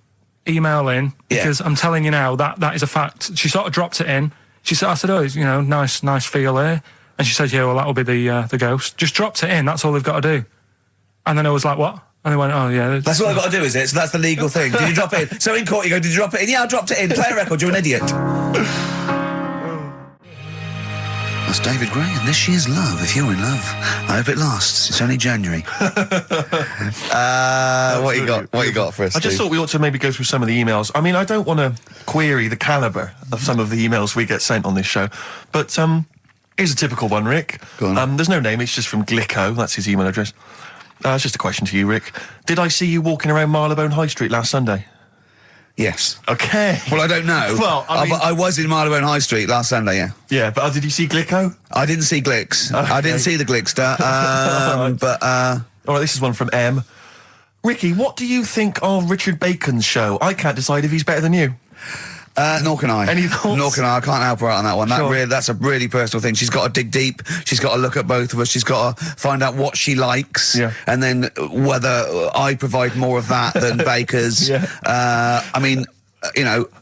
email in, because I'm telling you now, that is a fact. She sort of dropped it in. I said, oh, nice feel here. And she said, yeah, well, that'll be the ghost. Just dropped it in, that's all they've got to do. And then I was like, what? And they went, oh, yeah. That's all I've got to do, is it? So that's the legal thing. Did you drop it in? So in court you go, did you drop it in? Yeah, I dropped it in. Play a record, you're an idiot. That's David Gray, and this year's Love. If you're in love, I hope it lasts. It's only January. What you got for us, I just thought we ought to maybe go through some of the emails. I mean, I don't want to query the calibre of some of the emails we get sent on this show, but here's a typical one, Rick. Go on. There's no name, it's just from Glico. That's his email address. It's just a question to you, Rick. Did I see you walking around Marylebone High Street last Sunday? Yes. Okay. Well, I don't know. Well, I was in Marylebone High Street last Sunday, yeah. Yeah, but did you see Glico? I didn't see Glicks. Okay. I didn't see the Glickster. All right, this is one from M. Ricky, what do you think of Richard Bacon's show? I can't decide if he's better than you. Nor can I. Any thoughts? Nor can I. I can't help her out on that one. Sure. That's a really personal thing. She's got to dig deep. She's got to look at both of us. She's got to find out what she likes. Yeah. And then whether I provide more of that than Baker's. Yeah. I mean,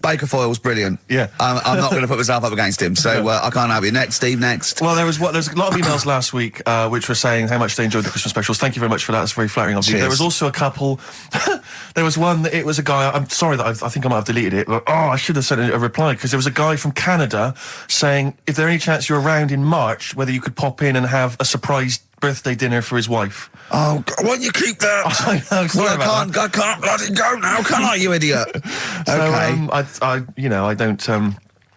Baker Foyle's brilliant. Yeah. I'm not going to put myself up against him, so I can't help you. Next, Steve, next. Well, there's a lot of emails last week which were saying how much they enjoyed the Christmas specials. Thank you very much for that. It's very flattering of you. There was also a couple. There was one that it was a guy. I'm sorry that I think I might have deleted it. But, I should have sent a reply, because there was a guy from Canada saying if there any chance you're around in March, whether you could pop in and have a surprise birthday dinner for his wife. Oh, God, why don't you keep that? I know, sorry about that. I can't let it go now, can I, you idiot? Okay.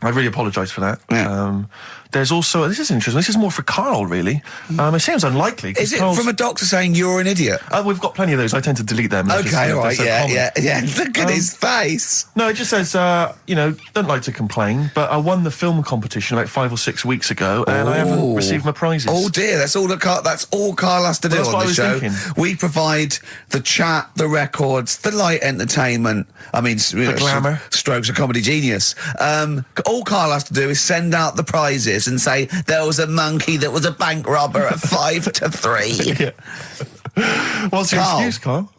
I really apologise for that. Yeah. There's also, this is interesting, this is more for Carl, really. It seems unlikely. Is it from a doctor saying you're an idiot? We've got plenty of those. I tend to delete them. Okay, all right, yeah. Look at his face. No, it just says, don't like to complain, but I won the film competition about 5 or 6 weeks ago, and I haven't received my prizes. Oh dear, that's all Carl has to do on the show. We provide the chat, the records, the light entertainment. I mean, the glamour. Strokes of comedy genius. All Carl has to do is send out the prizes and say there was a monkey that was a bank robber at 5 to 3. Yeah. What's your excuse, Carl?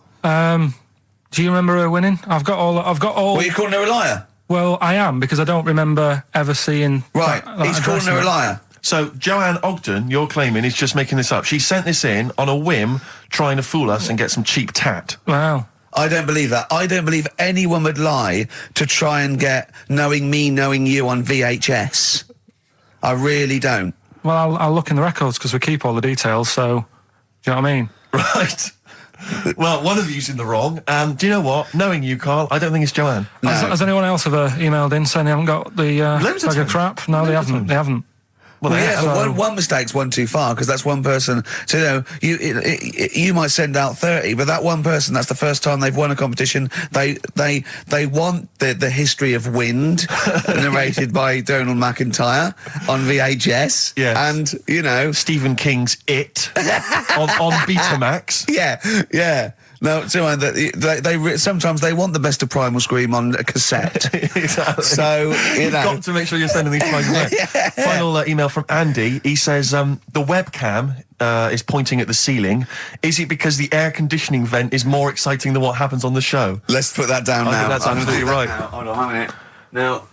Do you remember her winning? I've got all. Well, you're calling her a liar? Well, I am, because I don't remember ever seeing. Right, he's calling her a liar. So Joanne Ogden, you're claiming, is just making this up. She sent this in on a whim, trying to fool us and get some cheap tat. Wow. I don't believe that. I don't believe anyone would lie to try and get knowing me, knowing you on VHS. I really don't. Well, I'll look in the records, because we keep all the details, so... Do you know what I mean? Right. Well, one of you's in the wrong, and do you know what? Knowing you, Carl, I don't think it's Joanne. No. Has anyone else ever emailed in saying they haven't got the Loads of bag of times. crap? No, they haven't. They haven't. Well, Yeah, but So- one mistake's one too far, because that's one person. So, you know, you might send out 30, but that one person, that's the first time they've won a competition. They want the history of Wind narrated by Donald McIntyre on VHS. Yes. And, you know. Stephen King's It on Betamax. Yeah. No, they sometimes they want the best of Primal Scream on a cassette. Exactly. So, you You've know. got to make sure you're sending these prizes away. Final email from Andy. He says, the webcam is pointing at the ceiling. Is it because the air conditioning vent is more exciting than what happens on the show? Let's put that down I now. think that's I'm gonna absolutely do that right. now. Hold on a minute. Now,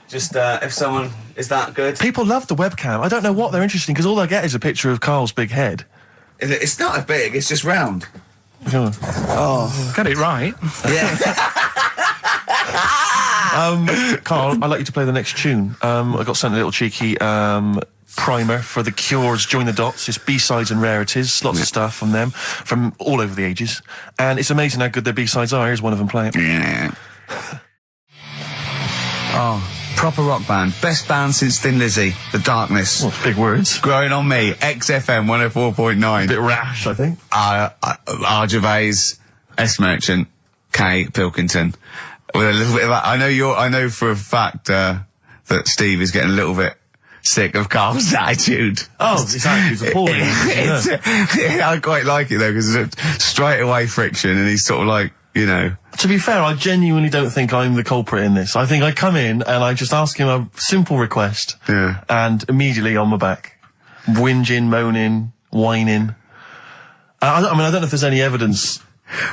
just if someone is that good. People love the webcam. I don't know what they're interested in, because all I get is a picture of Carl's big head. It's not as big. It's just round. Oh, Get it right. yeah. Carl, I'd like you to play the next tune. I got sent a little cheeky primer for The Cure's Join the Dots. It's B-sides and rarities, lots of stuff from them, from all over the ages. And it's amazing how good their B-sides are. Here's one of them playing. Yeah. Oh, proper rock band. Best band since Thin Lizzy. The Darkness. Well, big words. Growing on me. XFM 104.9. Bit rash, I think. R. Gervais, S. Merchant, K. Pilkington. With a little bit of I know for a fact that Steve is getting a little bit sick of Carl's attitude. Oh, his attitude's appalling. I quite like it though, because it's straight away friction, and he's sort of like, you know. To be fair, I genuinely don't think I'm the culprit in this. I think I come in and I just ask him a simple request. Yeah. And immediately on my back. Whinging, moaning, whining. I don't know if there's any evidence.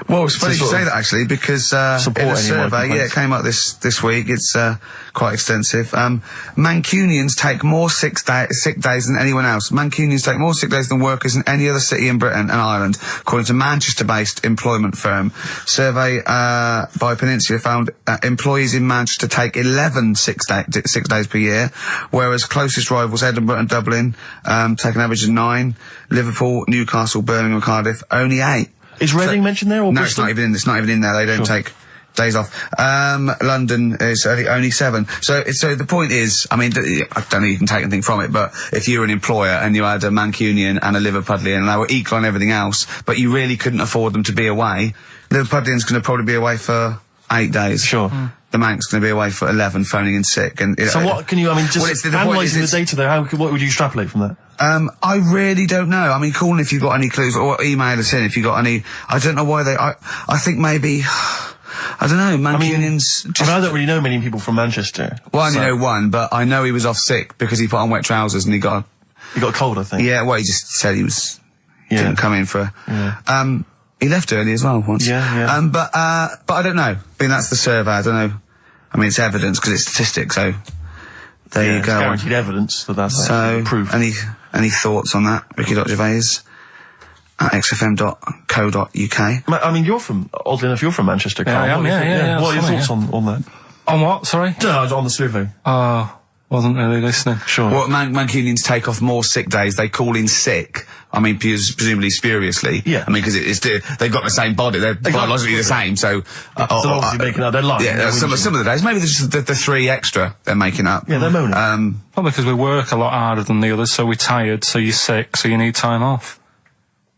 Well, it's funny you sort say of that actually, because in a support any of my survey, it complaints. came up this week. It's quite extensive. Mancunians take more sick days than anyone else. Mancunians take more sick days than workers in any other city in Britain and Ireland, according to Manchester-based employment firm. Survey by Peninsula found employees in Manchester take 11 sick days per year, whereas closest rivals Edinburgh and Dublin take an average of 9. Liverpool, Newcastle, Birmingham, and Cardiff only 8. Is Reading mentioned there? Or No, Bristol? it's not even in there. They don't take days off. London is only 7. So the point is, I mean, I don't know you can take anything from it, but if you were an employer and you had a Mancunian and a Liverpudlian and they were equal on everything else, but you really couldn't afford them to be away, Liverpudlian's going to probably be away for 8 days. Sure. The Manc's going to be away for 11, phoning in sick. And So what can you, just well, the point analysing the is data there, what would you extrapolate from that? I really don't know. I mean, call if you've got any clues, or email us in if you've got any. I don't know why I think maybe, I don't know, Mancunians I don't really know many people from Manchester. Well, I only know one, but I know he was off sick because he put on wet trousers and he got a cold, I think. Yeah, well, he just said he didn't come in for he left early as well once. Yeah. But I don't know. I mean, that's the survey. I don't know. I mean, it's evidence because it's statistics, so there you It's go. guaranteed evidence that that's So, proof. any thoughts on that? Ricky.Gervais at xfm.co.uk. I mean, oddly enough, you're from Manchester, Carl. I am, What do you think? yeah, What are your funny, thoughts on that? On what? Sorry? On the survey. Oh, wasn't really listening. Sure. Well, Mancunians take off more sick days. They call in sick. I mean, presumably spuriously. Yeah. I mean, because they've got the same body. They're biologically the same. So they're obviously making up. They're lying. Yeah, They're some of the days. Maybe there's just the 3 extra they're making up. Yeah, they're moaning. Probably because we work a lot harder than the others, so we're tired, so you're sick, so you need time off.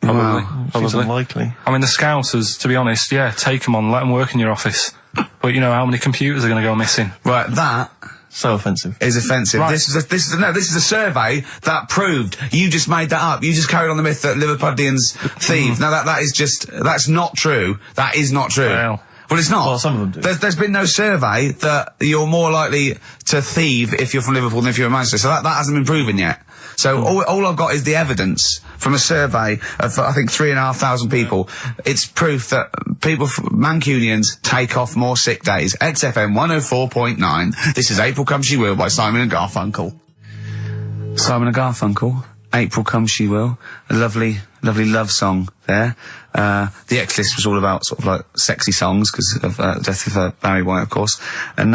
Probably. Seems unlikely. I mean, the Scousers, to be honest, take them on, let them work in your office. But you know how many computers are going to go missing? Right, that so offensive. Is offensive. Right. This is a survey that proved. You just made that up. You just carried on the myth that Liverpudlians thieve. Now that's not true. That is not true. Well, it's not. Well, some of them do. There's been no survey that you're more likely to thieve if you're from Liverpool than if you're in Manchester. So that hasn't been proven yet. So all I've got is the evidence from a survey of, I think, 3,500 people. It's proof that Mancunians take off more sick days. XFM 104.9. This is April Come She Will by Simon and Garfunkel. Simon and Garfunkel, April Come She Will. A lovely love song there. The X-List was all about sort of like sexy songs because of death of Barry White, of course. And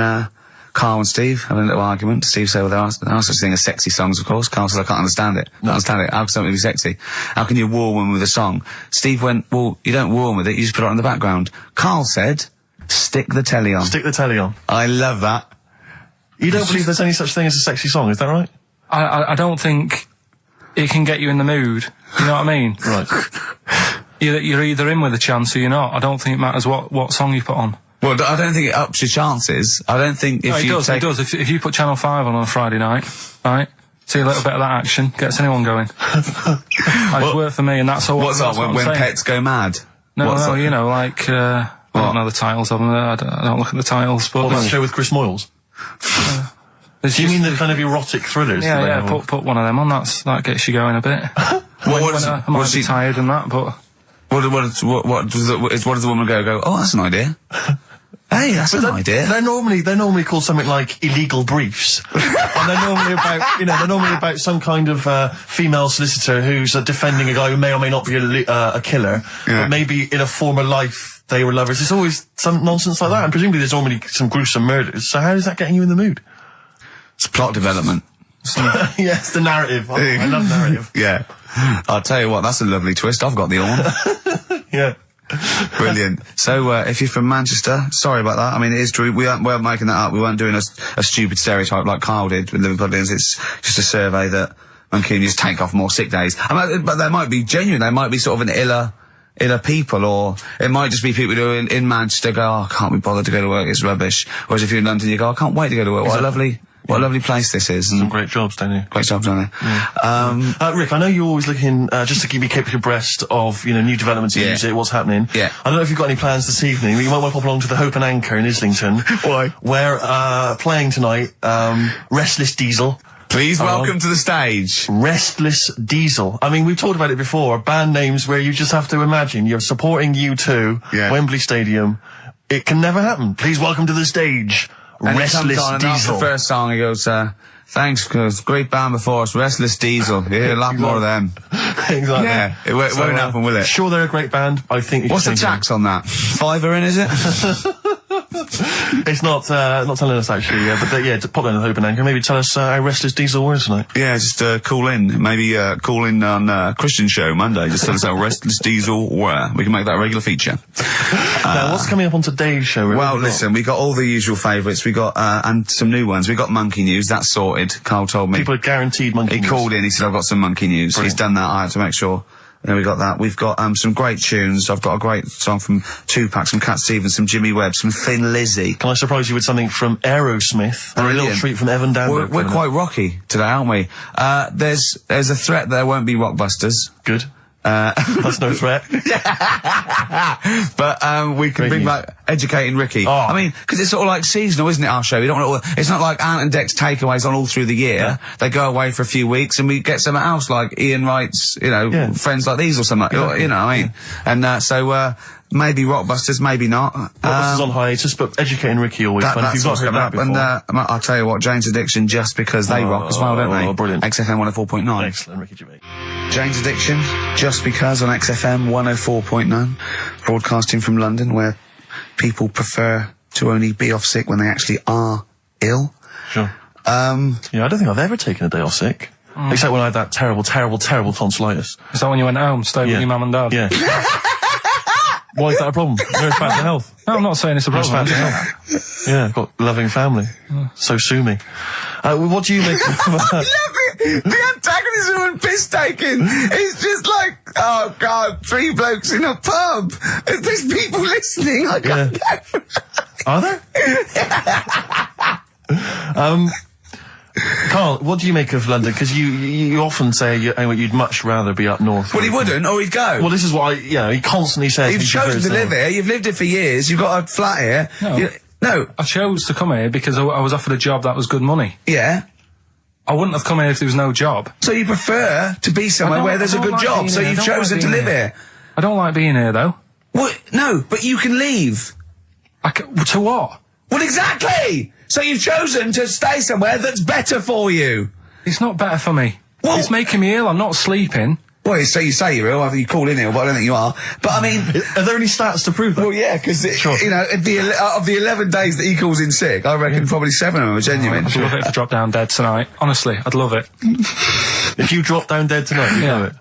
Carl and Steve having a little argument. Steve said, well, there are such thing as sexy songs, of course. Carl says, I can't understand it. How can something be sexy? How can you woo a woman with a song? Steve went, well, you don't woo them with it, you just put it on the background. Carl said, stick the telly on. Stick the telly on. I love that. You don't believe there's any such thing as a sexy song, is that right? I don't think it can get you in the mood. You know what I mean? Right. You're either in with a chance or you're not. I don't think it matters what song you put on. Well, I don't think it ups your chances. I don't think if you it does. If you put Channel 5 on a Friday night, right, see a little bit of that action, gets anyone going. It's worked for me, and that's all. What's that, when pets go mad? No, you know, like, I don't know the titles of them, I don't look at the titles, but... What about the show with Chris Moyles? Do you mean the kind of erotic thrillers? Yeah, put one of them on, that gets you going a bit. I might be tired and that, but... What does the woman go, oh, that's an idea. Hey, that's an idea. They're normally called something like illegal briefs. And they're normally about some kind of female solicitor who's defending a guy who may or may not be a killer, but maybe in a former life they were lovers. It's always some nonsense like that, and presumably there's normally some gruesome murders. So how is that getting you in the mood? It's plot development. Yes, the narrative. I love narrative. Yeah. I'll tell you what, that's a lovely twist. I've got the horn. Yeah. Brilliant. So, if you're from Manchester, sorry about that. I mean, it is true. We weren't making that up. We weren't doing a stupid stereotype like Kyle did with Liverpudlians. It's just a survey that Mancunians take off more sick days. But they might be genuine. They might be sort of an iller people, or it might just be people who are in Manchester go, oh, I can't be bothered to go to work, it's rubbish. Whereas if you're in London, you go, I can't wait to go to work. What a lovely place this is. Some great jobs, don't you? Great jobs, don't they? Yeah. Rick, I know you're always looking, just to keep you abreast of, new developments in music, what's happening. Yeah. I don't know if you've got any plans this evening, but you might want to pop along to the Hope and Anchor in Islington. Why? Where, playing tonight, Restless Diesel. Please welcome to the stage. Restless Diesel. I mean, we've talked about it before, band names where you just have to imagine you're supporting U2, Wembley Stadium. It can never happen. Please welcome to the stage, and Restless Diesel. And after the first song, he goes, thanks, because great band before us, Restless Diesel. Yeah, a lot more of them. Exactly. Yeah, it won't happen, will it? Sure, they're a great band. I think. What's the tax on that? $5 in, is it? It's not telling us actually. But pop down to the Hope and Anchor. Maybe tell us how Restless Diesel was tonight. Yeah, just call in. Maybe call in on Christian show Monday. Just tell us how Restless Diesel were. We can make that a regular feature. Now, what's coming up on today's show? Well, listen, we got all the usual favourites. We got and some new ones. We got Monkey News. That's sorted. Carl told me. People are guaranteed Monkey News. He called in. He said, I've got some Monkey News. Brilliant. He's done that. I had to make sure. Then we got that. We've got some great tunes. I've got a great song from Tupac, some Cat Stevens, some Jimmy Webb, some Thin Lizzy. Can I surprise you with something from Aerosmith? And a little treat from Evan Danberg. We're quite rocky today, aren't we? There's a threat there won't be Rockbusters. Good. That's no threat. But we can bring back Educating Ricky. Oh. I mean, because it's sort of like seasonal, isn't it, our show? We don't want to, it's not like Ant and Dec's takeaways on all through the year. Yeah. They go away for a few weeks and we get something else like Ian Wright's, Friends Like These or something. You know what I mean? And so maybe Rockbusters, maybe not. Rockbusters on hiatus, but Educating Ricky always fun. If you've not heard that before. And I'll tell you what, Jane's Addiction, just because they rock as well, don't they? Oh, brilliant. XFM 104.9. Excellent, Ricky Gervais. Jane's Addiction, just because on XFM 104.9, broadcasting from London, where people prefer to only be off sick when they actually are ill. Sure. I don't think I've ever taken a day off sick. Except when I had that terrible tonsillitis. Is that when you went home, stayed with your mum and dad? Yeah. Why is that a problem? No, it's bad for health. No, I'm not saying it's a problem. It's bad for health. Yeah, I've got a loving family. So sue me. What do you make of that? The antagonism and piss taking is just like, oh God, 3 blokes in a pub. There's people listening. I can't go. Are there? Carl, what do you make of London? Because you often say you'd much rather be up north. Well, he wouldn't, or he'd go. Well, this is what he constantly says. You've chosen to live here. You've lived here for years. You've got a flat here. No. I chose to come here because I was offered a job that was good money. Yeah. I wouldn't have come here if there was no job. So you prefer to be somewhere where there's a good job, so you've chosen to live here. I don't like being here, though. Well, no, but you can leave. To what? Well, exactly! So you've chosen to stay somewhere that's better for you. It's not better for me. Well, it's making me ill. I'm not sleeping. Well, so you say you're ill, I think you call in ill, but I don't think you are. But I mean... Are there any stats to prove that? Well, yeah, because, you know, of the 11 days that he calls in sick, I reckon probably 7 of them are genuine. I'd love it if I drop down dead tonight. Honestly, I'd love it. If you drop down dead tonight, you know it.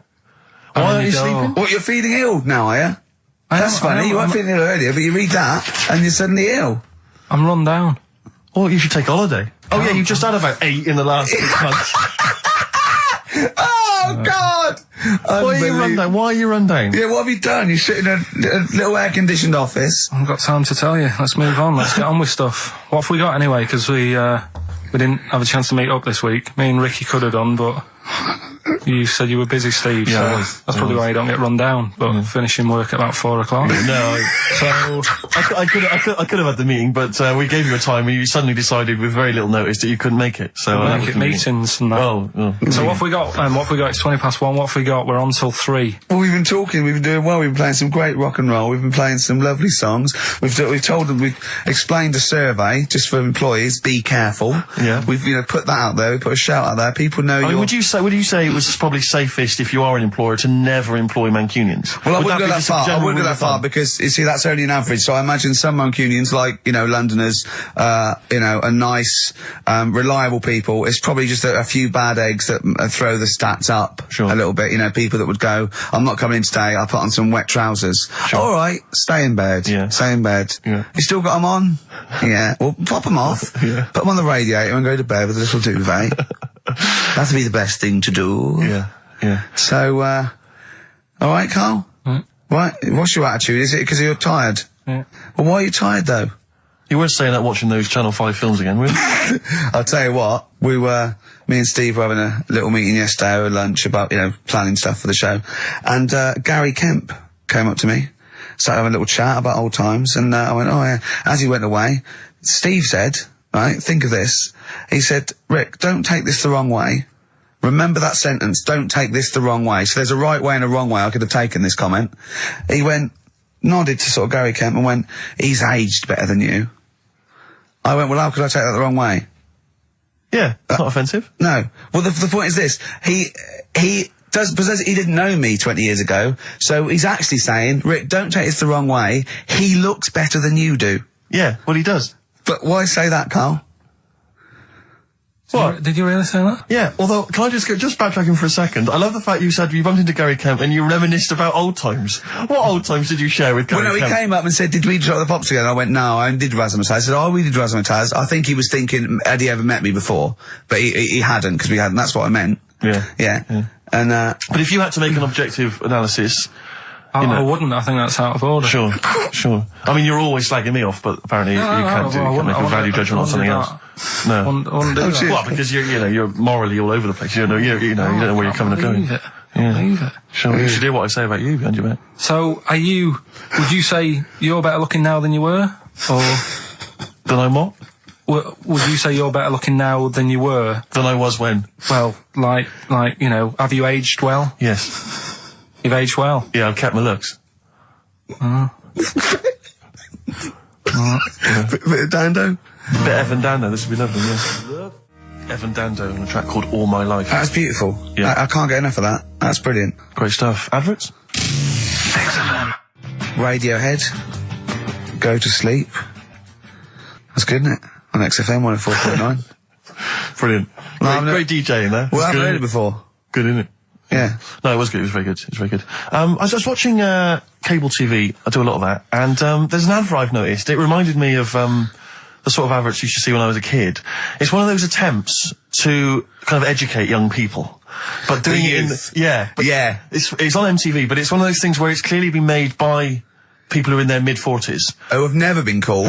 Why aren't you sleeping? What, you're feeling ill now, are you? That's funny, you weren't feeling ill earlier, but you read that, and you're suddenly ill. I'm run down. Well, you should take a holiday. Oh, yeah, you just had about 8 in the last 6 months. Oh, God! Why are you run down? Why are you run down? Yeah, what have you done? You sit in a little air-conditioned office. I haven't got time to tell you. Let's move on. Let's get on with stuff. What have we got anyway? Because we didn't have a chance to meet up this week. Me and Ricky could have done, but you said you were busy, Steve, so that's probably why you don't get run down, but finishing work at about 4 o'clock. No, so I could have had the meeting, but we gave you a time and you suddenly decided with very little notice that you couldn't make it. So make it meetings and that. Oh. So what have we got? What have we got? It's 1:20. What have we got? We're on till 3. Well, we've been talking, we've been doing well, we've been playing some great rock and roll, we've been playing some lovely songs, we've told them, we've explained a survey, just for employees, be careful. Yeah. We've, you know, put that out there, we put a shout out there, people know I mean, would you say it was probably safest if you are an employer to never employ Mancunians? Well, I wouldn't go that far. I wouldn't go that far because, you see, that's only an average. So I imagine some Mancunians, like, you know, Londoners, you know, are nice, reliable people. It's probably just a few bad eggs that throw the stats up a little bit. You know, people that would go, I'm not coming in today, I'll put on some wet trousers. Sure. All right, stay in bed. Yeah. Stay in bed. Yeah. You still got them on? Yeah. Well, pop them off. Yeah. Put them on the radiator and go to bed with a little duvet. That'd be the best thing to do. Yeah. So, all right, Carl? Right. What's your attitude? Is it because you're tired? Yeah. Well, why are you tired, though? You weren't saying that watching those Channel 5 films again, were you? I'll tell you what, me and Steve were having a little meeting yesterday over lunch about, you know, planning stuff for the show. And, Gary Kemp came up to me, started having a little chat about old times, and, I went, oh yeah. As he went away, Steve said, right, think of this. He said, Rick, don't take this the wrong way. Remember that sentence, don't take this the wrong way. So there's a right way and a wrong way I could have taken this comment. He went, nodded to sort of Gary Kemp and went, he's aged better than you. I went, well, how could I take that the wrong way? Yeah, it's not offensive. No. Well, the point is this. He didn't know me 20 years ago, so he's actually saying, Rick, don't take this the wrong way. He looks better than you do. Yeah, well, he does. But why say that, Carl? What? Did you really say that? Yeah, although, can I just backtracking for a second? I love the fact you said you bumped into Gary Kemp and you reminisced about old times. What old times did you share with Gary Kemp? Well, no, he came up and said, did we drop the pops together? I went, no, I did Razzmatazz. I said, oh, we did Razzmatazz. I think he was thinking, had he ever met me before? But he hadn't, because we hadn't. That's what I meant. Yeah. And, but if you had to make an objective analysis... I wouldn't. I think that's out of order. Sure. I mean, you're always slagging me off, but apparently you can't make a value judgment on something else. No. I wouldn't do that. Well, because you're morally all over the place. You don't know where you're coming and going. Believe it. Sure, you should hear what I say about you behind your back. So, would you say you're better looking now than you were? Or... Than I'm what? Would you say you're better looking now than you were? Than I was when? Well, like, you know, have you aged well? Yes. You've aged well? Yeah, I've kept my looks. Bit of Dando? Bit Evan Dando, this would be lovely, yeah. Evan Dando on a track called All My Life. That's beautiful. Yeah. I can't get enough of that. That's brilliant. Great stuff. Adverts? XFM. Radiohead. Go to Sleep. That's good, isn't it? On XFM 104.9. Brilliant. Great DJing there. Well, I haven't heard it before. Good, isn't it? Yeah. No, it was good. It was very good. It was very good. I was watching cable TV. I do a lot of that. And there's an advert I've noticed. It reminded me of the sort of adverts you used to see when I was a kid. It's one of those attempts to kind of educate young people. But doing it in... Yeah. Yeah. It's on MTV, but it's one of those things where it's clearly been made by people who are in their mid-40s. Who have never been cool.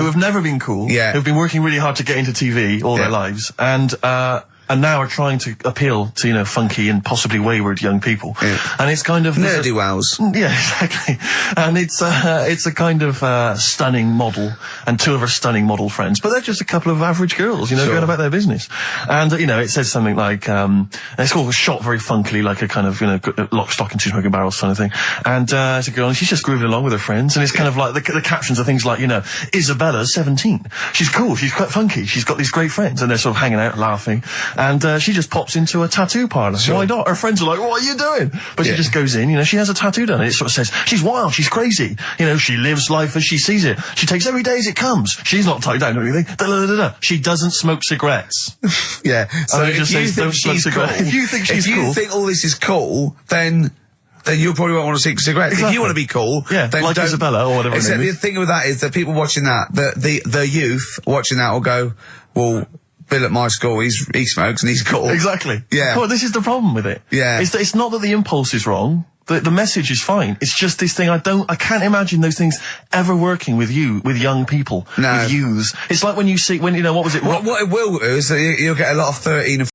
Yeah. Who've been working really hard to get into TV all their lives. And now are trying to appeal to, you know, funky and possibly wayward young people. Yeah. And it's kind of... Nerdy wows. Yeah, exactly. And it's a kind of stunning model, and two of her stunning model friends, but they're just a couple of average girls, you know, going about their business. And, you know, it says something like, it's all shot very funkily, like a kind of, you know, lock, stock and two smoking barrels kind of thing. And it's a girl, and she's just grooving along with her friends, and it's kind of like, the captions are things like, you know, Isabella's 17. She's cool, she's quite funky, she's got these great friends, and they're sort of hanging out, laughing. and she just pops into a tattoo parlour. Sure. Why not? Her friends are like, what are you doing? But she just goes in, she has a tattoo done, and it sort of says, she's wild, she's crazy. She lives life as she sees it. She takes every day as it comes. She's not tied down or anything. Da-da-da-da-da. She doesn't smoke cigarettes. Yeah. So it if just you says, think don't smoke she's cool, cigarettes. If you think she's if cool. you think all this is cool, then you probably won't want to smoke cigarettes. Exactly. If you want to be cool, then like don't. Isabella or whatever her Except name the is. thing with that is that people watching that, the youth watching that will go, well, Bill at my school, he smokes and he's cool. Exactly. Yeah. Well, this is the problem with it. Yeah. It's not that the impulse is wrong. The message is fine. It's just this thing. I can't imagine those things ever working with young people, No. with youths. It's like when what was it? What it will do is that you'll get a lot of 13 and